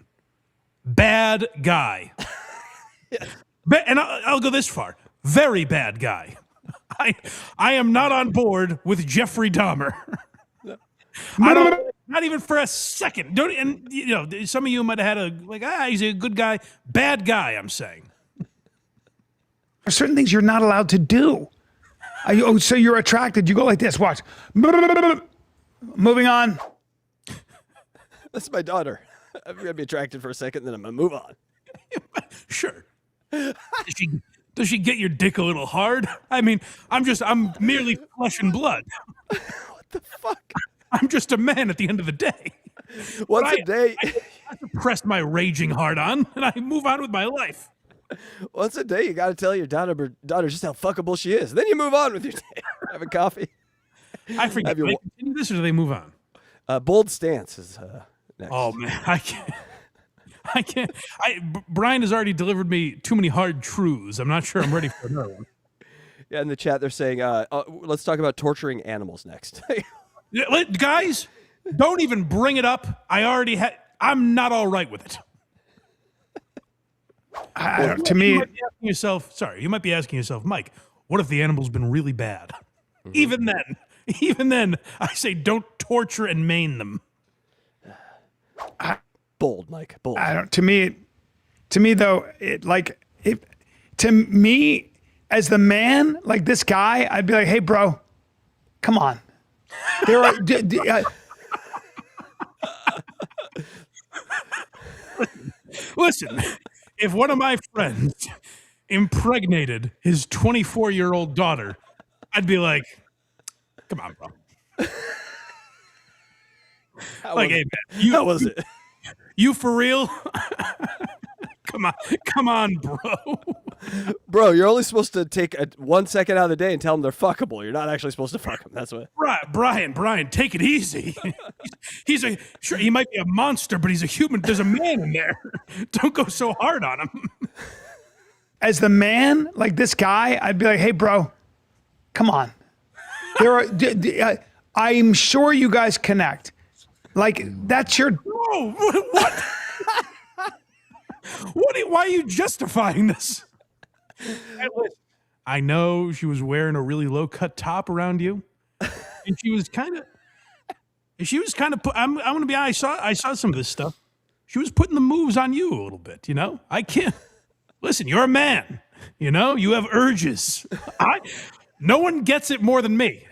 S3: Bad guy. And I'll go this far. Very bad guy. I am not on board with Jeffrey Dahmer. Not even for a second. And you know, some of you might have had he's a good guy. Bad guy, I'm saying.
S9: There's certain things you're not allowed to do. So you're attracted. You go like this. Watch. Moving on.
S4: That's my daughter. I'm going to be attracted for a second, then I'm going to move on.
S3: Sure. Does she get your dick a little hard? I mean, I'm merely flesh and blood.
S4: What the fuck?
S3: I'm just a man at the end of the day.
S4: Once a day.
S3: I suppress my raging heart on, and I move on with my life.
S4: Once a day, you got to tell your daughter just how fuckable she is. Then you move on with your day. Have a coffee.
S3: I forget. Do they continue this or do they move on?
S4: Bold stance is next.
S3: Oh, man. I can't. Bryan has already delivered me too many hard truths. I'm not sure I'm ready for another one.
S4: Yeah, in the chat, they're saying, let's talk about torturing animals next.
S3: Guys, don't even bring it up. I'm not all right with it.
S9: To me,
S3: you might be asking yourself, Mike, what if the animal's been really bad? Mm-hmm. Even then, I say don't torture and maim them.
S4: Bold, Mike. Bold.
S9: To me though, to me as the man, like this guy, I'd be like, hey, bro, come on. There are.
S3: Listen, if one of my friends impregnated his 24-year-old daughter, I'd be like, come on, bro.
S4: How was it?
S3: You for real? Come on, bro.
S4: Bro, you're only supposed to take 1 second out of the day and tell them they're fuckable. You're not actually supposed to fuck them. That's what.
S3: Bryan, take it easy. Sure, he might be a monster, but he's a human. There's a man in there. Don't go so hard on him.
S9: As the man, like this guy, I'd be like, hey, bro, come on. There are. I'm sure you guys connect. Like that's your.
S3: Oh, what? Why are you justifying this? I know she was wearing a really low-cut top around you, and she was kind of. I'm going to be honest. I saw some of this stuff. She was putting the moves on you a little bit. You know, I can't. Listen, you're a man. You know, you have urges. No one gets it more than me,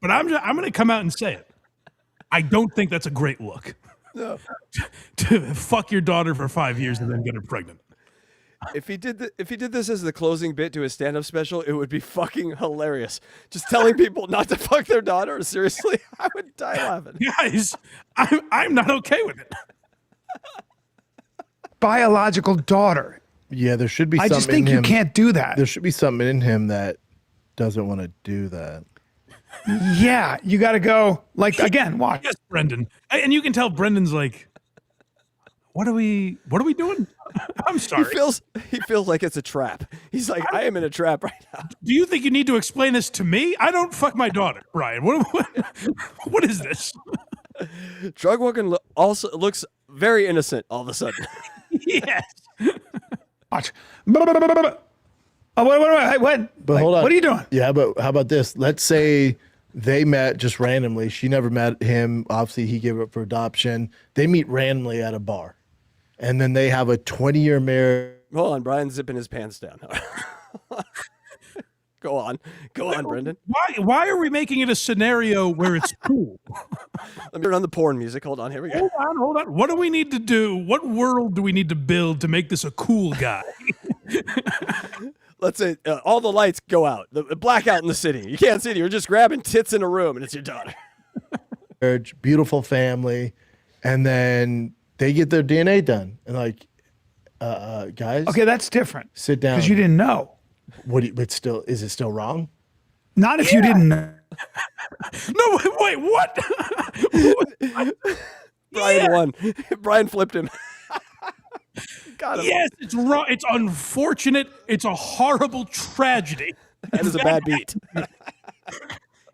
S3: but I'm going to come out and say it. I don't think that's a great look.
S4: No.
S3: To fuck your daughter for 5 years and then get her pregnant.
S4: If he did this as the closing bit to his stand-up special, it would be fucking hilarious. Just telling people not to fuck their daughter. Seriously, I would die laughing.
S3: Guys, I'm not okay with it.
S9: Biological daughter.
S17: Yeah, there should be something
S9: I just think you can't do that.
S17: There should be something in him that doesn't want to do that.
S9: Yeah, you got to go, like, again, watch.
S3: Yes, Brendan. And you can tell Brendan's like, what are we doing? I'm sorry.
S4: He feels like it's a trap. He's like, I am in a trap right now.
S3: Do you think you need to explain this to me? I don't fuck my daughter, Bryan. What is this?
S4: Drug walking also looks very innocent all of a sudden.
S3: Yes.
S9: Watch. Oh, what?
S17: But
S9: like,
S17: hold on.
S9: What are you doing?
S17: Yeah, but how about this? Let's say they met just randomly. She never met him. Obviously, he gave her up for adoption. They meet randomly at a bar. And then they have a 20-year marriage.
S4: Hold on, Bryan's zipping his pants down. Go on, Brendan.
S3: Why are we making it a scenario where it's cool?
S4: Let me turn on the porn music. Hold on, here we go.
S3: Hold on. What do we need to do? What world do we need to build to make this a cool guy?
S4: Let's say all the lights go out, the blackout in the city. You can't see it. You're just grabbing tits in a room, and it's your daughter.
S17: Beautiful family, and then they get their DNA done, and like, guys.
S9: Okay, that's different.
S17: Sit down.
S9: Because you didn't know.
S17: But still, is it still wrong?
S9: Not if you didn't know.
S3: No, wait, what?
S4: Bryan won. Bryan flipped him.
S3: Yes, it's wrong. It's unfortunate. It's a horrible tragedy.
S4: That is a bad beat.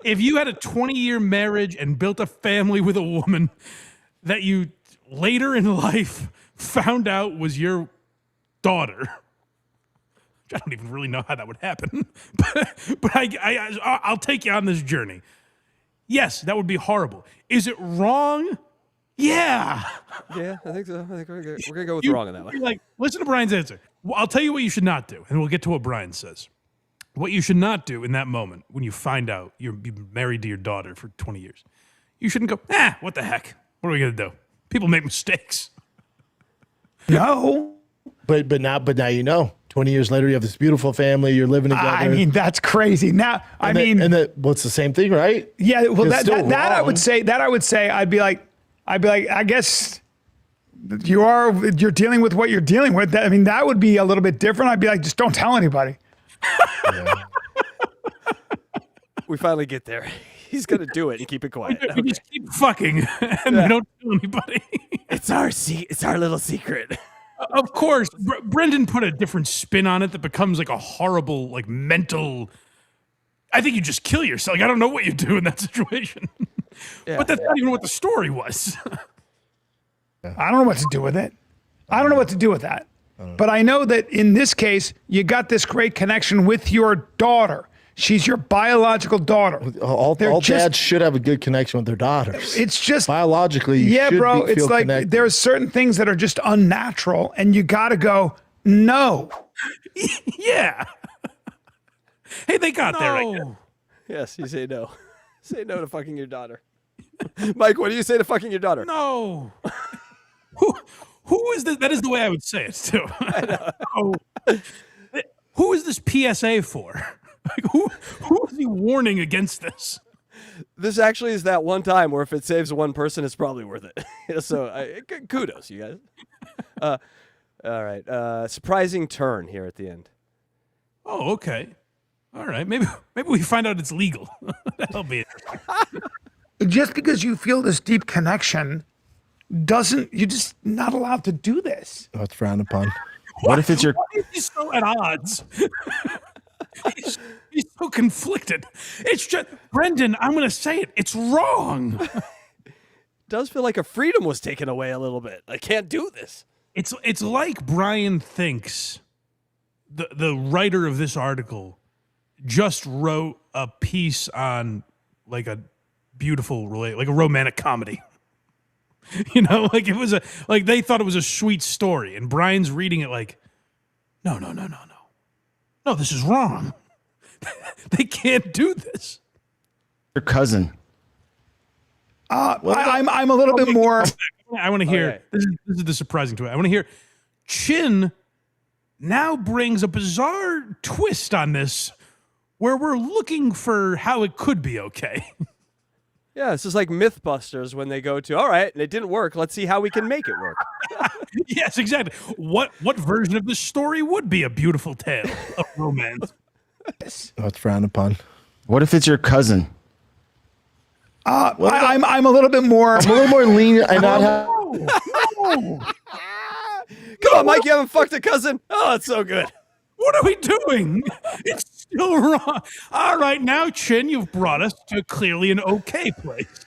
S3: If you had a 20-year marriage and built a family with a woman that you later in life found out was your daughter, I don't even really know how that would happen, but I'll take you on this journey. Yes, that would be horrible. Is it wrong? Yeah.
S4: Yeah, I think so. I think we're gonna go with wrong on that one.
S3: Like, listen to Brian's answer. Well, I'll tell you what you should not do, and we'll get to what Bryan says. What you should not do in that moment when you find out you're married to your daughter for 20 years, you shouldn't go, what the heck? What are we gonna do? People make mistakes.
S9: No.
S17: But now you know. 20 years later, you have this beautiful family. You're living together.
S9: I mean, that's crazy. Now, well,
S17: it's the same thing, right?
S9: Yeah. Well,
S17: It's still
S9: that I
S17: wrong.
S9: would say. I'd be like, I guess you're dealing with what you're dealing with. I mean, that would be a little bit different. I'd be like, just don't tell anybody.
S4: We finally get there. He's gonna do it and keep it quiet.
S3: We just keep fucking and we don't tell anybody.
S4: It's our little secret.
S3: Of course, Brendan put a different spin on it that becomes like a horrible, like mental. I think you just kill yourself. Like, I don't know what you do in that situation. But that's not even what the story was.
S9: I don't know what to do with it. I don't know what to do with that. But I know that in this case, you got this great connection with your daughter. She's your biological daughter.
S17: All dads should have a good connection with their daughters.
S9: It's just
S17: biologically. You should
S9: bro.
S17: feel
S9: It's like
S17: connected.
S9: there's certain things that are just unnatural, and you got to go no.
S3: Yeah. Hey, they got there. I guess.
S4: Yes, you say no. Say no to fucking your daughter. Mike, what do you say to fucking your daughter?
S3: No. Who is this? That is the way I would say it too. Who is this PSA for? Like, who is he warning against this?
S4: This actually is that one time where if it saves one person, it's probably worth it. So kudos, you guys. All right. Surprising turn here at the end.
S3: Oh, okay. All right. Maybe we find out it's legal. That'll be interesting.
S9: Just because you feel this deep connection you're just not allowed to do this.
S17: Oh, it's frowned upon.
S11: What if it's your?
S3: Why is he so at odds? He's so conflicted. It's just, Brendan, I'm going to say it. It's wrong.
S4: Does feel like a freedom was taken away a little bit. I can't do this.
S3: It's like Bryan thinks the writer of this article just wrote a piece on like a beautiful, like a romantic comedy. You know, like it was like they thought it was a sweet story, and Bryan's reading it like, no, this is wrong. They can't do this.
S11: Your cousin.
S9: I'm a little bit more.
S3: I want to hear.
S4: Okay.
S3: This is the surprising twist. I want to hear. Chin now brings a bizarre twist on this, where we're looking for how it could be okay.
S4: Yeah, this is like Mythbusters when they go to, all right, and it didn't work. Let's see how we can make it work.
S3: Yes, exactly. What version of this story would be a beautiful tale of romance?
S17: Oh, it's frowned upon.
S11: What if it's your cousin?
S9: I'm a little bit more.
S17: I'm a little more lenient. And not have.
S3: No.
S4: Come on, Mike, you haven't fucked a cousin? Oh, it's so good.
S3: What are we doing? It's still wrong. All right, now, Chin, you've brought us to clearly an okay place.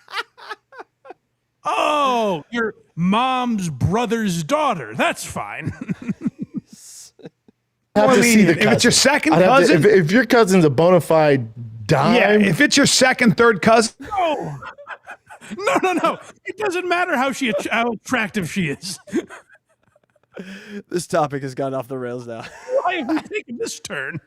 S3: Oh, your mom's brother's daughter. That's fine.
S17: I have to see the
S9: if it's your
S17: cousin.
S9: second
S17: I'd have to-
S9: cousin,
S17: if your cousin's a bona fide dime,
S9: yeah. If it's your second, third cousin,
S3: No. It doesn't matter how attractive she is.
S4: This topic has gone off the rails now.
S3: Why have we taken this turn?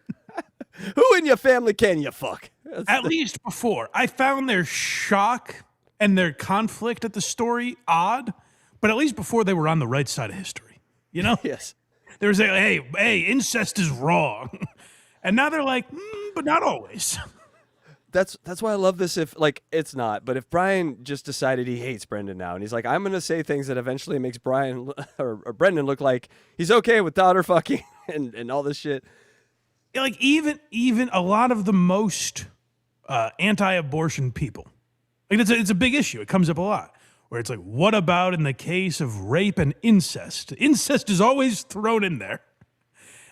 S4: Who in your family can you fuck?
S3: At least before. I found their shock and their conflict at the story odd, but at least before they were on the right side of history. You know?
S4: Yes.
S3: There was hey, incest is wrong. And now they're like, but not always.
S4: That's why I love this. If like it's not, but if Bryan just decided he hates Brendan now, and he's like, I'm gonna say things that eventually makes Bryan or Brendan look like he's okay with daughter fucking and all this shit.
S3: Like even a lot of the most anti-abortion people, like it's a big issue. It comes up a lot. where it's like, what about in the case of rape and incest? Incest is always thrown in there.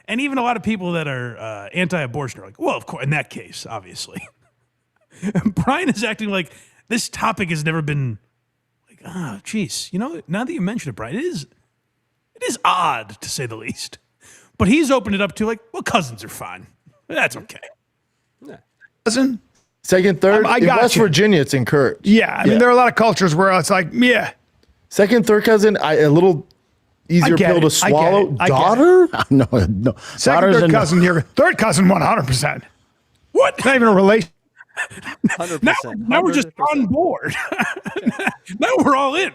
S3: And even a lot of people that are anti-abortion are like, well, of course, in that case, obviously. And Bryan is acting like this topic has never been like, oh, geez. You know, now that you mention it, Bryan, it is odd, to say the least. But he's opened it up to like, well, cousins are fine. That's okay.
S4: Yeah.
S9: Cousin?
S17: Second, third.
S9: I
S17: In
S9: got
S17: West
S9: you.
S17: Virginia, it's encouraged.
S9: Yeah, I mean, there are a lot of cultures where it's like, yeah.
S17: Second, third cousin, a little easier
S9: get
S17: pill to
S9: it. I get
S17: swallow.
S9: it. I get it.
S17: Daughter?
S16: No.
S9: Second,
S16: Daughters
S9: third
S16: and-
S9: cousin here. Third cousin, 100%.
S3: What?
S9: Not even a relation.
S4: 100%.
S3: Now we're just on board. Now we're all in.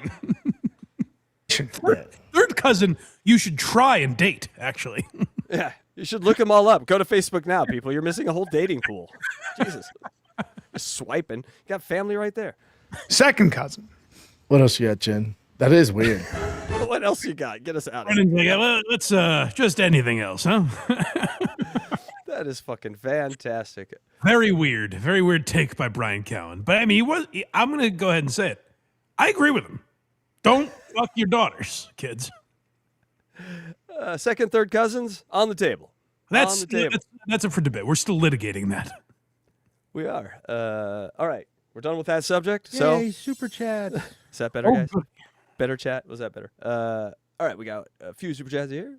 S3: Third cousin, you should try and date, actually.
S4: Yeah, you should look them all up. Go to Facebook now, people. You're missing a whole dating pool. Jesus. Just swiping. You got family right there.
S9: Second cousin.
S17: What else you got, Jen? That is weird.
S4: What else you got? Get us out of
S3: Brandon's
S4: here.
S3: like, well, let's just anything else, huh?
S4: That is fucking fantastic.
S3: Very weird take by Bryan Callen. But I mean, I'm going to go ahead and say it. I agree with him. Don't fuck your daughters, kids.
S4: Second, third cousins on the table.
S3: That's
S4: on the table.
S3: that's up for debate. We're still litigating that.
S4: We are. All right. We're done with that subject. So
S16: Yay, super chat.
S4: is that better,
S3: Oh,
S4: guys?
S3: good.
S4: Better chat? Was that better? All right. We got a few super chats here.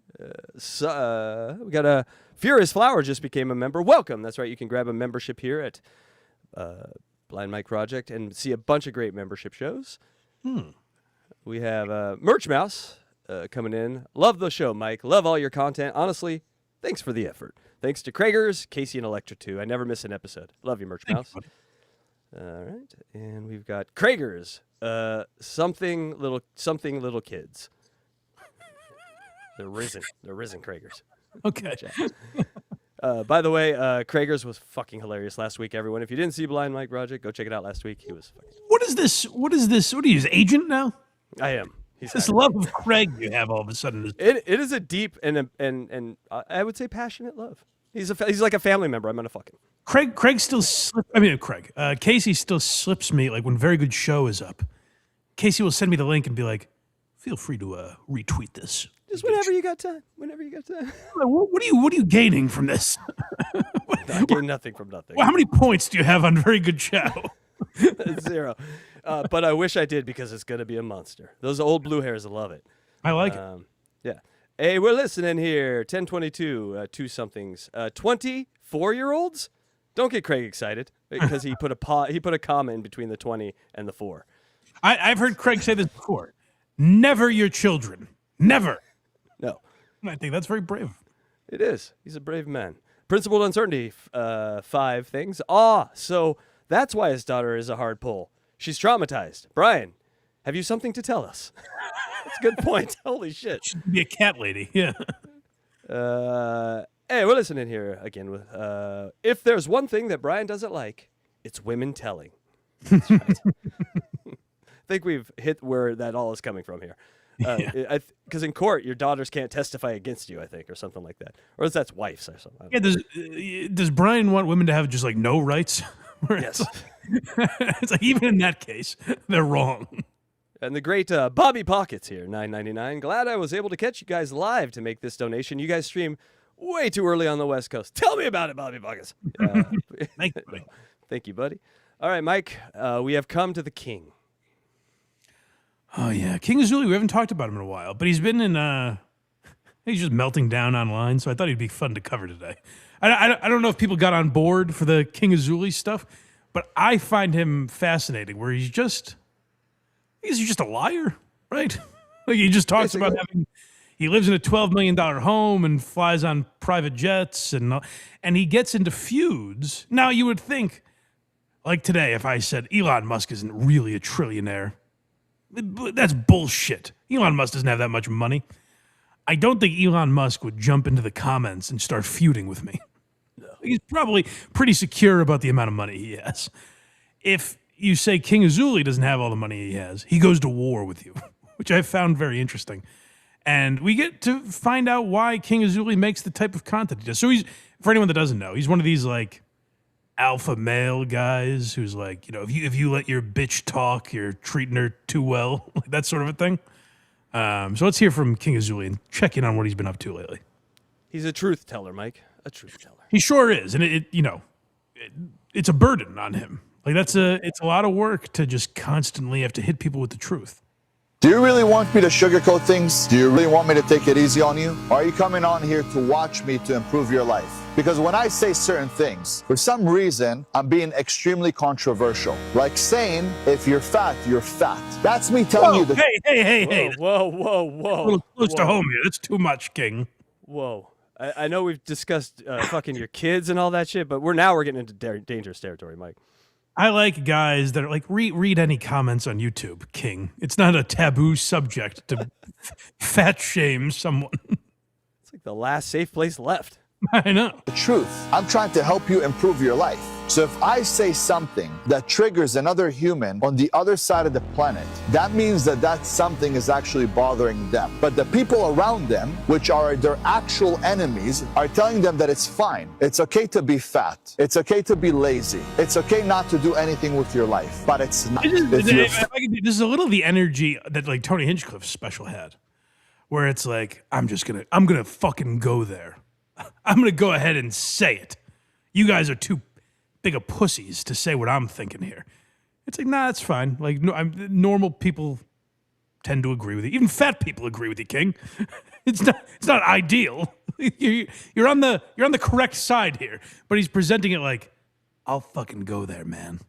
S4: We got a Furious Flower just became a member. Welcome. That's right. You can grab a membership here at Blind Mike Project and see a bunch of great membership shows. We have Merch Mouse coming in. Love the show, Mike. Love all your content. Honestly, thanks for the effort. Thanks to Kragers, Casey, and Electra too. I never miss an episode. Love you, Merch Mouse. All right, and we've got Kragers. Something little kids. They're risen Kragers.
S3: Okay.
S4: By the way, Kragers was fucking hilarious last week, everyone. If you didn't see Blind Mike Project, go check it out last week. He was fucking...
S3: What is this? What are you, his agent now?
S4: I am. He's
S3: This love of Craig you have all of a sudden.
S4: It is a deep and I would say passionate love. He's like a family member. I'm gonna fuck him.
S3: Craig still slips. I mean, Casey still slips me, like when Very Good Show is up. Casey will send me the link and be like, feel free to retweet this.
S4: Just whenever you got time. Whenever you got time.
S3: What are you gaining from this?
S4: I gain nothing from nothing.
S3: Well, how many points do you have on Very Good Show?
S4: 0. But I wish I did because it's gonna be a monster. Those old blue hairs will love it.
S3: I like it.
S4: Yeah. Hey, we're listening here. 1022, two somethings. 24-year-olds? Don't get Craig excited because he put a comma in between the 20 and the 4.
S3: I've heard Craig say this before. Never your children. Never.
S4: No.
S3: I think that's very brave.
S4: It is. He's a brave man. Principled uncertainty, 5 things. So that's why his daughter is a hard pull. She's traumatized. Bryan, have you something to tell us? That's a good point. Holy shit.
S3: She'd be a cat lady. Yeah.
S4: Hey, we're listening here again with if there's one thing that Bryan doesn't like, it's women telling. That's right. I think we've hit where that all is coming from here. Because in court, your daughters can't testify against you, I think, or something like that. Or that's wives or something.
S3: Yeah, does Bryan want women to have just like no rights?
S4: Yes.
S3: It's like even in that case, they're wrong.
S4: And the great Bobby Pockets here, $9.99. Glad I was able to catch you guys live to make this donation. You guys stream way too early on the West Coast. Tell me about it, Bobby Pockets.
S3: Thank you, buddy.
S4: Thank you, buddy. All right, Mike, we have come to the king.
S3: Oh, yeah. King AZOULEY, we haven't talked about him in a while, but he's been in, he's just melting down online, so I thought he'd be fun to cover today. I don't know if people got on board for the King AZOULEY stuff, but I find him fascinating, where he's just a liar, right? Like he just talks about he lives in a $12 million home and flies on private jets, and he gets into feuds. Now, you would think, like today, if I said Elon Musk isn't really a trillionaire, that's bullshit. Elon Musk doesn't have that much money. I don't think Elon Musk would jump into the comments and start feuding with me. No. He's probably pretty secure about the amount of money he has. If you say King AZOULEY doesn't have all the money he has, he goes to war with you, which I found very interesting. And we get to find out why King AZOULEY makes the type of content he does. So for anyone that doesn't know, he's one of these like alpha male guys who's like, you know, if you let your bitch talk, you're treating her too well, like that sort of a thing. So let's hear from King AZOULEY and check in on what he's been up to lately.
S4: He's a truth teller, Mike. A truth teller.
S3: He sure is, and it's a burden on him. Like it's a lot of work to just constantly have to hit people with the truth.
S18: Do you really want me to sugarcoat things? Do you really want me to take it easy on you? Or are you coming on here to watch me to improve your life? Because when I say certain things, for some reason, I'm being extremely controversial. Like saying, if you're fat, you're fat. That's me telling you the—
S3: Hey.
S4: Whoa.
S3: A little close to home here. That's too much, King.
S4: Whoa. I know we've discussed fucking your kids and all that shit, but we're getting into dangerous territory, Mike.
S3: I like guys that are like, read any comments on YouTube, King. It's not a taboo subject to fat shame someone.
S4: It's like the last safe place left.
S3: I know.
S18: The truth. I'm trying to help you improve your life. So if I say something that triggers another human on the other side of the planet, that means that something is actually bothering them. But the people around them, which are their actual enemies, are telling them that it's fine. It's okay to be fat. It's okay to be lazy. It's okay not to do anything with your life. But it's not.
S3: This is a little the energy that like Tony Hinchcliffe's special had, where it's like, I'm gonna fucking go there. I'm going to go ahead and say it. You guys are too big of pussies to say what I'm thinking here. It's like, nah, it's fine. Like, normal people tend to agree with you. Even fat people agree with you, King. It's not ideal. You're on the correct side here. But he's presenting it like, I'll fucking go there, man.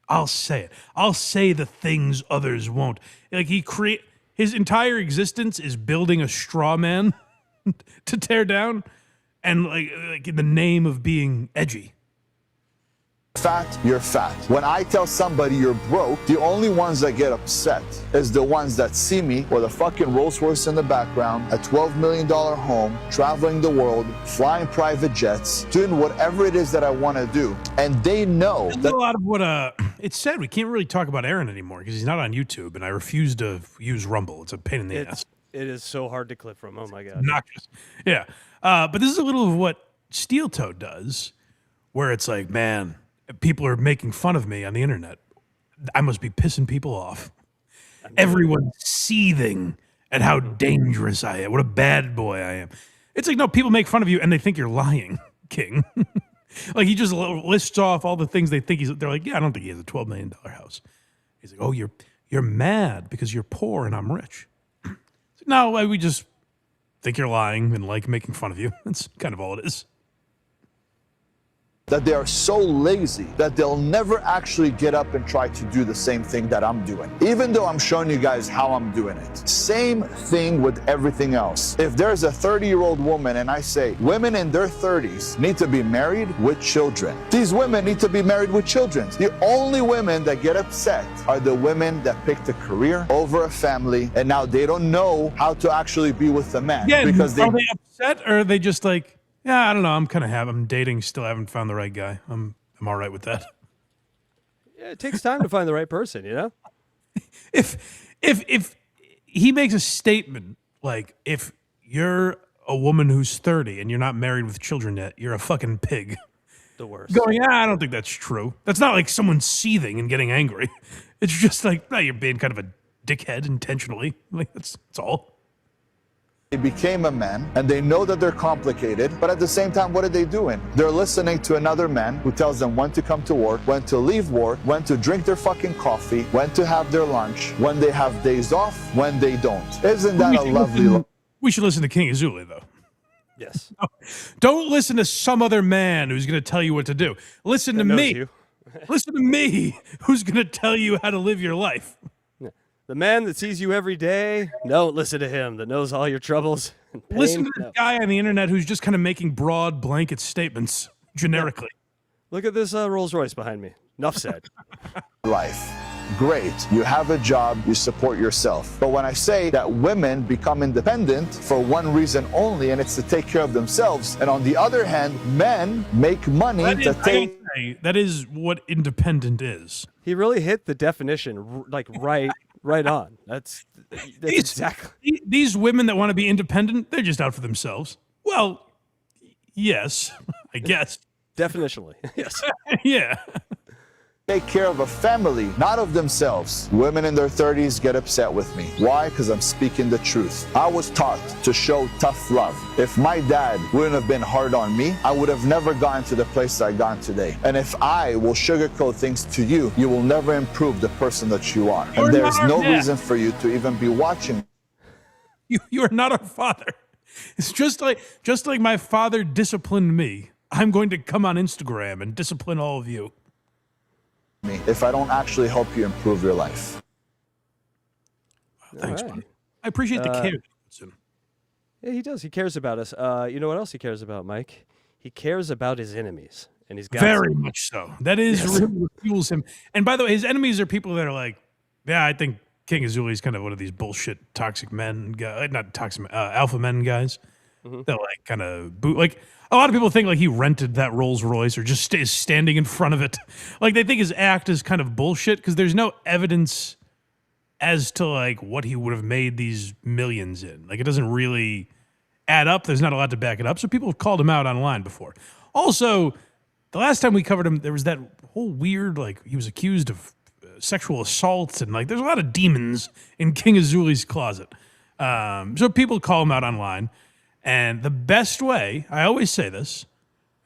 S3: I'll say it. I'll say the things others won't. Like his entire existence is building a straw man to tear down. And like in the name of being edgy.
S18: Fat, you're fat. When I tell somebody you're broke, the only ones that get upset is the ones that see me with a fucking Rolls Royce in the background, a $12 million home, traveling the world, flying private jets, doing whatever it is that I want to do. And they know that—
S3: a lot of what it's said. We can't really talk about Aaron anymore because he's not on YouTube, and I refuse to use Rumble. It's a pain in the ass.
S4: It is so hard to clip from. Oh my god.
S3: Obnoxious. Yeah. But this is a little of what Steel Toe does, where it's like, man, people are making fun of me on the internet. I must be pissing people off. Everyone's seething at how dangerous I am. What a bad boy I am. It's like, no, people make fun of you and they think you're lying, King. Like he just lists off all the things they think they're like, yeah, I don't think he has a $12 million house. He's like, oh, you're mad because you're poor and I'm rich. No, we just think you're lying and like making fun of you. That's kind of all it is.
S18: that they are so lazy that they'll never actually get up and try to do the same thing that I'm doing. Even though I'm showing you guys how I'm doing it. Same thing with everything else. If there's a 30-year-old woman and I say, women in their 30s need to be married with children. These women need to be married with children. The only women that get upset are the women that picked a career over a family and now they don't know how to actually be with a man.
S3: Yeah,
S18: because
S3: are they upset or are they just like, yeah, I don't know, I'm dating, still haven't found the right guy. I'm all right with that.
S4: Yeah, it takes time to find the right person, you know?
S3: If he makes a statement like, if you're a woman who's 30 and you're not married with children yet, you're a fucking pig.
S4: The worst.
S3: Going, I don't think that's true. That's not like someone seething and getting angry. It's just like, no, you're being kind of a dickhead intentionally. Like that's all.
S18: They became a man and they know that they're complicated, but at the same time, what are they doing? They're listening to another man who tells them when to come to work, when to leave work, when to drink their fucking coffee, when to have their lunch, when they have days off, when they don't. Isn't that a lovely...
S3: We should listen to King AZOULEY, though.
S4: Yes.
S3: Don't listen to some other man who's going to tell you what to do. Listen to me. Listen to me, who's going to tell you how to live your life.
S4: The man that sees you every day, don't listen to him, that knows all your troubles. And pain.
S3: Listen to this guy on the internet who's just kind of making broad blanket statements generically.
S4: Look at this Rolls Royce behind me. Enough said.
S18: Life. Great, you have a job, you support yourself. But when I say that women become independent for one reason only, and it's to take care of themselves, and on the other hand, men make money to take...
S3: That is what independent is.
S4: He really hit the definition, like right on. That's exactly...
S3: These women that want to be independent, they're just out for themselves. Well, yes, I guess.
S4: Definitionally, yes.
S3: Yeah.
S18: Take care of a family, not of themselves. Women in their 30s get upset with me. Why? Because I'm speaking the truth. I was taught to show tough love. If my dad wouldn't have been hard on me, I would have never gotten to the place I got today. And if I will sugarcoat things to you, you will never improve the person that you are. And there's no reason for you to even be watching.
S3: You are not our father. It's just like my father disciplined me. I'm going to come on Instagram and discipline all of you.
S18: If I don't actually help you improve your life.
S3: Thanks, man. I appreciate the care.
S4: Yeah, he does. He cares about us. You know what else he cares about, Mike? He cares about his enemies, and he's got
S3: very much so. That is really what fuels him. And by the way, his enemies are people that are like, yeah, I think King Azoulay is kind of one of these bullshit toxic men, not toxic, alpha men guys. They're like kind of like. A lot of people think like he rented that Rolls Royce or just is standing in front of it. Like they think his act is kind of bullshit because there's no evidence as to like what he would have made these millions in. Like it doesn't really add up. There's not a lot to back it up. So people have called him out online before. Also, the last time we covered him, there was that whole weird, like he was accused of sexual assault and like there's a lot of demons in King Azoulay's closet. So people call him out online. And the best way, I always say this,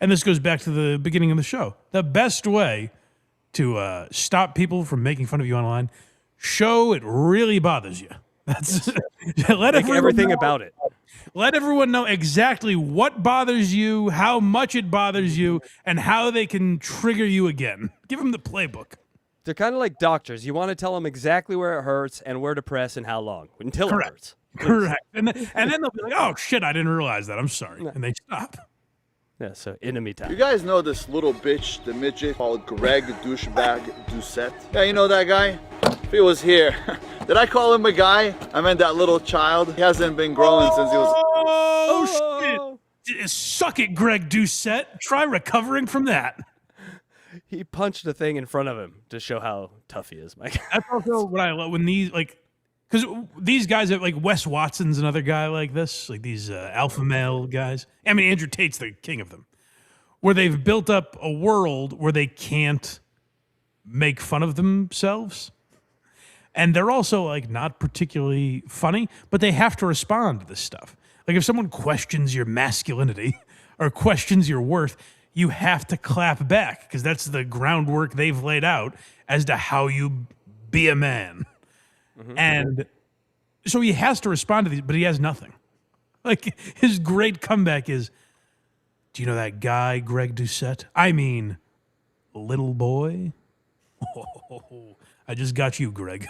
S3: and this goes back to the beginning of the show, the best way to stop people from making fun of you online, show it really bothers you. That's let
S4: everything about it.
S3: Let everyone know exactly what bothers you, how much it bothers you, and how they can trigger you again. Give them the playbook.
S4: They're kind of like doctors. You want to tell them exactly where it hurts and where to press and how long until it hurts.
S3: Correct. And then they'll be like, oh, shit, I didn't realize that. I'm sorry. And they stop.
S4: Yeah, so enemy time.
S18: You guys know this little bitch, the midget called Greg Douchebag Doucette? Yeah, you know that guy? If he was here. Did I call him a guy? I meant that little child. He hasn't been growing since he was...
S3: Oh, shit. Suck it, Greg Doucette. Try recovering from that.
S4: He punched a thing in front of him to show how tough he is, Mike.
S3: That's also what I love when these, like... Because these guys are like Wes Watson's another guy like this, like these alpha male guys. I mean, Andrew Tate's the king of them, where they've built up a world where they can't make fun of themselves. And they're also like not particularly funny, but they have to respond to this stuff. Like if someone questions your masculinity or questions your worth, you have to clap back because that's the groundwork they've laid out as to how you be a man. And so he has to respond to these, but he has nothing. Like his great comeback is, do you know that guy, Greg Doucette? I mean, little boy. Oh, I just got you, Greg.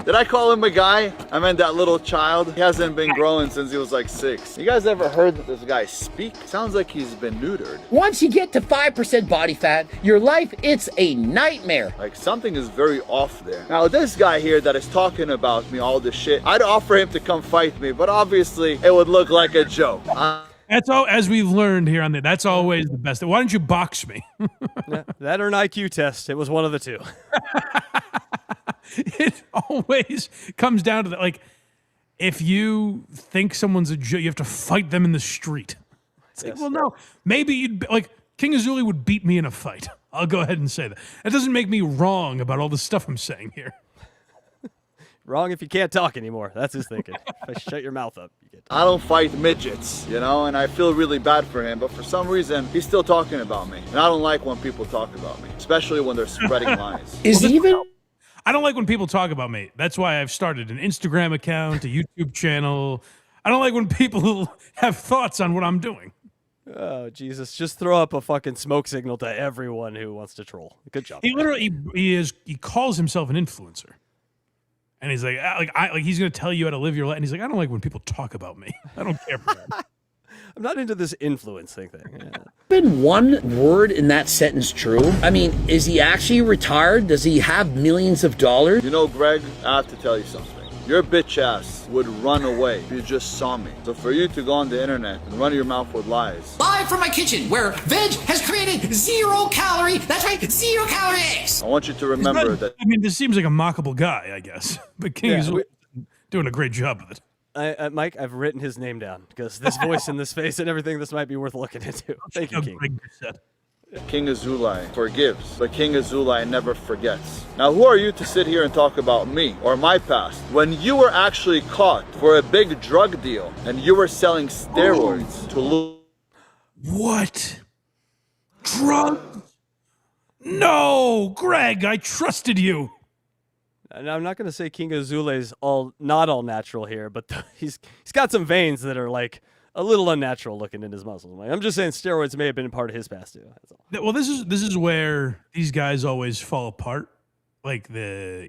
S18: Did I call him a guy? I meant that little child. He hasn't been growing since he was like 6. You guys ever heard this guy speak? Sounds like he's been neutered.
S19: Once you get to 5% body fat, your life, it's a nightmare.
S18: Like something is very off there. Now this guy here that is talking about me, all this shit, I'd offer him to come fight me, but obviously it would look like a joke.
S3: That's all, as we've learned here on there, that's always the best. Why don't you box me?
S4: That or an IQ test. It was one of the two.
S3: It always comes down to that. Like, if you think someone's a joke, you have to fight them in the street. It's like, well, no, maybe you'd like King Azoulay would beat me in a fight. I'll go ahead and say that. That doesn't make me wrong about all the stuff I'm saying here.
S4: Wrong if you can't talk anymore. That's his thinking. If I shut your mouth up, you get.
S18: I don't fight midgets, you know, and I feel really bad for him, but for some reason, he's still talking about me. And I don't like when people talk about me, especially when they're spreading lies.
S3: I don't like when people talk about me. That's why I've started an Instagram account, a YouTube channel. I don't like when people have thoughts on what I'm doing.
S4: Oh, Jesus. Just throw up a fucking smoke signal to everyone who wants to troll. Good job.
S3: He literally, he calls himself an influencer. And he's like he's going to tell you how to live your life. And he's like, I don't like when people talk about me. I don't care for that.
S4: I'm not into this influencing thing. Yeah.
S19: Been one word in that sentence true? I mean, is he actually retired? Does he have millions of dollars?
S18: You know, Greg, I have to tell you something. Your bitch ass would run away if you just saw me. So for you to go on the internet and run your mouth with lies.
S19: Live from my kitchen, where veg has created 0 calorie, that's right, 0 calorie eggs.
S18: I want you to remember that.
S3: I mean, this seems like a mockable guy, I guess. But King is doing a great job with it.
S4: Mike, I've written his name down because this voice and this face and everything, this might be worth looking into. Thank you, King.
S18: King AZOULAY forgives, but King AZOULAY never forgets. Now, who are you to sit here and talk about me or my past when you were actually caught for a big drug deal and you were selling steroids to lose?
S3: What? Drugs? No, Greg, I trusted you.
S4: And I'm not going to say King AZOULAY's not all natural here, but he's got some veins that are like a little unnatural looking in his muscles. I'm just saying steroids may have been part of his past too. That's all.
S3: Well, this is where these guys always fall apart, like the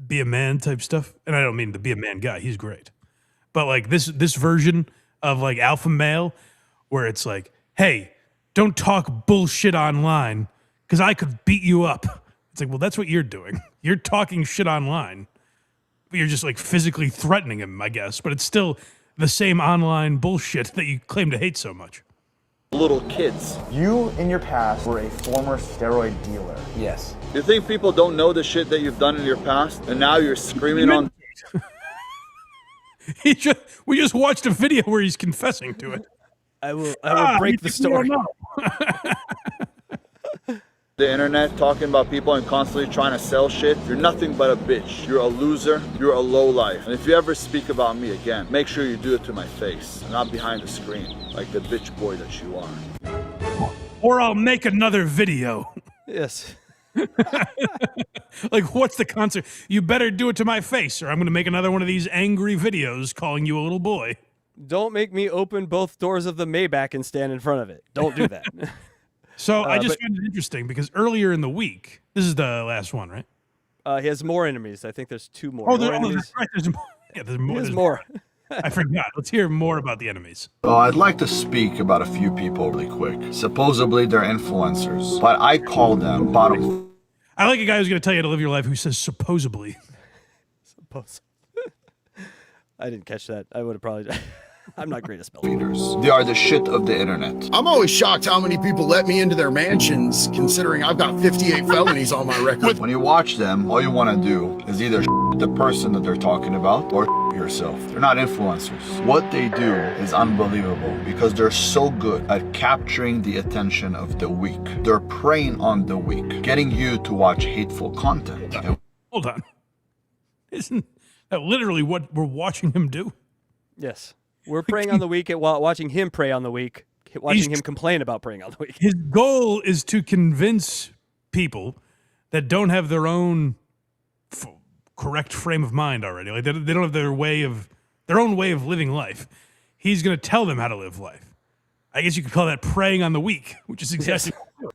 S3: be a man type stuff. And I don't mean to be a man guy; he's great, but like this version of like alpha male, where it's like, hey, don't talk bullshit online because I could beat you up. It's like, well, that's what you're doing. You're talking shit online, but you're just like physically threatening him, I guess. But it's still the same online bullshit that you claim to hate so much.
S18: Little kids.
S20: You, in your past, were a former steroid dealer.
S18: Yes. You think people don't know the shit that you've done in your past, and now you're screaming on?
S3: We just watched a video where he's confessing to it.
S4: I will break the story.
S18: The internet talking about people and constantly trying to sell shit. You're nothing but a bitch. You're a loser. You're a lowlife. And if you ever speak about me again, make sure you do it to my face, not behind the screen, like the bitch boy that you are.
S3: Or I'll make another video.
S4: Yes.
S3: Like, what's the concert? You better do it to my face, or I'm going to make another one of these angry videos calling you a little boy.
S4: Don't make me open both doors of the Maybach and stand in front of it. Don't do that.
S3: So I just found it interesting because earlier in the week, this is the last one, right?
S4: He has more enemies. I think there's 2 more.
S3: Oh, that's right. There's more. Yeah, there's more.
S4: There's more.
S3: I forgot. Let's hear more about the enemies.
S21: I'd like to speak about a few people really quick. Supposedly they're influencers, but I call them bottom.
S3: I like a guy who's going to tell you how to live your life who says supposedly.
S4: I didn't catch that. I would have probably... I'm not great at spelling.
S21: They are the shit of the internet.
S22: I'm always shocked how many people let me into their mansions, considering I've got 58 felonies on my record.
S21: When you watch them, all you want to do is either the person that they're talking about or yourself. They're not influencers. What they do is unbelievable because they're so good at capturing the attention of the weak. They're preying on the weak, getting you to watch hateful content.
S3: Hold on. Isn't that literally what we're watching him do?
S4: Yes. We're preying on the weak while watching him prey on the weak, watching him complain about preying on the weak.
S3: His goal is to convince people that don't have their own correct frame of mind already. Like they don't have their own way of living life. He's going to tell them how to live life. I guess you could call that preying on the weak, which is exactly what we're doing.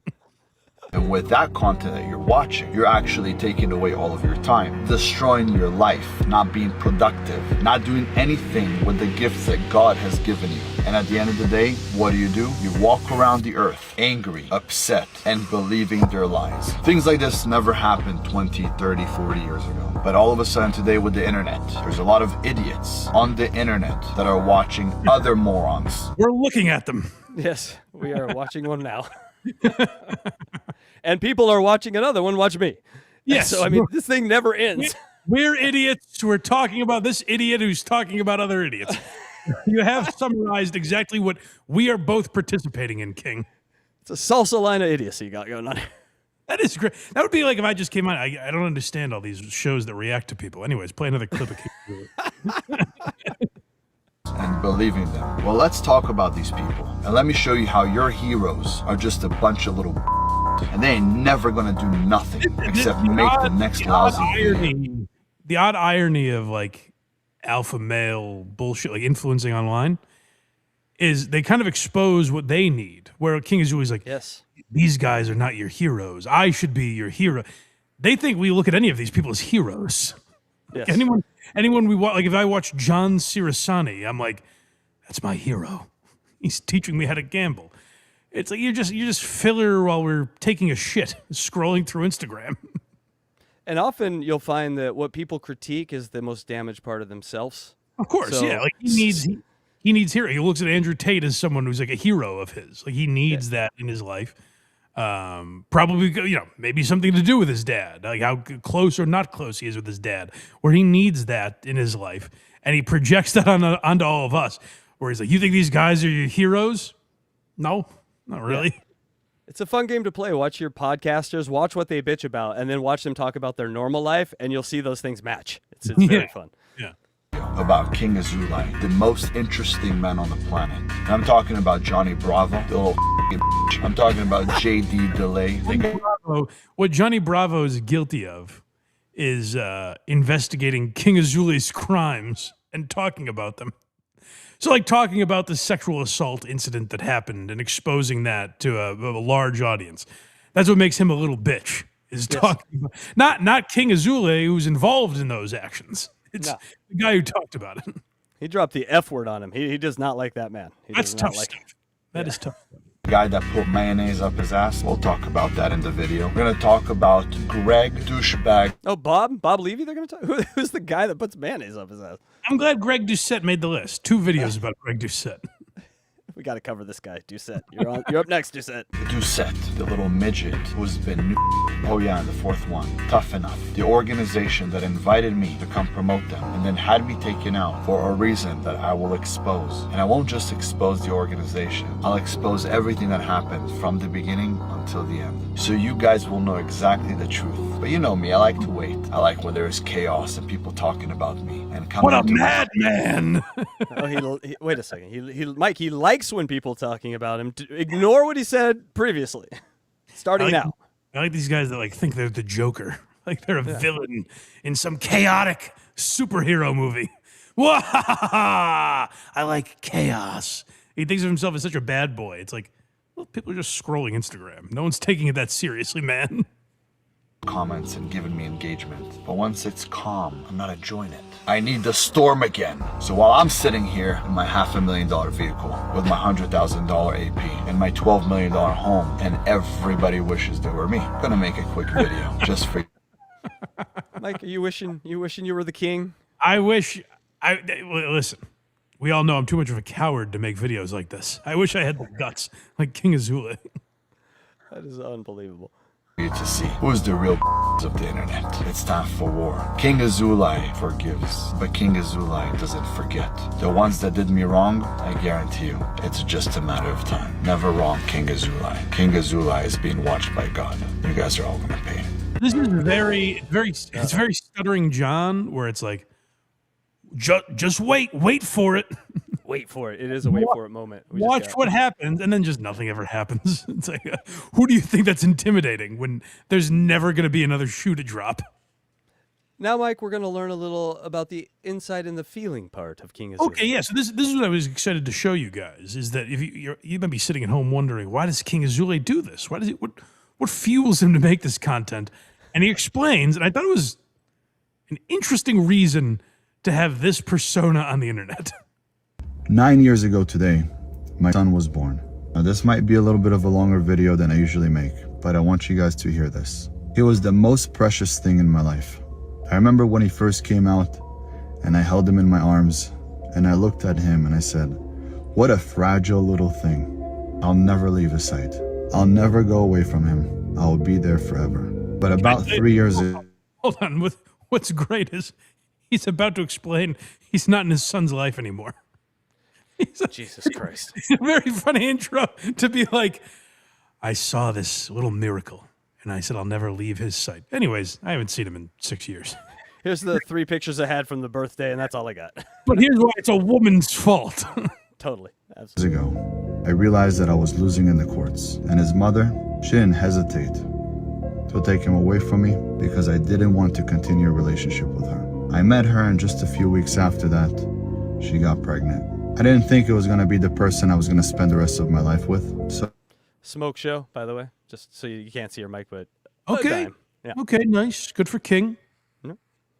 S21: And with that content that you're watching, you're actually taking away all of your time, destroying your life, not being productive, not doing anything with the gifts that God has given you. And at the end of the day, what do? You walk around the earth angry, upset, and believing their lies. Things like this never happened 20, 30, 40 years ago. But all of a sudden today with the internet, there's a lot of idiots on the internet that are watching other morons.
S3: We're looking at them.
S4: Yes, we are watching one now. And people are watching another one watch me.
S3: Yes.
S4: So, I mean, this thing never ends.
S3: We're idiots. We're talking about this idiot who's talking about other idiots. You have summarized exactly what we are both participating in, King.
S4: It's a salsa line of idiocy you got going on here.
S3: That is great. That would be like if I just came on. I don't understand all these shows that react to people. Anyways, play another clip of King.
S21: And believing them. Well, let's talk about these people. And let me show you how your heroes are just a bunch of little and they ain't never gonna do nothing except make the next lousy
S3: irony. The odd irony of like alpha male bullshit, like influencing online, is they kind of expose what they need. Where King is always like,
S4: yes,
S3: these guys are not your heroes. I should be your hero. They think we look at any of these people as heroes.
S4: Yes.
S3: Anyone we watch, like if I watch John Cirasani, I'm like, that's my hero. He's teaching me how to gamble. It's like you're just filler while we're taking a shit, scrolling through Instagram.
S4: And often you'll find that what people critique is the most damaged part of themselves.
S3: Of course, yeah. Like he needs hero. He looks at Andrew Tate as someone who's like a hero of his. Like he needs that in his life. Probably, maybe something to do with his dad, like how close or not close he is with his dad, where he needs that in his life. and he projects that onto all of us, where he's like, "You think these guys are your heroes?" No, not really.
S4: Yeah. It's a fun game to play. Watch your podcasters, watch what they bitch about, and then watch them talk about their normal life, and you'll see those things match. It's very fun.
S3: Yeah.
S21: About King AZOULAY, the most interesting man on the planet. And I'm talking about Johnny Bravo, the little bitch. I'm talking about JD Delay.
S3: What Johnny Bravo is guilty of is investigating King AZOULAY's crimes and talking about them. So, like, talking about the sexual assault incident that happened and exposing that to a large audience. That's what makes him a little bitch, is talking about, not King AZOULAY, who's involved in those actions. It's the guy who talked about it.
S4: He dropped the F word on him. He does not like that man.
S3: That's tough stuff. That is tough.
S21: The guy that put mayonnaise up his ass. We'll talk about that in the video. We're going to talk about Greg Douchebag.
S4: Oh, Bob Levy, they're going to talk? Who's the guy that puts mayonnaise up his ass?
S3: I'm glad Greg Doucette made the list. 2 videos about Greg Doucette.
S4: We got to cover this guy, Doucette. You're up next, Doucette.
S21: Doucette, the little midget who's been oh yeah, and the 4th one, Tough Enough. The organization that invited me to come promote them and then had me taken out for a reason that I will expose. And I won't just expose the organization. I'll expose everything that happened from the beginning until the end. So you guys will know exactly the truth. But you know me, I like to wait. I like when there is chaos and people talking about me. And coming
S3: what a madman!
S4: Wait a second. Mike, he likes when people talking about him. Ignore what he said previously. Starting now.
S3: I like these guys that like think they're the Joker, like they're a villain in some chaotic superhero movie. Wah! I like chaos. He thinks of himself as such a bad boy. It's like, well, people are just scrolling Instagram. No one's taking it that seriously, man.
S21: Comments and giving me engagement. But once it's calm, I'm not enjoying it. I need the storm again. So while I'm sitting here in my $500,000 vehicle with my $100,000 AP and my $12 million home and everybody wishes they were me, I'm gonna make a quick video just for you.
S4: Mike, are you wishing you were the king?
S3: I wish listen, we all know I'm too much of a coward to make videos like this. I wish I had the guts like King AZOULAY.
S4: That is unbelievable.
S21: You to see who's the real of the internet. It's time for war. King AZOULAY forgives, but King AZOULAY doesn't forget. The ones that did me wrong, I guarantee you, it's just a matter of time. Never wrong, King AZOULAY. King AZOULAY is being watched by God. You guys are all gonna pay.
S3: This is it's very Stuttering John, where it's like, just wait for it.
S4: Wait for it. It is a wait for it moment.
S3: Watch what happens, and then just nothing ever happens. It's like, who do you think that's intimidating when there's never going to be another shoe to drop?
S4: Now, Mike, we're going to learn a little about the inside and the feeling part of King AZOULAY.
S3: Okay, yeah. So this is what I was excited to show you guys, is that if you might be sitting at home wondering, why does King AZOULAY do this? Why does he? What fuels him to make this content? And he explains, and I thought it was an interesting reason to have this persona on the internet.
S1: 9 years ago today, my son was born. Now this might be a little bit of a longer video than I usually make, but I want you guys to hear this. He was the most precious thing in my life. I remember when he first came out and I held him in my arms and I looked at him and I said, what a fragile little thing. I'll never leave his sight. I'll never go away from him. I'll be there forever. But about 3 years ago.
S3: Hold on. What's great is he's about to explain he's not in his son's life anymore.
S4: Jesus Christ.
S3: It's a very funny intro to be like, I saw this little miracle, and I said I'll never leave his sight. Anyways, I haven't seen him in 6 years.
S4: Here's the 3 pictures I had from the birthday, and that's all I got.
S3: But here's why it's a woman's fault.
S4: Totally.
S1: Absolutely. Years ago, I realized that I was losing in the courts, and his mother, she didn't hesitate to take him away from me because I didn't want to continue a relationship with her. I met her, and just a few weeks after that, she got pregnant. I didn't think it was going to be the person I was going to spend the rest of my life with. So,
S4: smoke show, by the way, just so you can't see your mic, but
S3: okay,
S4: yeah.
S3: Okay, nice, good for King.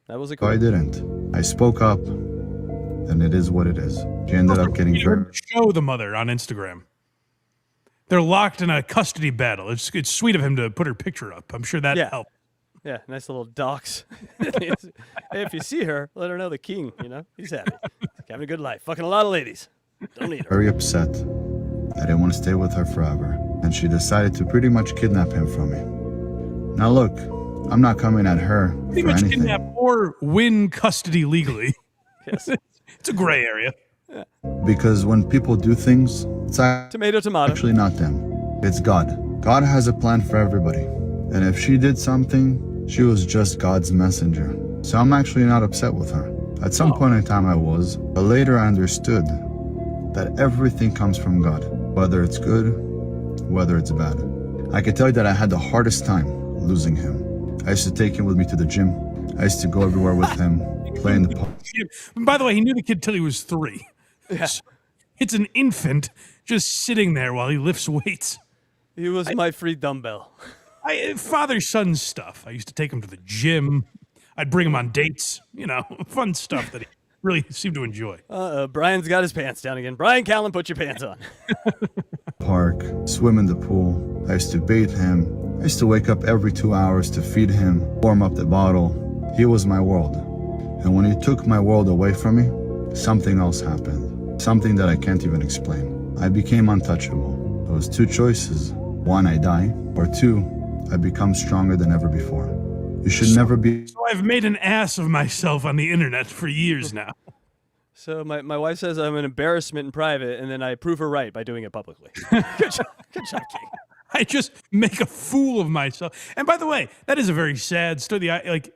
S4: That was a
S1: cool. I didn't. I spoke up, and it is what it is. She ended up getting very.
S3: Show the mother on Instagram. They're locked in a custody battle. It's sweet of him to put her picture up. I'm sure that helped.
S4: Yeah, nice little docs. Hey, if you see her, let her know the king, he's happy. Having a good life. Fucking a lot of ladies. Don't need her.
S1: Very upset. I didn't want to stay with her forever. And she decided to pretty much kidnap him from me. Now look, I'm not coming at her
S3: pretty
S1: for
S3: much
S1: anything.
S3: Kidnap or win custody legally.
S4: Yes.
S3: It's a gray area.
S1: Because when people do things, it's
S4: Tomato, tomato.
S1: actually not them. It's God. God has a plan for everybody. And if she did something, she was just God's messenger. So I'm actually not upset with her. At some point in time I was, but later I understood that everything comes from God, whether it's good, whether it's bad. I can tell you that I had the hardest time losing him. I used to take him with me to the gym. I used to go everywhere with him, play in the park.
S3: By the way, he knew the kid till he was 3.
S4: Yeah.
S3: So it's an infant just sitting there while he lifts weights.
S4: He was my free dumbbell.
S3: Father-son stuff. I used to take him to the gym. I'd bring him on dates, fun stuff that he really seemed to enjoy.
S4: Brian's got his pants down again. Bryan Callen, put your pants on.
S1: Park, swim in the pool. I used to bathe him. I used to wake up every 2 hours to feed him, warm up the bottle. He was my world. And when he took my world away from me, something else happened. Something that I can't even explain. I became untouchable. There was 2 choices. 1, I die, or 2, I become stronger than ever before. You should never be.
S3: So I've made an ass of myself on the internet for years now.
S4: So my wife says I'm an embarrassment in private, and then I prove her right by doing it publicly. Good job, King.
S3: I just make a fool of myself. And by the way, that is a very sad story. Like,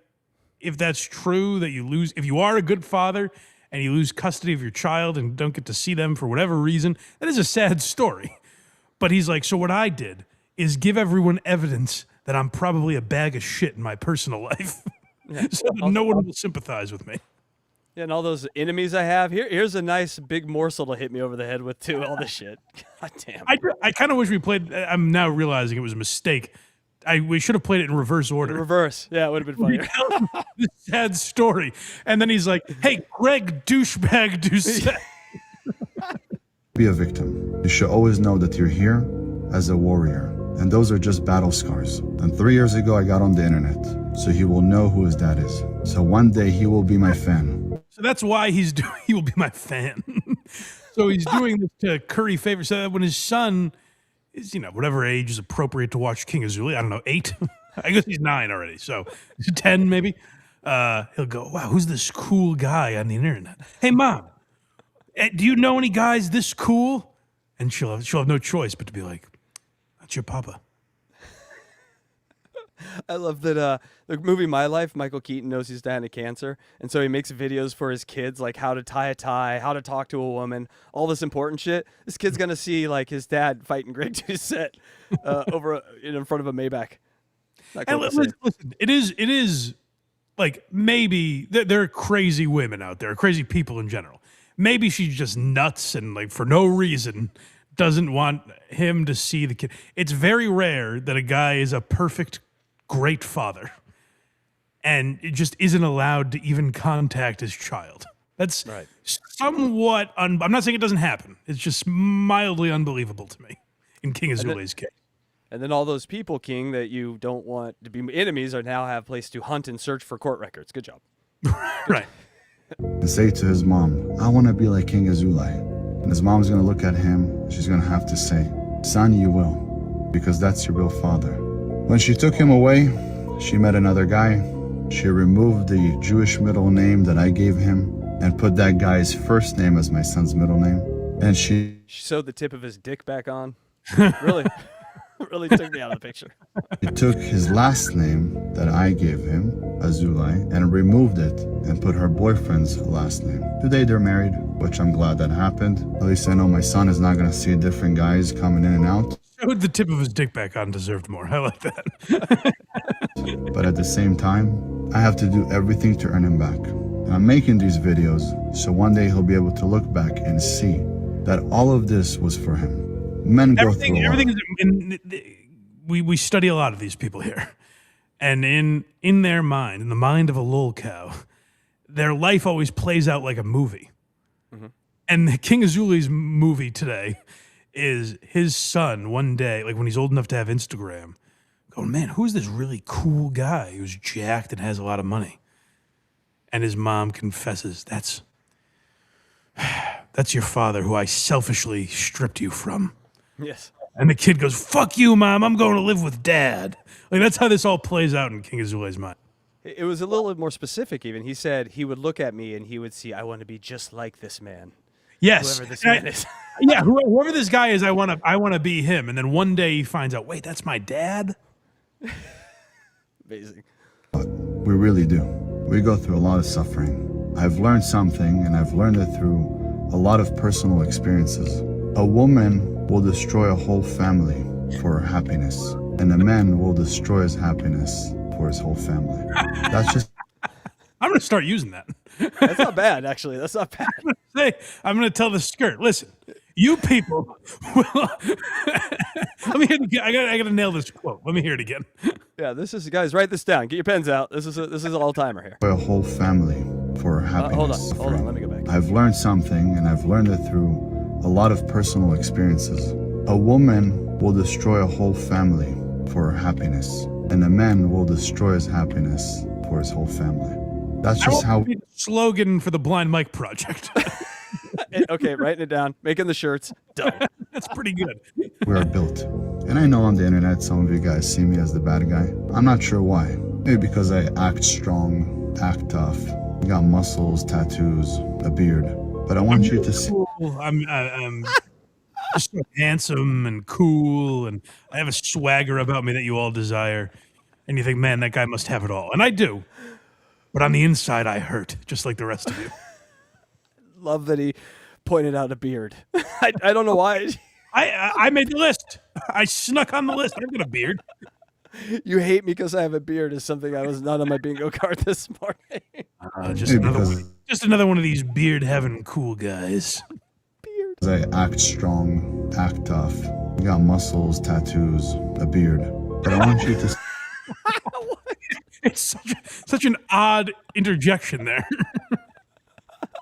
S3: if that's true, that you lose, if you are a good father and you lose custody of your child and don't get to see them for whatever reason, that is a sad story. But he's like, so what I did is give everyone evidence that I'm probably a bag of shit in my personal life.
S4: Yeah.
S3: So that no one will sympathize with me.
S4: Yeah, and all those enemies I have. Here's a nice big morsel to hit me over the head with, too. All this shit. God damn.
S3: I kind of wish we played. I'm now realizing it was a mistake. We should have played it in reverse order.
S4: Reverse. Yeah, it would have been funnier.
S3: This sad story. And then he's like, hey, Greg douchebag Doucette.
S1: Be a victim. You should always know that you're here as a warrior. And those are just battle scars. And 3 years ago, I got on the internet. So he will know who his dad is. So one day he will be my fan.
S3: So that's why he will be my fan. So he's doing this to curry favor. So that when his son is, whatever age is appropriate to watch King Azoulay, I don't know, 8? I guess he's 9 already. So 10 maybe. He'll go, wow, who's this cool guy on the internet? Hey, Mom, do you know any guys this cool? And she'll have no choice but to be like, that's your papa.
S4: I love that the movie My Life, Michael Keaton knows he's dying of cancer, and so he makes videos for his kids, like how to tie a tie, how to talk to a woman, all this important shit. This kid's gonna see like his dad fighting Greg Doucette over in front of a Maybach.
S3: And listen, it is like maybe there are crazy women out there, crazy people in general. Maybe she's just nuts and like for no reason doesn't want him to see the kid. It's very rare that a guy is a perfect, great father and it just isn't allowed to even contact his child. That's right. Somewhat, I'm not saying it doesn't happen. It's just mildly unbelievable to me in King Azoulay's case.
S4: And then all those people, King, that you don't want to be enemies are now have a place to hunt and search for court records. Good job.
S3: Right.
S1: And say to his mom, I want to be like King Azoulay. And his mom's going to look at him. She's going to have to say, son, you will, because that's your real father. When she took him away, she met another guy. She removed the Jewish middle name that I gave him and put that guy's first name as my son's middle name. And she
S4: sewed the tip of his dick back on. Really? Really took me out of the picture.
S1: She took his last name that I gave him, Azoulay, and removed it and put her boyfriend's last name. Today they're married, which I'm glad that happened. At least I know my son is not going to see different guys coming in and out.
S3: Showed the tip of his dick back on deserved more. I like that.
S1: But at the same time, I have to do everything to earn him back. And I'm making these videos so one day he'll be able to look back and see that all of this was for him. Men go through a lot.
S3: Everything is we study a lot of these people here. And in their mind, in the mind of a lolcow, their life always plays out like a movie. Mm-hmm. And the King Azoulay's movie today is his son one day, like when he's old enough to have Instagram, going, man, who's this really cool guy who's jacked and has a lot of money? And his mom confesses, that's your father who I selfishly stripped you from.
S4: Yes.
S3: And the kid goes, fuck you, Mom, I'm going to live with Dad. Like, that's how this all plays out in King Azoulay's mind.
S4: It was a little more specific even. He said he would look at me and he would see, I want to be just like this man.
S3: Yes.
S4: Whoever this man is.
S3: Yeah, whoever this guy is, I want to be him. And then one day he finds out, wait, that's my dad?
S4: Amazing.
S1: We really do. We go through a lot of suffering. I've learned something, and I've learned it through a lot of personal experiences. A woman will destroy a whole family for her happiness, and a man will destroy his happiness for his whole family. That's just...
S3: I'm going to start using that.
S4: That's not bad, actually. That's not bad.
S3: I'm going to tell the skirt, listen, you people will... Let me hear it again. I got to nail this quote. Let me hear it again.
S4: Yeah, this is, guys, write this down. Get your pens out. This is an all-timer here.
S1: A whole family for her happiness.
S4: Hold on, let me go back.
S1: I've learned something, and I've learned it through a lot of personal experiences. A woman will destroy a whole family for her happiness, and a man will destroy his happiness for his whole family. That's just how...
S3: Slogan for the Blind Mike Project.
S4: Okay, writing it down, making the shirts. Done.
S3: That's pretty good.
S1: we are built. And I know on the internet some of you guys see me as the bad guy. I'm not sure why. Maybe because I act strong, act tough, got muscles, tattoos, a beard. But I want you to see...
S3: I'm just so handsome and cool, and I have a swagger about me that you all desire. And you think, man, that guy must have it all. And I do. But on the inside, I hurt, just like the rest of you.
S4: Love that he pointed out a beard. I don't know why.
S3: I made the list. I snuck on the list. I've got a beard.
S4: You hate me because I have a beard is something I was not on my bingo card this morning.
S3: Just another one of these beard having cool guys.
S1: I act strong, act tough, got muscles, tattoos, a beard. But I want you to...
S3: It's such an odd interjection there.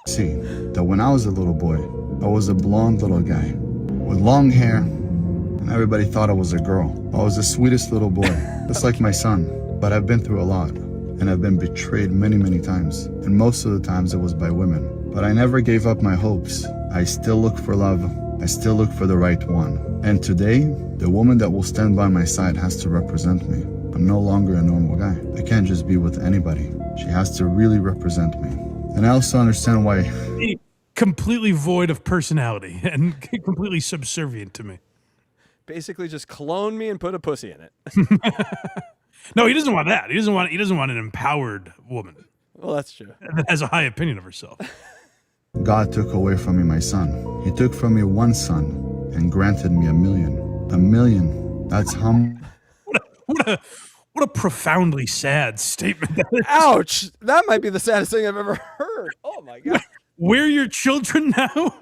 S1: see that when I was a little boy, I was a blonde little guy with long hair, and everybody thought I was a girl. I was the sweetest little boy, just like my son. But I've been through a lot, and I've been betrayed many, many times. And most of the times it was by women. But I never gave up my hopes. I still look for love. I still look for the right one. And today, the woman that will stand by my side has to represent me. I'm no longer a normal guy. I can't just be with anybody. She has to really represent me. And I also understand why...
S3: Completely void of personality and completely subservient to me.
S4: Basically just clone me and put a pussy in it.
S3: No, he doesn't want that. He doesn't want an empowered woman.
S4: Well, that's true.
S3: That has a high opinion of herself.
S1: God took away from me my son. He took from me one son and granted me 1,000,000. 1,000,000. That's how...
S3: What a profoundly sad statement that is.
S4: Ouch! That might be the saddest thing I've ever heard. Oh my God.
S3: We're your children now?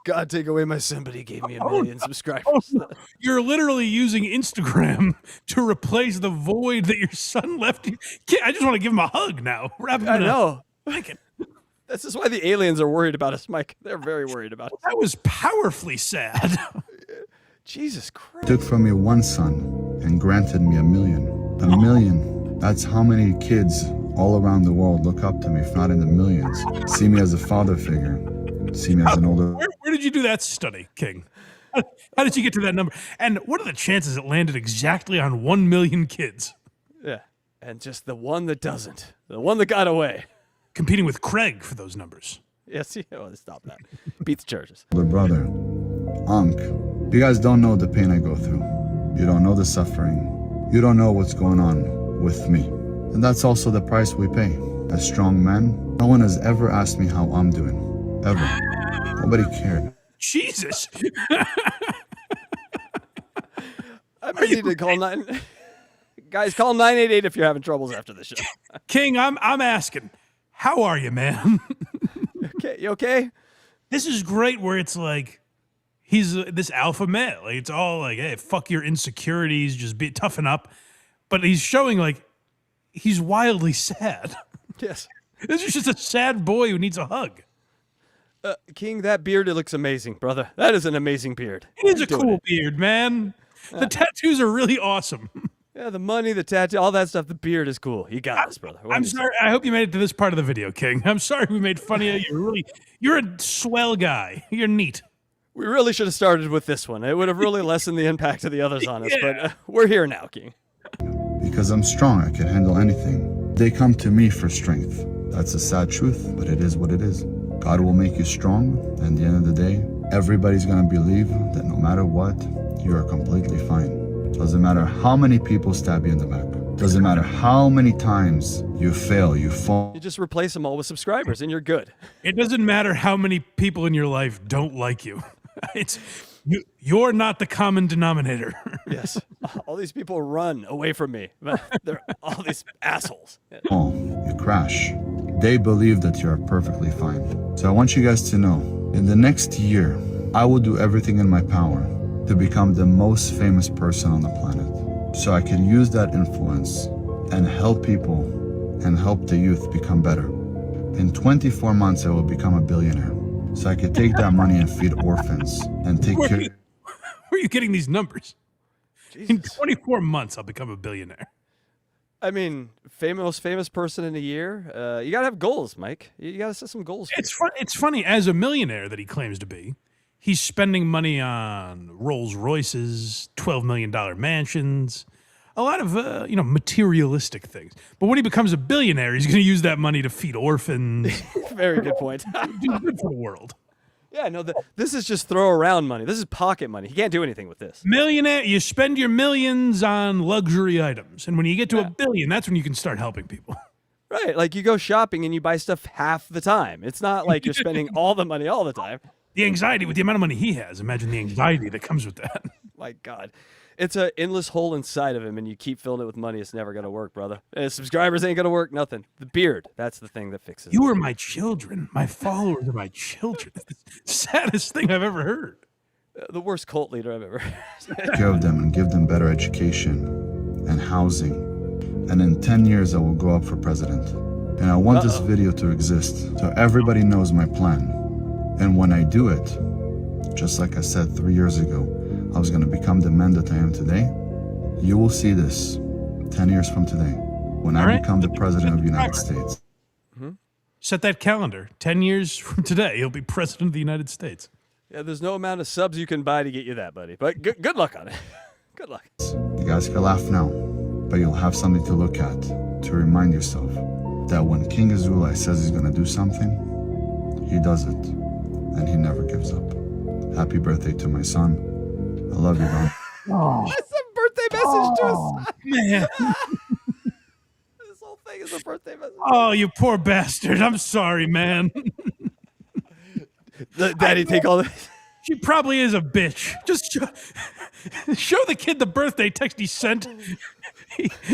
S4: God, take away my son, but he gave me 1,000,000 subscribers.
S3: You're literally using Instagram to replace the void that your son left you. I just want to give him a hug now.
S4: I know. This is why the aliens are worried about us, Mike. They're very worried about us.
S3: That was powerfully sad.
S4: Jesus Christ.
S1: Took from me one son and granted me 1,000,000. 1,000,000. That's how many kids all around the world look up to me, if not in the millions. See me as a father figure. See me as an older...
S3: Where did you do that study, King? How did you get to that number? And what are the chances it landed exactly on 1,000,000 kids?
S4: Yeah, and just the one that doesn't. The one that got away.
S3: Competing with Craig for those numbers.
S4: Yes, stop that. Beat the churches.
S1: Older brother, Unc. You guys don't know the pain I go through. You don't know the suffering. You don't know what's going on with me. And that's also the price we pay. As strong men, no one has ever asked me how I'm doing. Ever. Nobody cared.
S3: Jesus.
S4: I might need to call 9... Guys, call 988 if you're having troubles after the show.
S3: King, I'm asking, how are you, man?
S4: Okay, you okay?
S3: This is great where it's like, he's this alpha male. Like, it's all like, hey, fuck your insecurities, just toughen up. But he's showing like, he's wildly sad.
S4: Yes.
S3: This is just a sad boy who needs a hug.
S4: King, that beard, it looks amazing, brother. That is an amazing beard.
S3: It is a cool beard, man. The tattoos are really awesome.
S4: Yeah, the money, the tattoo, all that stuff. The beard is cool. You got this, brother.
S3: I'm sorry. I hope you made it to this part of the video, King. I'm sorry we made fun of you. You're a swell guy. You're neat.
S4: We really should have started with this one. It would have really lessened the impact of the others on us, but we're here now, King.
S1: because I'm strong. I can handle anything. They come to me for strength. That's a sad truth, but it is what it is. God will make you strong, and at the end of the day, everybody's gonna believe that no matter what, you are completely fine. Doesn't matter how many people stab you in the back. Doesn't matter how many times you fail, you fall.
S4: You just replace them all with subscribers and you're good.
S3: It doesn't matter how many people in your life don't like you. You're not the common denominator.
S4: Yes. All these people run away from me. They're all these assholes.
S1: You crash. They believe that you're perfectly fine. So I want you guys to know, in the next year, I will do everything in my power to become the most famous person on the planet. So I can use that influence and help people and help the youth become better. In 24 months, I will become a billionaire. So I could take that money and feed orphans and take care.
S3: Where are you getting these numbers? Jesus. In 24 months, I'll become a billionaire.
S4: I mean, most famous person in a year. You gotta have goals, Mike. You gotta set some goals.
S3: It's funny, as a millionaire that he claims to be, he's spending money on Rolls Royces, $12 million mansions, a lot of materialistic things. But when he becomes a billionaire, he's going to use that money to feed orphans.
S4: Very good point.
S3: Do good for the world.
S4: Yeah, no, this is just throw around money. This is pocket money. He can't do anything with this.
S3: Millionaire, you spend your millions on luxury items. And when you get to $1 billion, that's when you can start helping people.
S4: Right, like you go shopping and you buy stuff half the time. It's not like you're spending all the money all the time.
S3: The anxiety with the amount of money he has. Imagine the anxiety that comes with that.
S4: My God. It's an endless hole inside of him, and you keep filling it with money. It's never going to work, brother. Subscribers ain't going to work, nothing. The beard, that's the thing that fixes it.
S3: You are my children. My followers are my children. That's the saddest thing I've ever heard.
S4: The worst cult leader I've ever heard.
S1: Take care of them and give them better education and housing. And in 10 years, I will go up for president. And I want this video to exist so everybody knows my plan. And when I do it, just like I said 3 years ago, I was going to become the man that I am today. You will see this 10 years from today when I become the president of the United States.
S3: Set that calendar. 10 years from today, he'll be president of the United States.
S4: Yeah, there's no amount of subs you can buy to get you that, buddy. But good luck on it. Good luck.
S1: You guys can laugh now, but you'll have something to look at to remind yourself that when King AZOULAY says he's going to do something, he does it, and he never gives up. Happy birthday to my son. I love you, man.
S4: It's a birthday message to his son.
S3: Man.
S4: This whole thing is a birthday message.
S3: Oh, you poor bastard. I'm sorry, man.
S4: Daddy, take all this.
S3: She probably is a bitch. Just show the kid the birthday text he sent.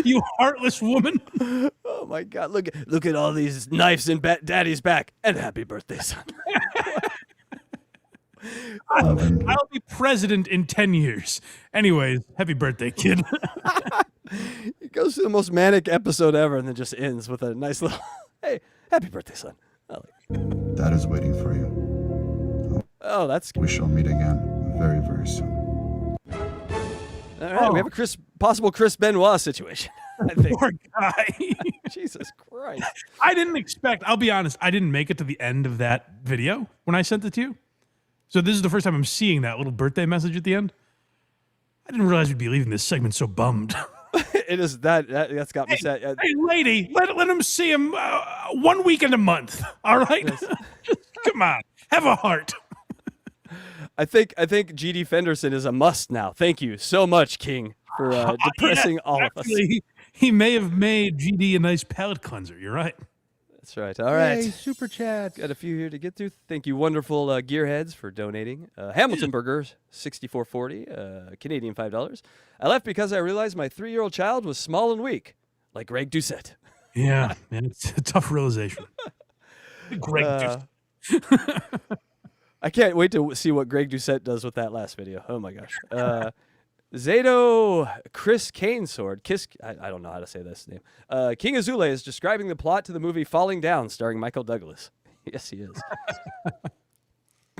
S3: You heartless woman.
S4: Oh, my God. Look at all these knives in Daddy's back. And happy birthday, son.
S3: I'll be president in 10 years. Anyways, happy birthday, kid.
S4: It goes through the most manic episode ever and then just ends with a nice little, hey, happy birthday, son.
S1: That is waiting for you.
S4: Oh, that's good.
S1: We shall meet again very, very soon.
S4: All right, we have a possible Chris Benoit situation. I think.
S3: Poor guy.
S4: Jesus Christ.
S3: I didn't expect, I'll be honest, I didn't make it to the end of that video when I sent it to you. So this is the first time I'm seeing that little birthday message at the end. I didn't realize we'd be leaving this segment so bummed.
S4: It is that's got me sad.
S3: Hey, lady, let him see him 1 weekend a month. All right, just come on, have a heart.
S4: I think GD Fenderson is a must now. Thank you so much, King, for depressing all of us.
S3: He may have made GD a nice palate cleanser. You're right.
S4: That's right. All right.
S17: Yay, super chat.
S4: Got a few here to get through. Thank you, wonderful gearheads, for donating. Hamilton Burgers, $64.40. Canadian $5. I left because I realized my 3-year-old child was small and weak, like Greg Doucette.
S3: Yeah, man, it's a tough realization. Greg Doucette.
S4: I can't wait to see what Greg Doucette does with that last video. Oh my gosh. Zato Chris Canesword. I don't know how to say this name. King AZOULAY is describing the plot to the movie Falling Down, starring Michael Douglas. Yes, he is.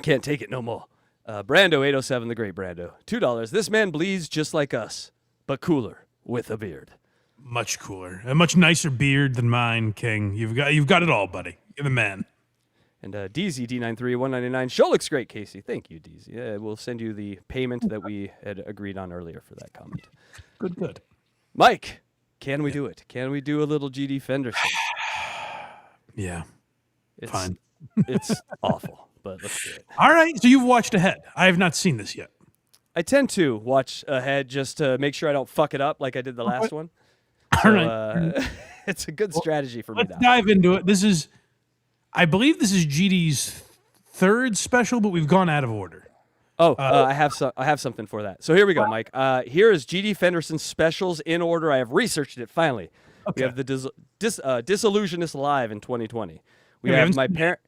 S4: Can't take it no more. Brando 807, the great Brando. $2. This man bleeds just like us, but cooler with a beard.
S3: Much cooler. A much nicer beard than mine, King. You've got it all, buddy. You're the man.
S4: And DZ D93 199. Show looks great, Casey. Thank you, DZ. We'll send you the payment that we had agreed on earlier for that comment.
S3: Good.
S4: Mike, Can we do it? Can we do a little GD Fenderson?
S3: Yeah.
S4: It's,
S3: Fine.
S4: It's awful, but let's do it.
S3: All right. So you've watched ahead. I have not seen this yet.
S4: I tend to watch ahead just to make sure I don't fuck it up like I did the last one.
S3: All
S4: So,
S3: right.
S4: it's a good strategy for me
S3: Let's
S4: now.
S3: dive into it. I believe this is GD's third special, but we've gone out of order.
S4: Oh, I have something for that. So here we go, Mike. Here is GD Fenderson's specials in order. I have researched it finally.
S3: Okay.
S4: We have the Disillusionist Live in 2020. We
S3: Yeah, we
S4: have
S3: haven't
S4: my
S3: seen
S4: parent.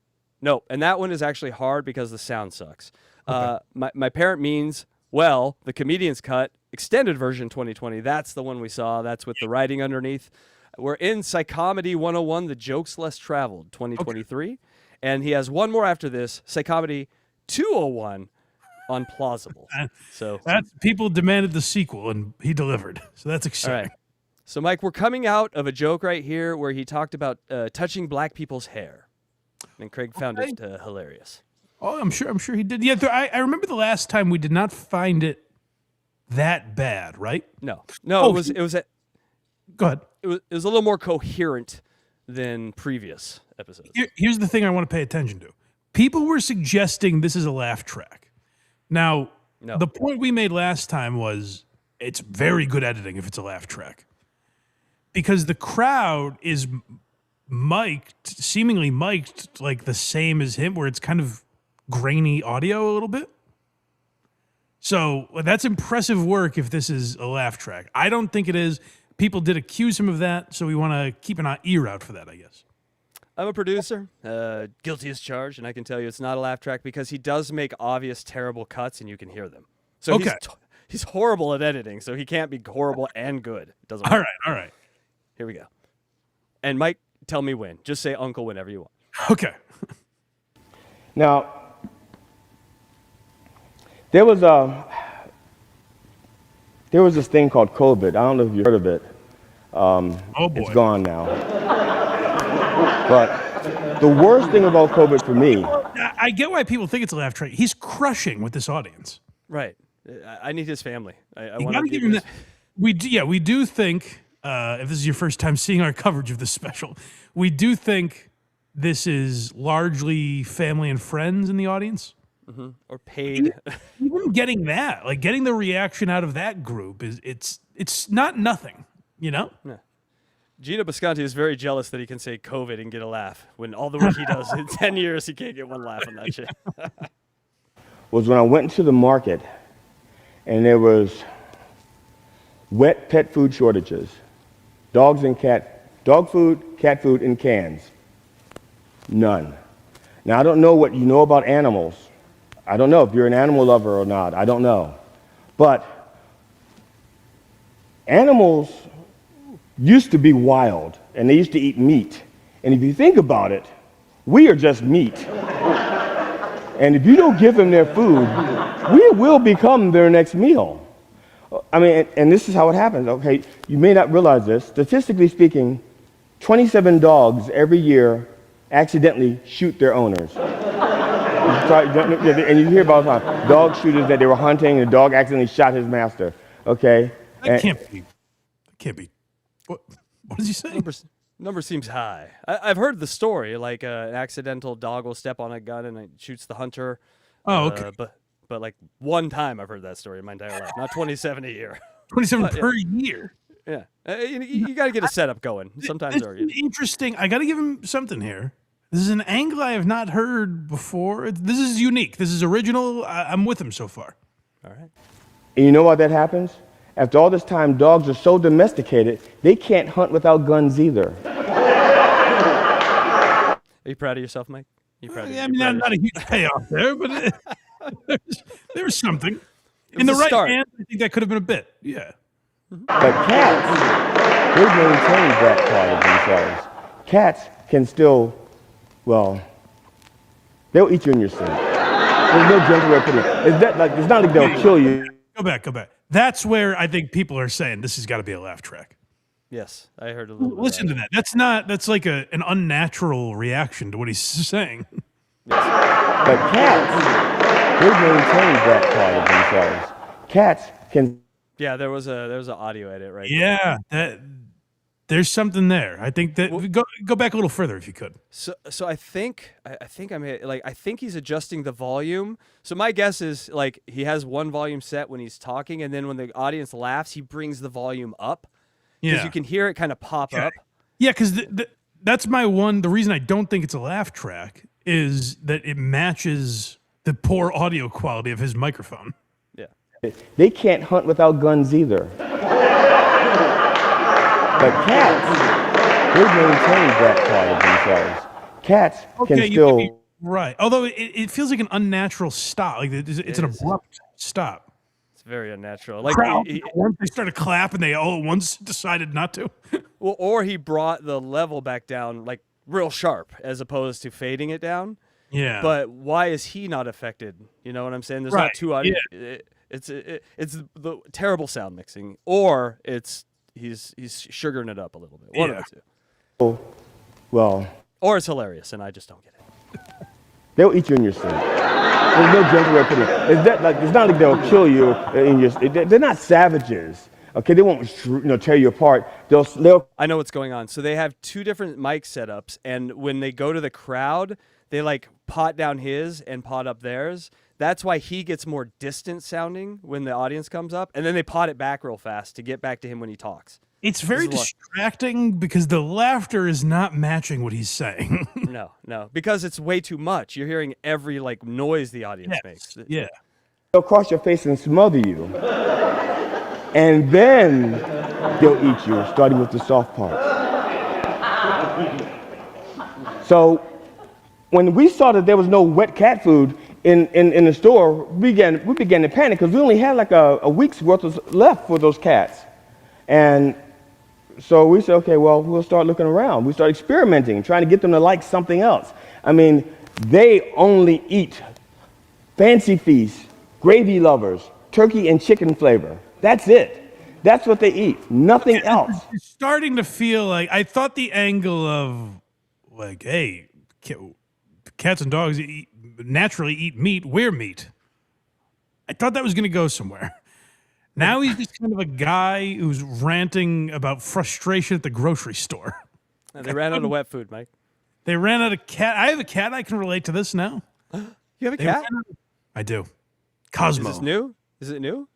S4: No, and that one is actually hard because the sound sucks. My parent means well, the comedian's cut extended version 2020. That's the one we saw. That's with the writing underneath. We're in Psychomedy 101, The Jokes Less Traveled 2023, and he has one more after this, Psychomedy 201. Unplausible. So
S3: people demanded the sequel, and he delivered. So that's exciting.
S4: All right. So, Mike, we're coming out of a joke right here where he talked about touching black people's hair, and Craig found it hilarious.
S3: Oh, I'm sure he did. Yeah, I remember the last time we did not find it that bad, right?
S4: No,
S3: Oh,
S4: it was.
S3: Go ahead.
S4: It was a little more coherent than previous episodes.
S3: Here's the thing I want to pay attention to. People were suggesting this is a laugh track. Now, the point we made last time was it's very good editing if it's a laugh track. Because the crowd is seemingly mic'd like the same as him, where it's kind of grainy audio a little bit. So that's impressive work if this is a laugh track. I don't think it is. People did accuse him of that, so we want to keep an ear out for that, I guess.
S4: I'm a producer, guilty as charged, and I can tell you it's not a laugh track because he does make obvious, terrible cuts, and you can hear them. So he's horrible at editing, so he can't be horrible and good. It doesn't work.
S3: All right.
S4: Here we go. And Mike, tell me when. Just say uncle whenever you want.
S3: Okay.
S2: Now, there was this thing called COVID. I don't know if you've heard of it.
S3: Oh boy.
S2: It's gone now. But the worst thing about COVID for me.
S3: I get why people think it's a laugh track. He's crushing with this audience.
S4: Right. I need his family. I
S3: You
S4: want
S3: gotta
S4: to
S3: give him that. We do think, if this is your first time seeing our coverage of this special, we do think this is largely family and friends in the audience.
S4: Mm-hmm. Or paid.
S3: Even getting that, like getting the reaction out of that group it's not nothing, you know?
S4: Yeah. Gino Bisconti is very jealous that he can say COVID and get a laugh when all the work he does in 10 years, he can't get one laugh on that shit.
S2: Was when I went into the market and there was wet pet food shortages, dog food, cat food in cans. None. Now, I don't know what you know about animals. I don't know if you're an animal lover or not. I don't know. But animals used to be wild, and they used to eat meat. And if you think about it, we are just meat. And if you don't give them their food, we will become their next meal. I mean, and this is how it happens, okay? You may not realize this. Statistically speaking, 27 dogs every year accidentally shoot their owners. And you hear about dog shooters that they were hunting and the dog accidentally shot his master, okay?
S3: That can't be. What does he say?
S4: Number seems high. I've heard the story, like an accidental dog will step on a gun and it shoots the hunter.
S3: Oh, okay.
S4: But like one time I've heard that story in my entire life, not 27 a year.
S3: 27 per year.
S4: Yeah, you got to get a setup going. Sometimes
S3: it's interesting. I got to give him something here. This is an angle I have not heard before. This is unique. This is original. I'm with him so far.
S4: All right.
S2: And you know why that happens? After all this time, dogs are so domesticated, they can't hunt without guns either.
S4: Are you proud of yourself, Mike?
S3: I mean, not a huge payoff there, but there's something. In the
S4: was a
S3: right
S4: start.
S3: hand, I think that could have been a bit. Yeah.
S2: But cats, they maintain that part of themselves. Cats can still, well, they'll eat you in your sleep. There's no gentle way to put it. It's not like they'll kill you.
S3: Go back. That's where I think people are saying this has got to be a laugh track.
S4: Yes, I heard a little bit.
S3: Listen to that. That's like an unnatural reaction to what he's saying.
S2: But cats, they maintain that part of themselves. Cats can.
S4: Yeah, there was an audio edit right
S3: Yeah, there's something there. I think that go back a little further if you could.
S4: So I think he's adjusting the volume. So my guess is like he has one volume set when he's talking, and then when the audience laughs, he brings the volume up. Because
S3: Yeah.
S4: you can hear it kind of pop up.
S3: Yeah, because that's my one. The reason I don't think it's a laugh track is that it matches the poor audio quality of his microphone.
S2: Yeah. They can't hunt without guns either. But cats, they maintain that part of themselves. Cats can
S3: You
S2: still.
S3: could be right. Although it feels like an unnatural stop. Like it's an abrupt stop.
S4: It's very unnatural. Like
S3: Crowd, once they started clapping, they all at once decided not to.
S4: Well, or he brought the level back down like real sharp as opposed to fading it down.
S3: Yeah.
S4: But why is he not affected? You know what I'm saying? There's
S3: Right,
S4: not two audio. It's the terrible sound mixing, or he's sugaring it up a little bit. One of the two.
S2: Well,
S4: or it's hilarious, and I just don't get it.
S2: they'll eat you in your sleep. There's no gentle way of putting it. It's not like they'll kill you in your. They're not savages. Okay, they won't tear you apart. They'll.
S4: I know what's going on. So they have two different mic setups, and when they go to the crowd, they like pot down his and pot up theirs. That's why he gets more distant sounding when the audience comes up, and then they pot it back real fast to get back to him when he talks.
S3: It's very distracting because the laughter is not matching what he's saying.
S4: No, because it's way too much. You're hearing every like noise the audience makes.
S3: Yeah.
S2: They'll cross your face and smother you, and then they'll eat you, starting with the soft parts. So when we saw that there was no wet cat food in the store, we began to panic because we only had like a week's worth left for those cats. And so we said, okay, well, we'll start looking around. We started experimenting, trying to get them to like something else. I mean, they only eat fancy feast, gravy lovers, turkey and chicken flavor. That's it. That's what they eat. Nothing else.
S3: It's starting to feel like I thought the angle of like, hey, cats and dogs naturally eat meat. We're meat. I thought that was going to go somewhere. Now he's just kind of a guy who's ranting about frustration at the grocery store.
S4: They ran out of wet food, Mike.
S3: They ran out of cat. I have a cat. I can relate to this now.
S4: You have a cat?
S3: I do. Cosmo.
S4: Is this new? Is it new?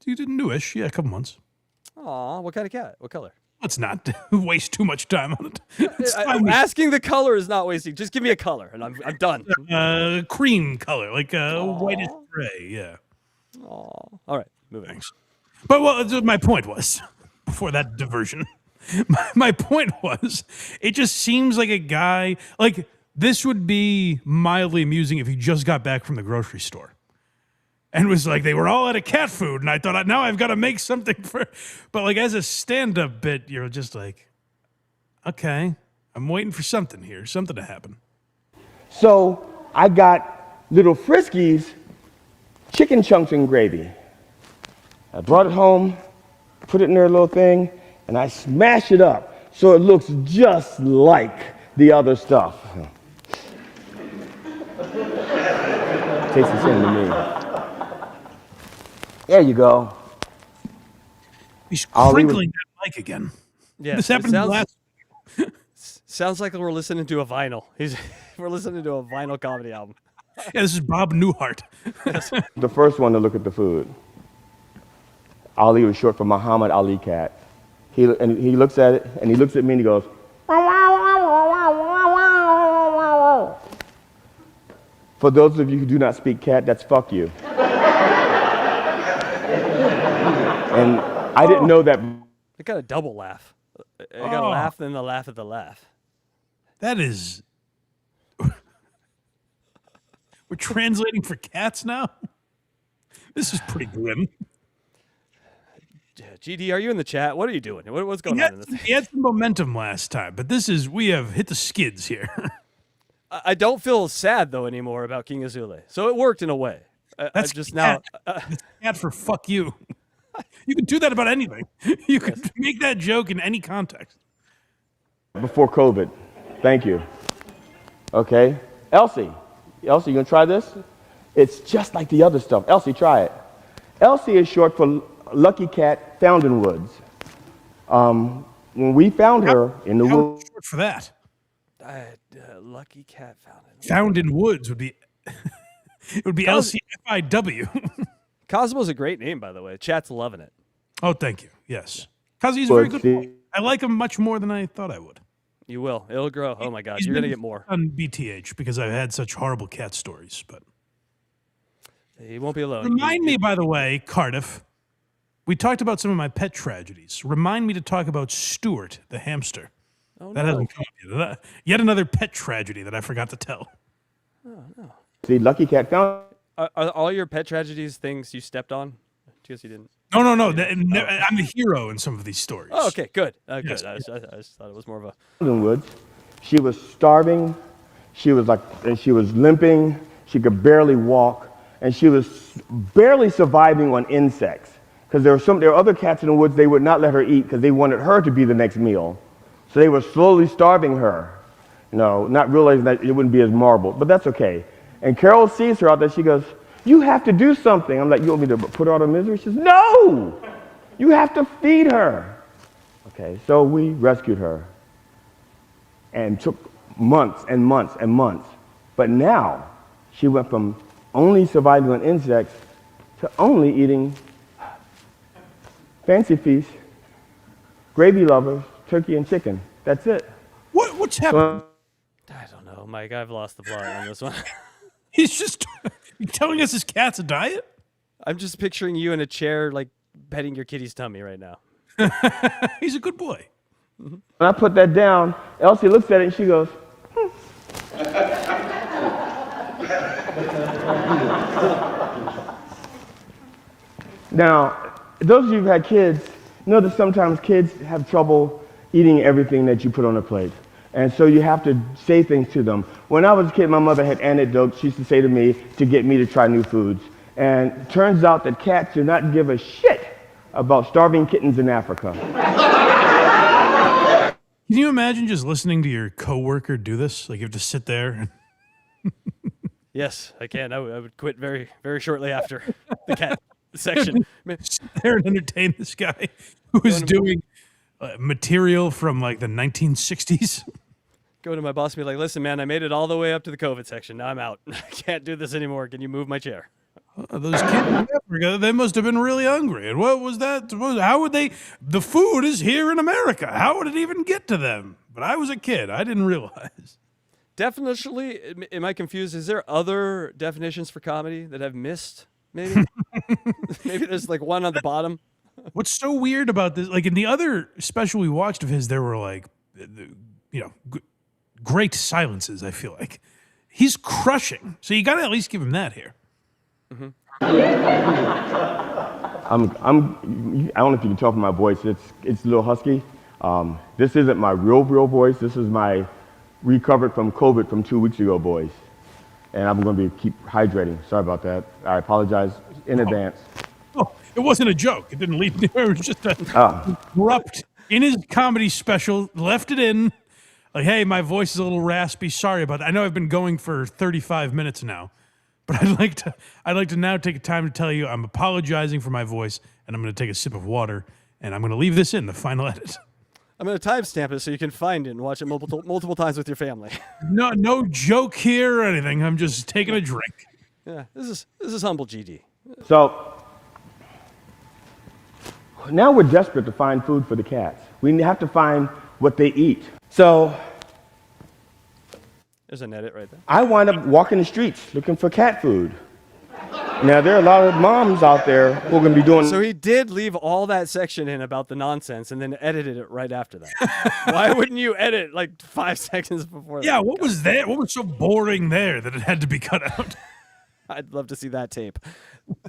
S3: It's newish. Yeah, a couple months.
S4: Aw, what kind of cat? What color?
S3: Let's not waste too much time on it.
S4: Asking the color is not wasting. Just give me a color, and I'm done.
S3: Cream color, like whitish gray. Yeah.
S4: Aw. All right, moving.
S3: Thanks. But my point was, before that diversion, my point was, it just seems like a guy like this would be mildly amusing if he just got back from the grocery store. And was like, they were all out of cat food. And I thought, now I've got to make something for... But like as a stand-up bit, you're just like, okay, I'm waiting for something here, something to happen.
S2: So I got little Friskies, chicken chunks and gravy. I brought it home, put it in their little thing, and I smashed it up so it looks just like the other stuff. Tastes the same to me. There you go.
S3: He's crinkling that mic again.
S4: Yeah,
S3: this happened last.
S4: Sounds like we're listening to a vinyl. We're listening to a vinyl comedy album.
S3: Yeah, this is Bob Newhart.
S2: The first one to look at the food. Ali was short for Muhammad Ali cat. He looks at it and he looks at me and he goes, for those of you who do not speak cat, that's fuck you. And I didn't know that.
S4: They got a double laugh. They got a laugh, then the laugh at the laugh.
S3: That is... We're translating for cats now? This is pretty grim.
S4: GD, are you in the chat? What are you doing? What's going on in this?
S3: He had some momentum last time, but we have hit the skids here.
S4: I don't feel sad, though, anymore about King AZOULAY. So it worked in a way.
S3: That's
S4: just
S3: cat.
S4: now.
S3: That's cat for fuck you. You can do that about anything. You can make that joke in any context.
S2: Before COVID. Thank you. Okay. Elsie, you gonna try this? It's just like the other stuff. Elsie, try it. Elsie is short for Lucky Cat Fountain Woods. when we found her in the
S3: How
S2: woods.
S3: short for that?
S4: Lucky cat found in
S3: Found in woods would be. It would be LCFIW.
S4: Cosmo's a great name, by the way. Chat's loving it.
S3: Oh, thank you. Yes. Cosmo's a very good boy. I like him much more than I thought I would.
S4: You will. It'll grow. Oh my God,
S3: He's
S4: you're gonna
S3: been
S4: get more.
S3: on BTH because I've had such horrible cat stories. But
S4: He won't be alone.
S3: remind me, by the way, Cardiff. We talked about some of my pet tragedies. Remind me to talk about Stuart, the hamster.
S4: Oh,
S3: that
S4: no.
S3: hasn't come up yet. Yet another pet tragedy that I forgot to tell.
S4: Oh, no.
S2: See, Lucky Cat found.
S4: Are all your pet tragedies things you stepped on? Because you didn't.
S3: No. I'm the hero in some of these stories.
S4: Oh, okay, good. Good.
S3: Yes.
S4: I just thought it was more of a.
S2: Woods. She was starving. She was limping. She could barely walk, and she was barely surviving on insects. Because there were other cats in the woods they would not let her eat because they wanted her to be the next meal. So they were slowly starving her, not realizing that it wouldn't be as marbled. But that's okay. And Carol sees her out there. She goes, "You have to do something." I'm like, "You want me to put her out of misery?" She says, "No, you have to feed her." Okay, so we rescued her. And took months and months and months. But now, she went from only surviving on insects to only eating fancy feast, gravy lovers, turkey and chicken. That's it.
S3: What's happening?
S4: I don't know, Mike. I've lost the plot on this one.
S3: He's just telling us his cat's a diet?
S4: I'm just picturing you in a chair, like petting your kitty's tummy right now.
S3: He's a good boy.
S2: When I put that down, Elsie looks at it and she goes, Now, those of you who've had kids know that sometimes kids have trouble eating everything that you put on a plate. And so you have to say things to them. When I was a kid, my mother had anecdotes she used to say to me to get me to try new foods. And it turns out that cats do not give a shit about starving kittens in Africa.
S3: Can you imagine just listening to your coworker do this? Like you have to sit there.
S4: Yes, I can. I would quit very, very shortly after the cat section.
S3: Sit there and entertain this guy who is doing material from like the 1960s.
S4: Go to my boss and be like, "Listen, man, I made it all the way up to the COVID section. Now I'm out. I can't do this anymore. Can you move my chair?"
S3: Those kids in Africa, they must have been really hungry. And what was that? How would they? The food is here in America. How would it even get to them? But I was a kid. I didn't realize.
S4: Definitionally, am I confused? Is there other definitions for comedy that I've missed? Maybe. Maybe there's like one on the bottom.
S3: What's so weird about this? Like in the other special we watched of his, there were like, great silences. I feel like he's crushing. So you got to at least give him that here.
S4: Mm-hmm.
S2: I don't know if you can tell from my voice. It's a little husky. This isn't my real voice. This is my recovered from COVID from 2 weeks ago voice. And I'm going to keep hydrating. Sorry about that. I apologize in advance.
S3: Oh, it wasn't a joke. It didn't lead anywhere. It was just abrupt. In his comedy special, left it in. Like, hey, my voice is a little raspy. Sorry about that. I know I've been going for 35 minutes now. But I'd like to now take time to tell you I'm apologizing for my voice, and I'm going to take a sip of water, and I'm going to leave this in the final edit.
S4: I'm going to timestamp it so you can find it and watch it multiple times with your family.
S3: No joke here or anything. I'm just taking a drink.
S4: Yeah, this is humble GD.
S2: So now we're desperate to find food for the cats. We have to find what they eat. So
S4: there's an edit right there.
S2: I wind up walking the streets looking for cat food. Now, there are a lot of moms out there who are going to be doing...
S4: So he did leave all that section in about the nonsense and then edited it right after that. Why wouldn't you edit like 5 seconds before that?
S3: Yeah, what was that? What was so boring there that it had to be cut out?
S4: I'd love to see that tape.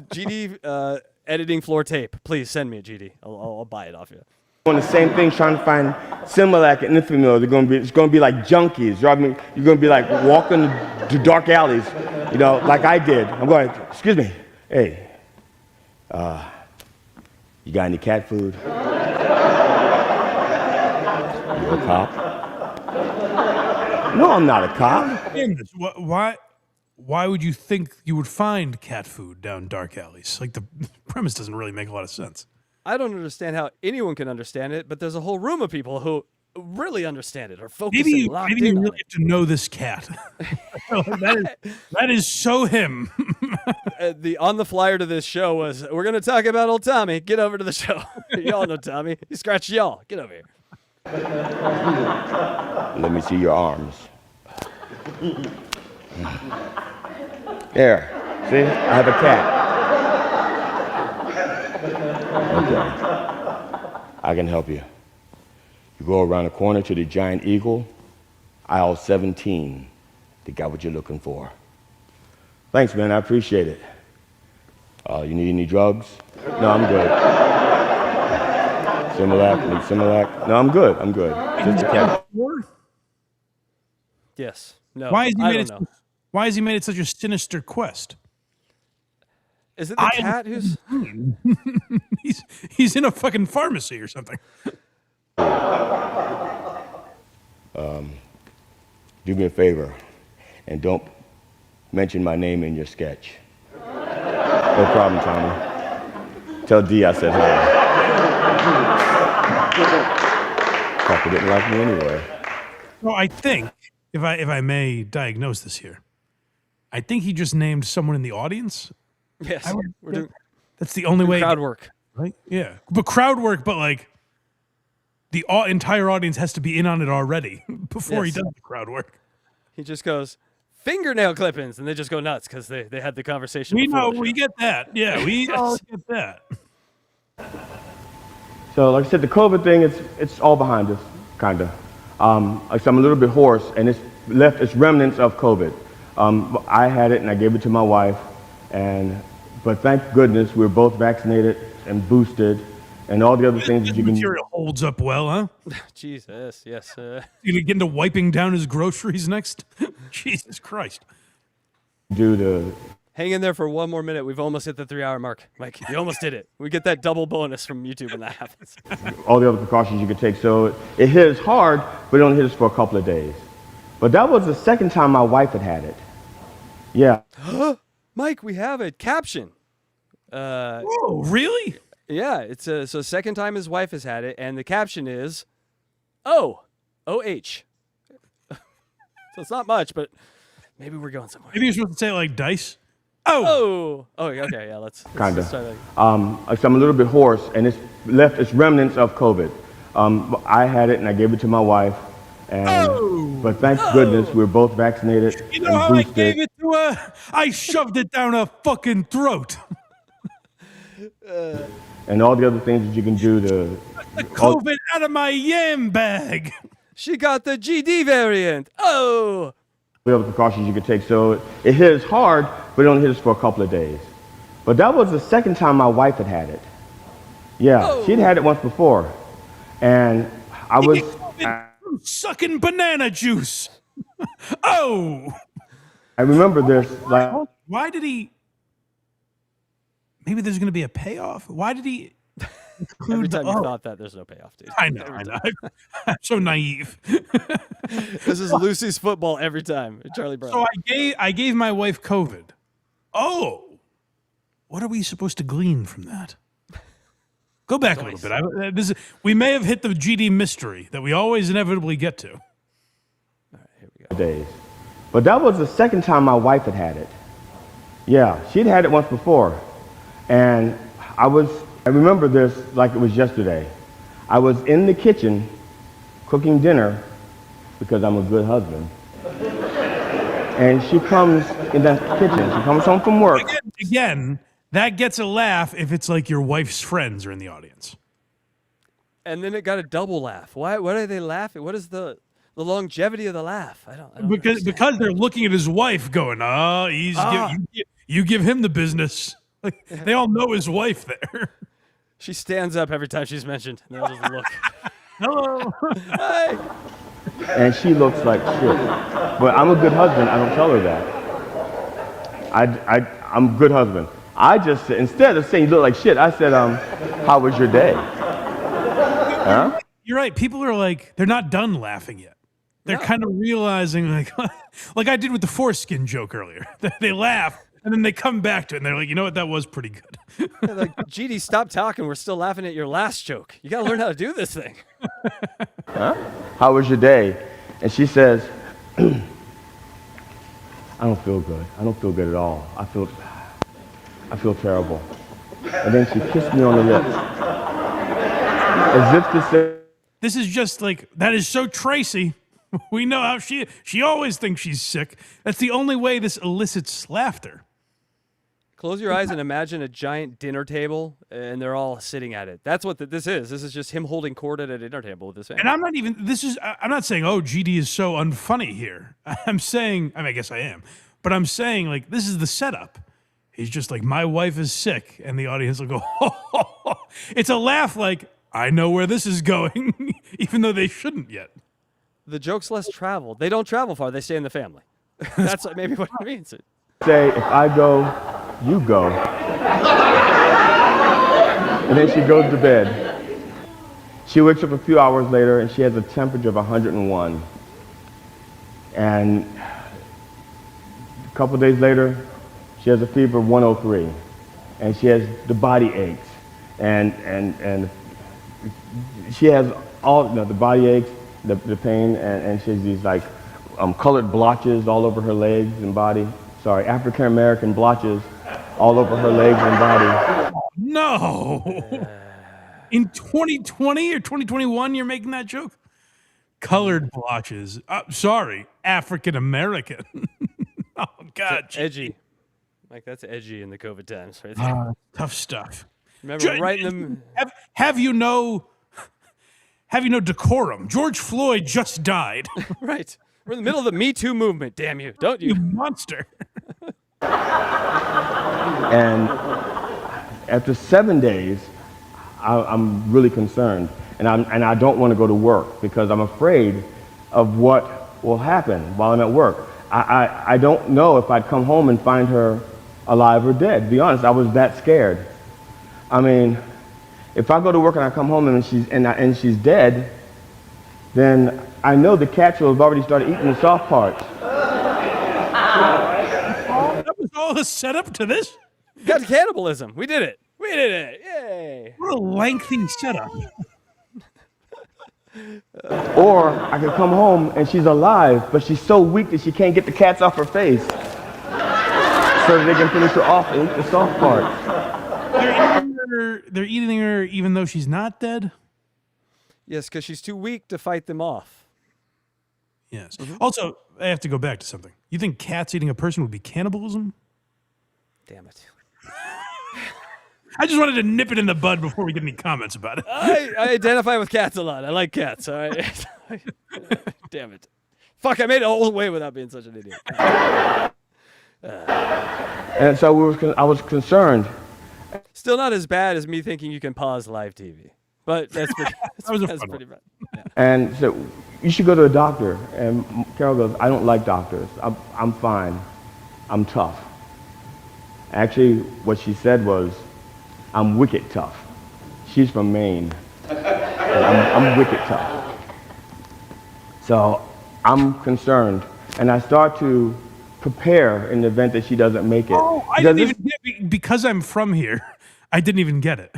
S4: GD editing floor tape. Please send me a GD. I'll buy it off you.
S2: Doing the same thing, trying to find Similac and Infamil. It's going to be like junkies. You're going to be like walking to dark alleys, like I did. I'm going, excuse me, hey, you got any cat food? You a cop? No, I'm not a cop.
S3: Why would you think you would find cat food down dark alleys? Like the premise doesn't really make a lot of sense.
S4: I don't understand how anyone can understand it, but there's a whole room of people who really understand it or focusing locked
S3: maybe
S4: in
S3: you
S4: on
S3: really have to know this cat. that is so him.
S4: The on the flyer to this show was, we're going to talk about old Tommy. Get over to the show. Y'all know Tommy. He scratched y'all. Get over here.
S5: Let me see your arms. There. See? I have a cat. Okay. I can help you. You go around the corner to the Giant Eagle, aisle 17. They got what you're looking for. Thanks, man. I appreciate it. You need any drugs? No, I'm good. Similac? Need Similac? No, I'm good. I'm good. Just a cat.
S4: Yes. No.
S3: Why has he made it
S4: know.
S3: such a sinister quest?
S4: Is it the cat who's?
S3: he's in a fucking pharmacy or something.
S5: Do me a favor and don't mention my name in your sketch. No problem, Tommy. Tell D I said hi. Papa didn't like me anyway.
S3: Well, I think, if I may diagnose this here, I think he just named someone in the audience.
S4: Yes.
S3: That's the only way.
S4: Crowd work.
S3: Right? Yeah. But crowd work, but like the entire audience has to be in on it already before he
S4: Yes.
S3: does the crowd work.
S4: He just goes, fingernail clippings, and they just go nuts because they had the conversation
S3: We
S4: before
S3: know,
S4: the show.
S3: we get that. Yeah, we all get that.
S5: So, like I said, the COVID thing, it's all behind us, kind of. Like I said, I'm a little bit hoarse, and it's left its remnants of COVID. I had it, and I gave it to my wife, but thank goodness we're both vaccinated and boosted, and all the other things that you can.
S3: Material holds up well, huh?
S4: Jesus, yes.
S3: You gonna get into wiping down his groceries next? Jesus Christ.
S4: Hang in there for one more minute. We've almost hit the 3-hour mark. Mike, you almost did it. We get that double bonus from YouTube when that happens.
S5: All the other precautions you can take. So it hit us hard, but it only hit us for a couple of days. But that was the second time my wife had it. Yeah.
S4: Mike, we have it. Caption.
S3: Whoa, really?
S4: Yeah, it's so second time his wife has had it, and the caption is, O-H. So it's not much, but maybe we're going somewhere.
S3: Maybe you're supposed to say it like dice.
S4: Oh, okay, yeah, let's
S5: Kind
S4: start
S5: of.
S4: that.
S5: Like I said, I'm a little bit hoarse, and it's left its remnants of COVID. I had it, and I gave it to my wife, but thank goodness we're both vaccinated
S3: You know
S5: and
S3: how
S5: boosted.
S3: I gave it to her? I shoved it down her fucking throat.
S5: And all the other things that you can do to.
S3: The COVID out of my yam bag.
S4: She got the GD variant. Oh.
S5: The other precautions you can take. So it hit us hard, but it only hit us for a couple of days. But that was the second time my wife had it. Yeah, she'd had it once before. And I was
S3: sucking banana juice. Oh.
S5: I remember this. Like,
S3: why did he? Maybe there's going to be a payoff. Why did he?
S4: Every time you thought that, there's no payoff, dude.
S3: I know. I'm so naive.
S4: This is Lucy's football every time. Charlie Brown.
S3: So I gave my wife COVID. Oh, what are we supposed to glean from that? Go back a little bit. We may have hit the GD mystery that we always inevitably get to.
S4: All right, here we go.
S5: Days. But that was the second time my wife had it. Yeah, she'd had it once before. And I remember this like it was yesterday. I was in the kitchen cooking dinner because I'm a good husband. And she comes in that kitchen. She comes home from work.
S3: Again, that gets a laugh if it's like your wife's friends are in the audience.
S4: And then it got a double laugh. Why are they laughing? What is the longevity of the laugh? I don't
S3: Because they're looking at his wife going, you give him the business. Like, they all know his wife there.
S4: She stands up every time she's mentioned. And they'll just look.
S3: Hello.
S4: Hey.
S5: And she looks like shit. But I'm a good husband. I don't tell her that. I'm a good husband. I just said, instead of saying you look like shit, I said, how was your day? Huh?
S3: You're right. People are like, they're not done laughing yet. They're kind of realizing, like I did with the foreskin joke earlier. They laugh, And then they come back to it and they're like, you know what, that was pretty good.
S4: Yeah, like, GD, stop talking. We're still laughing at your last joke. You got to learn how to do this thing.
S5: Huh? How was your day? And she says, I don't feel good. I don't feel good at all. I feel terrible. And then she kissed me on the lips. As if to say,
S3: This is just like, that is so Tracy. We know how she always thinks she's sick. That's the only way this elicits laughter.
S4: Close your eyes and imagine a giant dinner table, and they're all sitting at it. That's what this is. This is just him holding court at a dinner table with his family.
S3: And I'm not saying, oh, GD is so unfunny here. I'm saying, I guess I am, but I'm saying, like, this is the setup. He's just like, my wife is sick, and the audience will go, ho. It's a laugh like, I know where this is going, even though they shouldn't yet.
S4: The joke's less travel. They don't travel far. They stay in the family. That's maybe what it means.
S5: say, if I go, you go. And then she goes to bed. She wakes up a few hours later and she has a temperature of 101. And a couple days later, she has a fever of 103. And she has the body aches. And she has all, the body aches, the pain, and she has these like colored blotches all over her legs and body. Sorry, African American blotches all over her legs and body.
S3: No! In 2020 or 2021, you're making that joke? Colored blotches. Sorry, African American. Oh, God.
S4: Edgy. Like, that's edgy in the COVID times right there.
S3: Tough stuff.
S4: Remember, right in them.
S3: Have you no decorum? George Floyd just died.
S4: Right. We're in the middle of the Me Too movement, damn you. Don't you?
S3: You monster.
S5: And after 7 days, I'm really concerned. And I don't want to go to work because I'm afraid of what will happen while I'm at work. I don't know if I'd come home and find her alive or dead. To be honest, I was that scared. I mean, if I go to work and I come home and she's dead, then I know the cats will have already started eating the soft parts.
S3: That was all the setup to this?
S4: Got cannibalism. We did it. We did it. Yay.
S3: What a lengthy setup.
S5: Or I could come home and she's alive, but she's so weak that she can't get the cats off her face. So that they can finish her off and eat the soft parts.
S3: They're eating her even though she's not dead?
S4: Yes, because she's too weak to fight them off.
S3: Yes. Also, I have to go back to something. You think cats eating a person would be cannibalism?
S4: Damn it.
S3: I just wanted to nip it in the bud before we get any comments about it.
S4: I identify with cats a lot. I like cats, all right? Damn it. Fuck, I made it all the way without being such an idiot.
S5: And so I was concerned.
S4: Still not as bad as me thinking you can pause live TV. But that's pretty, that's pretty bad. Yeah.
S5: And so you should go to a doctor. And Carol goes, I don't like doctors. I'm fine. I'm tough. Actually, what she said was, I'm wicked tough. She's from Maine. I'm wicked tough. So I'm concerned. And I start to prepare in the event that she doesn't make it.
S3: Oh, I didn't even get it because I'm from here. I didn't even get it.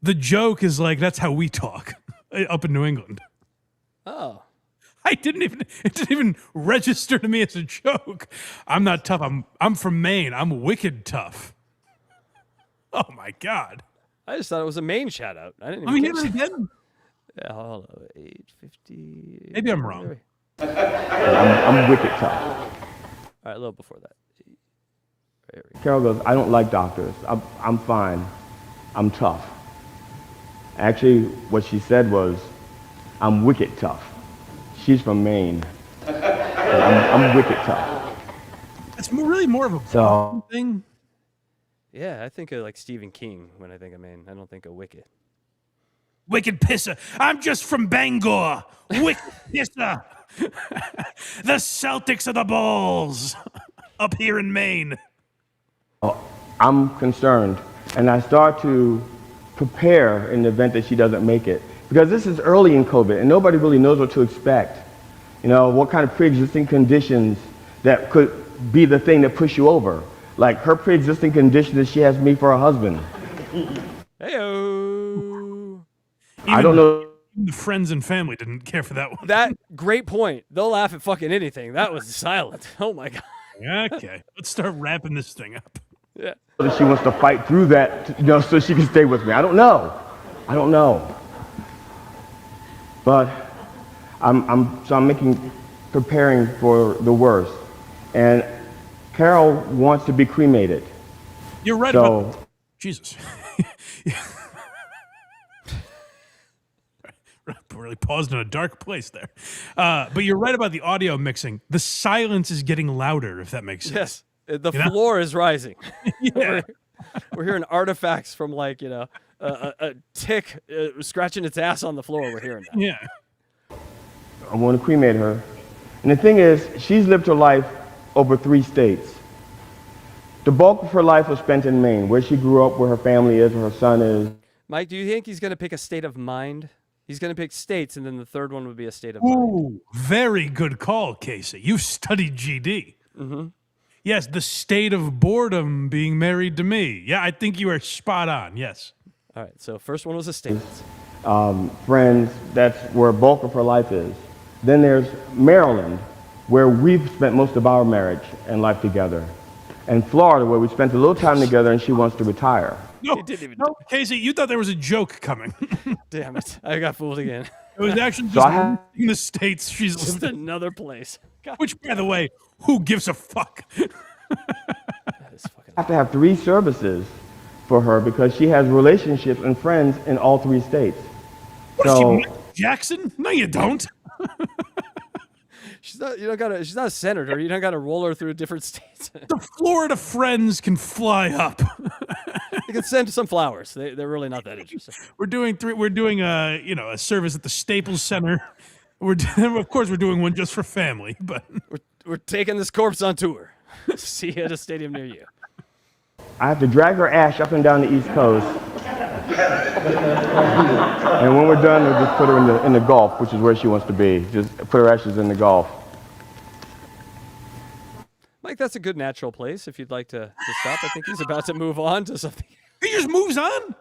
S3: The joke is like, that's how we talk up in New England.
S4: Oh.
S3: It didn't even register to me as a joke. I'm not tough. I'm from Maine. I'm wicked tough. Oh my God.
S4: I just thought it was a Maine shout out. I didn't
S3: Let me
S4: even
S3: hear it again.
S4: Yeah, hold on. Age 50.
S3: Maybe I'm wrong.
S5: I'm wicked tough.
S4: All right, a little before that.
S5: Carol goes, I don't like doctors. I'm fine. I'm tough. Actually, what she said was, I'm wicked tough. She's from Maine. I'm wicked tough.
S3: It's really more of a thing.
S4: Yeah, I think of like Stephen King when I think of Maine. I don't think of Wicked.
S3: Wicked pisser. I'm just from Bangor. Wicked pisser. The Celtics are the Bulls up here in Maine.
S5: I'm concerned, and I start to prepare in the event that she doesn't make it. Because this is early in COVID, and nobody really knows what to expect. You know, what kind of pre-existing conditions that could be the thing that push you over. Like her pre-existing condition is she has me for a husband.
S4: Heyo.
S5: I don't know.
S3: The friends and family didn't care for that one.
S4: That great point. They'll laugh at fucking anything. That was silent. Oh my god.
S3: Okay, let's start wrapping this thing up.
S4: Yeah.
S5: That she wants to fight through that, so she can stay with me. I don't know. But I'm preparing for the worst. And Carol wants to be cremated.
S3: You're right
S5: so,
S3: about Jesus. Really paused in a dark place there. But you're right about the audio mixing. The silence is getting louder, if that makes sense.
S4: Yes, the floor is rising.
S3: Yeah.
S4: We're hearing artifacts from like, a tick scratching its ass on the floor. We're hearing that.
S3: Yeah.
S5: I want to cremate her. And the thing is, she's lived her life over 3 states. The bulk of her life was spent in Maine, where she grew up, where her family is, where her son is.
S4: Mike, do you think he's going to pick a state of mind? He's going to pick states, and then the third one would be a state of mind.
S3: Ooh, very good call, Casey. You've studied GD.
S4: Mm-hmm.
S3: Yes, the state of boredom being married to me. Yeah, I think you are spot on, yes.
S4: All right, so first one was a state.
S5: Friends, that's where bulk of her life is. Then there's Maryland, where we've spent most of our marriage and life together. And Florida, where we spent a little time together and she wants to retire.
S3: No, Casey, you thought there was a joke coming.
S4: Damn it. I got fooled again.
S3: It was actually just in the States. She's
S4: just another place. God.
S3: Which, by the way, who gives a fuck?
S5: I have to have 3 services for her because she has relationships and friends in all 3 states.
S3: What
S5: so,
S3: is she, Mike Jackson? No, you don't.
S4: She's not. She's not a senator. You don't got to roll her through different states.
S3: The Florida friends can fly up.
S4: You can send some flowers. They're really not that interesting.
S3: We're doing a service at the Staples Center. Of course we're doing one just for family, but
S4: we're taking this corpse on tour. See you at a stadium near you.
S5: I have to drag her ash up and down the East Coast. And when we're done, we'll just put her in the Gulf, which is where she wants to be. Just put her ashes in the Gulf.
S4: Mike, that's a good natural place if you'd like to stop. I think he's about to move on to something.
S3: He just moves on?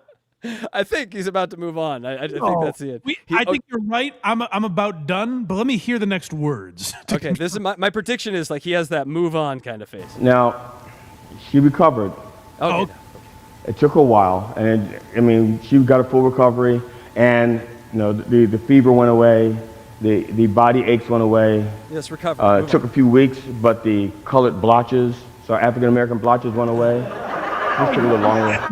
S4: I think he's about to move on. I think that's it.
S3: I think you're right. I'm about done, but let me hear the next words.
S4: Okay, this is my prediction is like he has that move on kind of face.
S5: Now, she recovered.
S4: Okay.
S5: It took a while, and she got a full recovery, and the fever went away, the body aches went away.
S4: Yes, recovery.
S5: It took a few weeks, but the colored blotches, so African American blotches went away. This took a little longer.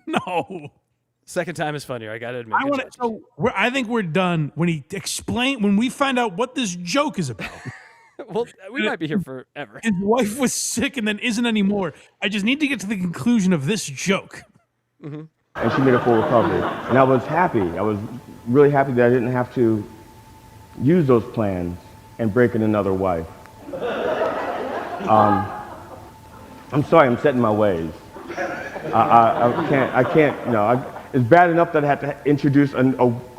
S3: No.
S4: Second time is funnier. I gotta admit.
S3: I think we're done when we find out what this joke is about.
S4: Well, we might be here forever.
S3: His wife was sick and then isn't anymore. I just need to get to the conclusion of this joke.
S4: Mm-hmm.
S5: And she made a full recovery. And I was happy. I was really happy that I didn't have to use those plans and break in another wife. I'm sorry, I'm set in my ways. I can't, it's bad enough that I have to introduce a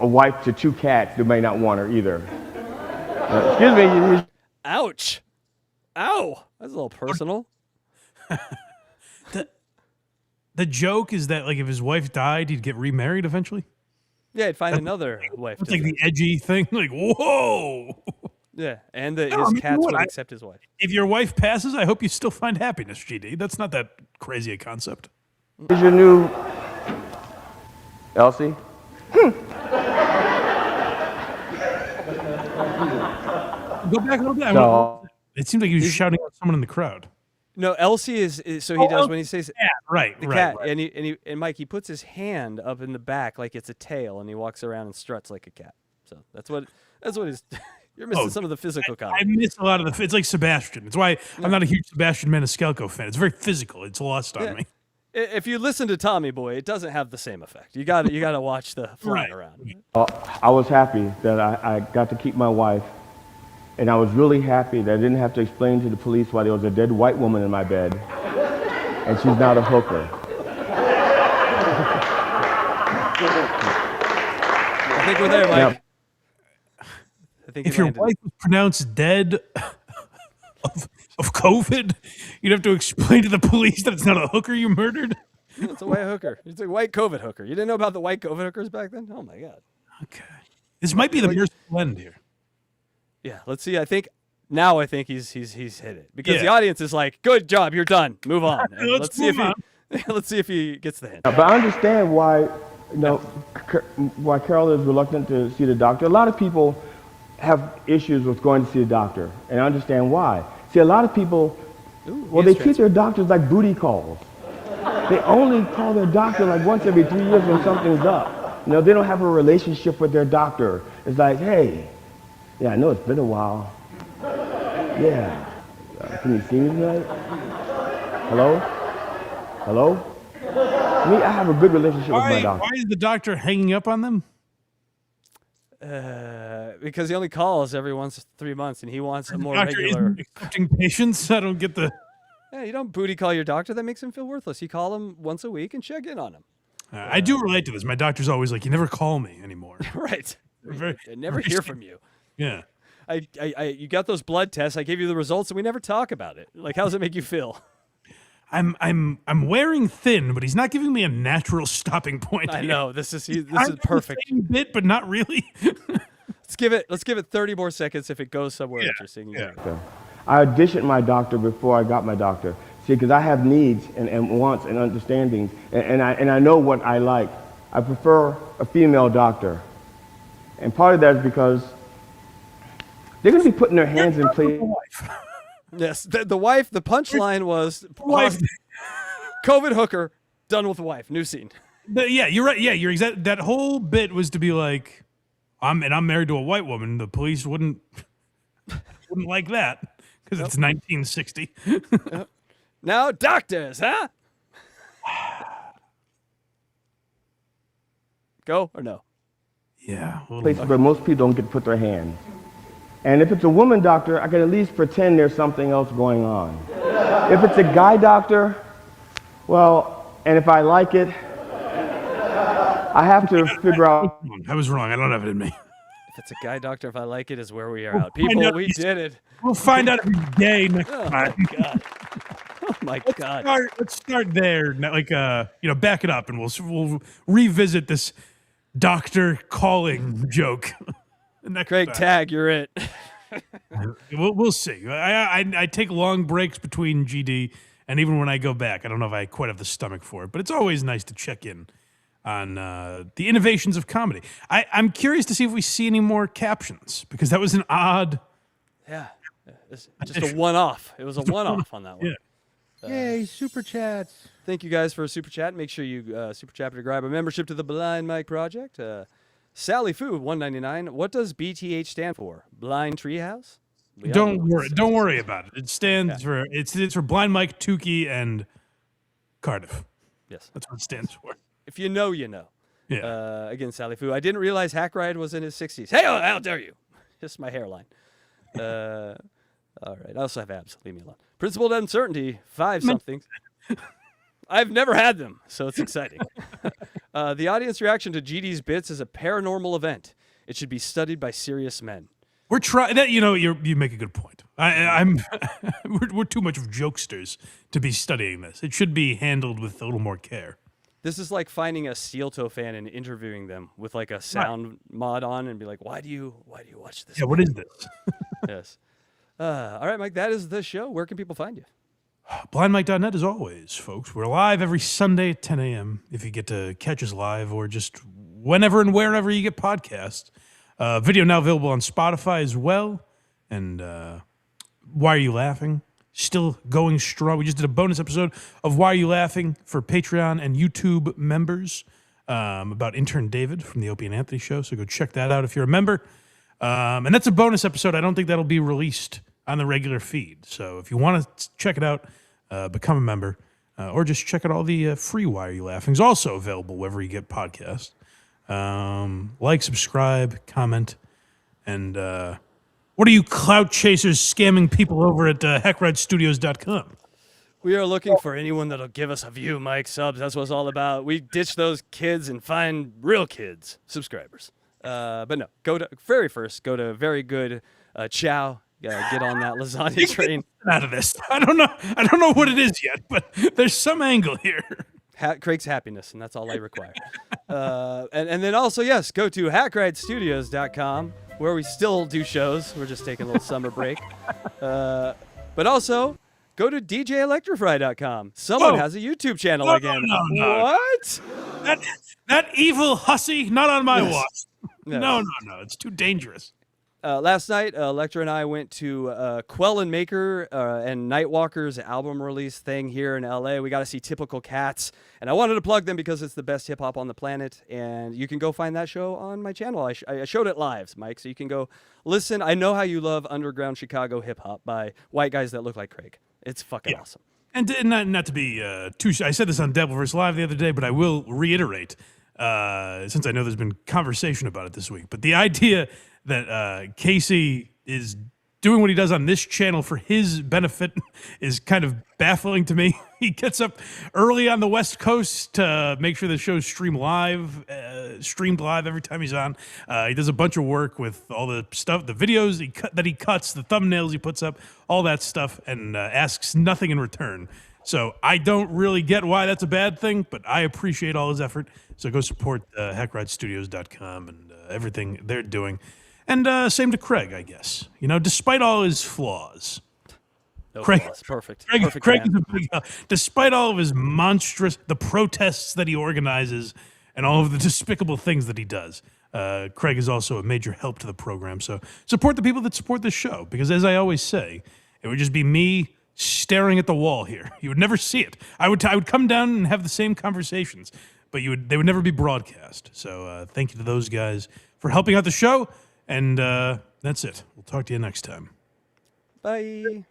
S5: wife to 2 cats that may not want her either. Excuse me.
S4: Ouch. Ow. That's a little personal.
S3: The joke is that, like, if his wife died, he'd get remarried eventually?
S4: Yeah, he'd find another wife.
S3: It's like the edgy thing. Like, whoa.
S4: Yeah, and his cats would accept his wife.
S3: If your wife passes, I hope you still find happiness, GD. That's not that crazy a concept.
S5: Here's your new Elsie.
S3: Go back a little bit. It seemed like he was shouting at someone in the crowd.
S4: No, Elsie is so he does when he says
S3: right,
S4: the cat, and Mike, he puts his hand up in the back like it's a tail, and he walks around and struts like a cat. So that's what he's. You're missing some of the physical comedy.
S3: I miss a lot of it's like Sebastian. It's why I'm not a huge Sebastian Maniscalco fan. It's very physical. It's lost on me.
S4: If you listen to Tommy Boy, it doesn't have the same effect. You got to watch the flying around.
S5: I was happy that I got to keep my wife. And I was really happy that I didn't have to explain to the police why there was a dead white woman in my bed. And she's not a hooker.
S4: I think we're there, Mike.
S3: If your wife was pronounced dead of of COVID? You'd have to explain to the police that it's not a hooker you murdered?
S4: It's a white hooker. It's a white COVID hooker. You didn't know about the white COVID hookers back then? Oh my God.
S3: Okay. This might be the merciful end here.
S4: Yeah, let's see. I think he's hit it because the audience is like, "Good job, you're done. Move on." And let's see if he gets the hint.
S5: But I understand why, why Carol is reluctant to see the doctor. A lot of people have issues with going to see the doctor, and I understand why. See, a lot of people, they treat their doctors like booty calls. They only call their doctor like once every 3 years when something's up. They don't have a relationship with their doctor. It's like, hey, yeah, I know it's been a while. Yeah, can you see me tonight? Hello? Hello? Me, I have a good relationship with my doctor.
S3: Why is the doctor hanging up on them?
S4: Because he only calls every 3 months, and he wants a more
S3: Doctor
S4: regular.
S3: isn't accepting patients. I don't get the.
S4: Yeah, you don't booty call your doctor. That makes him feel worthless. You call him once a week and check in on him.
S3: I do relate to this. My doctor's always like, "You never call me anymore."
S4: Right.
S3: Very,
S4: I never hear from you.
S3: Yeah.
S4: You got those blood tests. I gave you the results, and we never talk about it. Like, how does it make you feel?
S3: I'm wearing thin, but he's not giving me a natural stopping point.
S4: I know this is
S3: I'm
S4: perfect.
S3: the same bit, but not really.
S4: Let's give it 30 more seconds if it goes somewhere interesting.
S5: Yeah. I auditioned my doctor before I got my doctor. See, because I have needs and wants and understandings, and I know what I like. I prefer a female doctor, and part of that is because they're going to be putting their hands in place.
S4: Yes, the wife. The punchline was COVID hooker done with the wife. New scene.
S3: Yeah, you're right. Yeah, you're exact. That whole bit was to be like, I'm married to a white woman. The police wouldn't like that because it's 1960.
S4: Now doctors, huh? Go or no?
S3: Yeah.
S5: Places where most people don't get to put their hands. And if it's a woman doctor, I can at least pretend there's something else going on. If it's a guy doctor, well, and if I like it, I have to figure out.
S3: I was wrong. I don't have it in me.
S4: If it's a guy doctor, if I like it, is where we are out. People, we did it.
S3: We'll find out if he's gay next time.
S4: My God. Oh my God.
S3: Let's start there. Like, back it up, and we'll revisit this doctor calling joke.
S4: Craig, tag, you're it.
S3: We'll see. I take long breaks between GD, and even when I go back, I don't know if I quite have the stomach for it, but it's always nice to check in on the innovations of comedy. I'm curious to see if we see any more captions, because that was an odd...
S4: Yeah. It's just a one-off. It was a one-off on that one.
S3: Yeah.
S16: Yay, super chats.
S4: Thank you guys for a super chat. Make sure you super chat to grab a membership to the Blind Mike Project. Sally Fu, $1.99. What does BTH stand for? Blind Treehouse?
S3: Don't worry about it. It stands for it's for Blind Mike, Tukey, and Cardiff.
S4: Yes,
S3: that's what it stands for.
S4: If you know, you know.
S3: Yeah.
S4: Again, Sally Fu. I didn't realize HACKRIDE was in his 60s. Hey, how dare you? Just my hairline. All right. I also have abs. Leave me alone. Principled uncertainty. 5 somethings. I've never had them, so it's exciting. The audience reaction to GD's bits is a paranormal event. It should be studied by serious men.
S3: We're trying that. You make a good point. I'm we're too much of jokesters to be studying this. It should be handled with a little more care.
S4: This is like finding a Steel Toe fan and interviewing them with like a sound mod on and be like, why do you watch this?
S3: Yeah, what is this?
S4: Yes. All right, Mike, that is the show. Where can people find you?
S3: BlindMike.net as always, folks. We're live every Sunday at 10 a.m. if you get to catch us live, or just whenever and wherever you get podcasts. Video now available on Spotify as well. And Why Are You Laughing? Still going strong. We just did a bonus episode of Why Are You Laughing for Patreon and YouTube members about intern David from the Opie and Anthony show. So go check that out if you're a member. And that's a bonus episode. I don't think that'll be released on the regular feed. So if you want to check it out, become a member, or just check out all the free Why Are You Laughings, also available wherever you get podcasts. Like, subscribe, comment, and what are you clout chasers scamming people over at HackRideStudios.com?
S4: We are looking for anyone that'll give us a view, Mike. Subs, that's what it's all about. We ditch those kids and find real kids, subscribers. But no, go to very good Chow. get on that lasagna train.
S3: Out of this. I don't know what it is yet, but there's some angle here.
S4: Craig's happiness, and that's all I require. And then also, yes, go to HackRideStudios.com, where we still do shows. We're just taking a little summer break. But also, go to DJElectrify.com. Someone has a YouTube channel again.
S3: No.
S4: What?
S3: That evil hussy, not on my watch. No. It's too dangerous.
S4: Last night, Electra and I went to QWEL&NIGHTWALKER and Nightwalker's album release thing here in LA. We got to see Typical Cats, and I wanted to plug them because it's the best hip hop on the planet. And you can go find that show on my channel. I showed it live, Mike, so you can go listen. I know how you love underground Chicago hip hop by white guys that look like Craig. It's fucking awesome.
S3: And not to be too. I said this on Devil vs. Live the other day, but I will reiterate since I know there's been conversation about it this week. But the idea that Casey is doing what he does on this channel for his benefit is kind of baffling to me. He gets up early on the West Coast to make sure the show's streamed live every time he's on. He does a bunch of work with all the stuff, the videos that he cuts, the thumbnails he puts up, all that stuff, and asks nothing in return. So I don't really get why that's a bad thing, but I appreciate all his effort. So go support HackRideStudios.com and everything they're doing. And same to Craig, I guess. You know, despite all his flaws.
S4: Craig, perfect.
S3: Craig is a big, despite all of his the protests that he organizes and all of the despicable things that he does, Craig is also a major help to the program. So support the people that support this show, because as I always say, it would just be me staring at the wall here. You would never see it. I would come down and have the same conversations, but they would never be broadcast. So thank you to those guys for helping out the show. And that's it. We'll talk to you next time.
S4: Bye.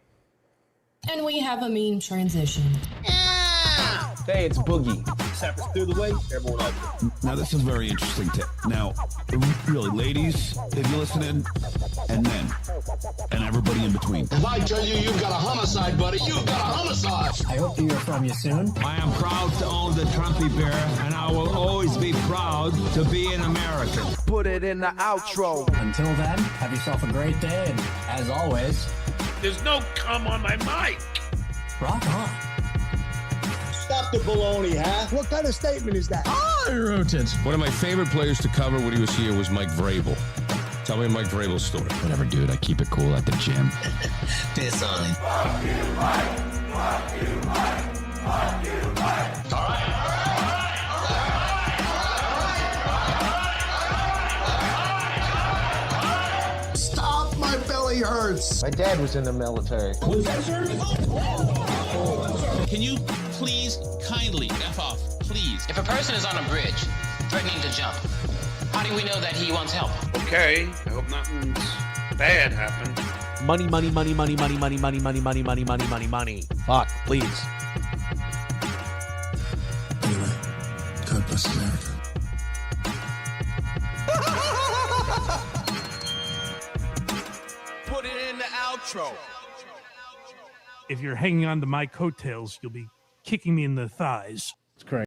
S13: And we have a meme transition.
S10: Hey, it's Boogie. Sappers through the way, everyone up.
S6: Now, this is a very interesting tip. Now, really, ladies, if you're listening, and men, and everybody in between.
S12: If I tell you you've got a homicide, buddy, you've got a homicide.
S7: I hope to hear from you soon.
S6: I am proud to own the Trumpy bear, and I will always be proud to be an American.
S7: Put it in the outro. Until then, have yourself a great day, and as always,
S10: There's no cum on my mic.
S7: rock on.
S12: Stop the baloney, huh? What kind of statement is that?
S6: I wrote it. One of my favorite players to cover when he was here was Mike Vrabel. Tell me Mike Vrabel's story. Whatever, dude. I keep it cool at the gym.
S7: Piss on it.
S12: Fuck you, Mike. Fuck you, Mike. Fuck you, Mike. All right. Stop, my belly hurts.
S7: My dad was in the military.
S12: Was that, sir?
S23: Can you please kindly F off, please?
S24: If a person is on a bridge, threatening to jump, how do we know that he wants help?
S10: Okay, I hope nothing bad happened.
S7: Money, money, money, money, money, money, money, money, money, money, money, money, money. Fuck, please.
S6: Anyway, God bless America.
S7: Put it in the outro.
S3: If you're hanging on to my coattails, you'll be kicking me in the thighs.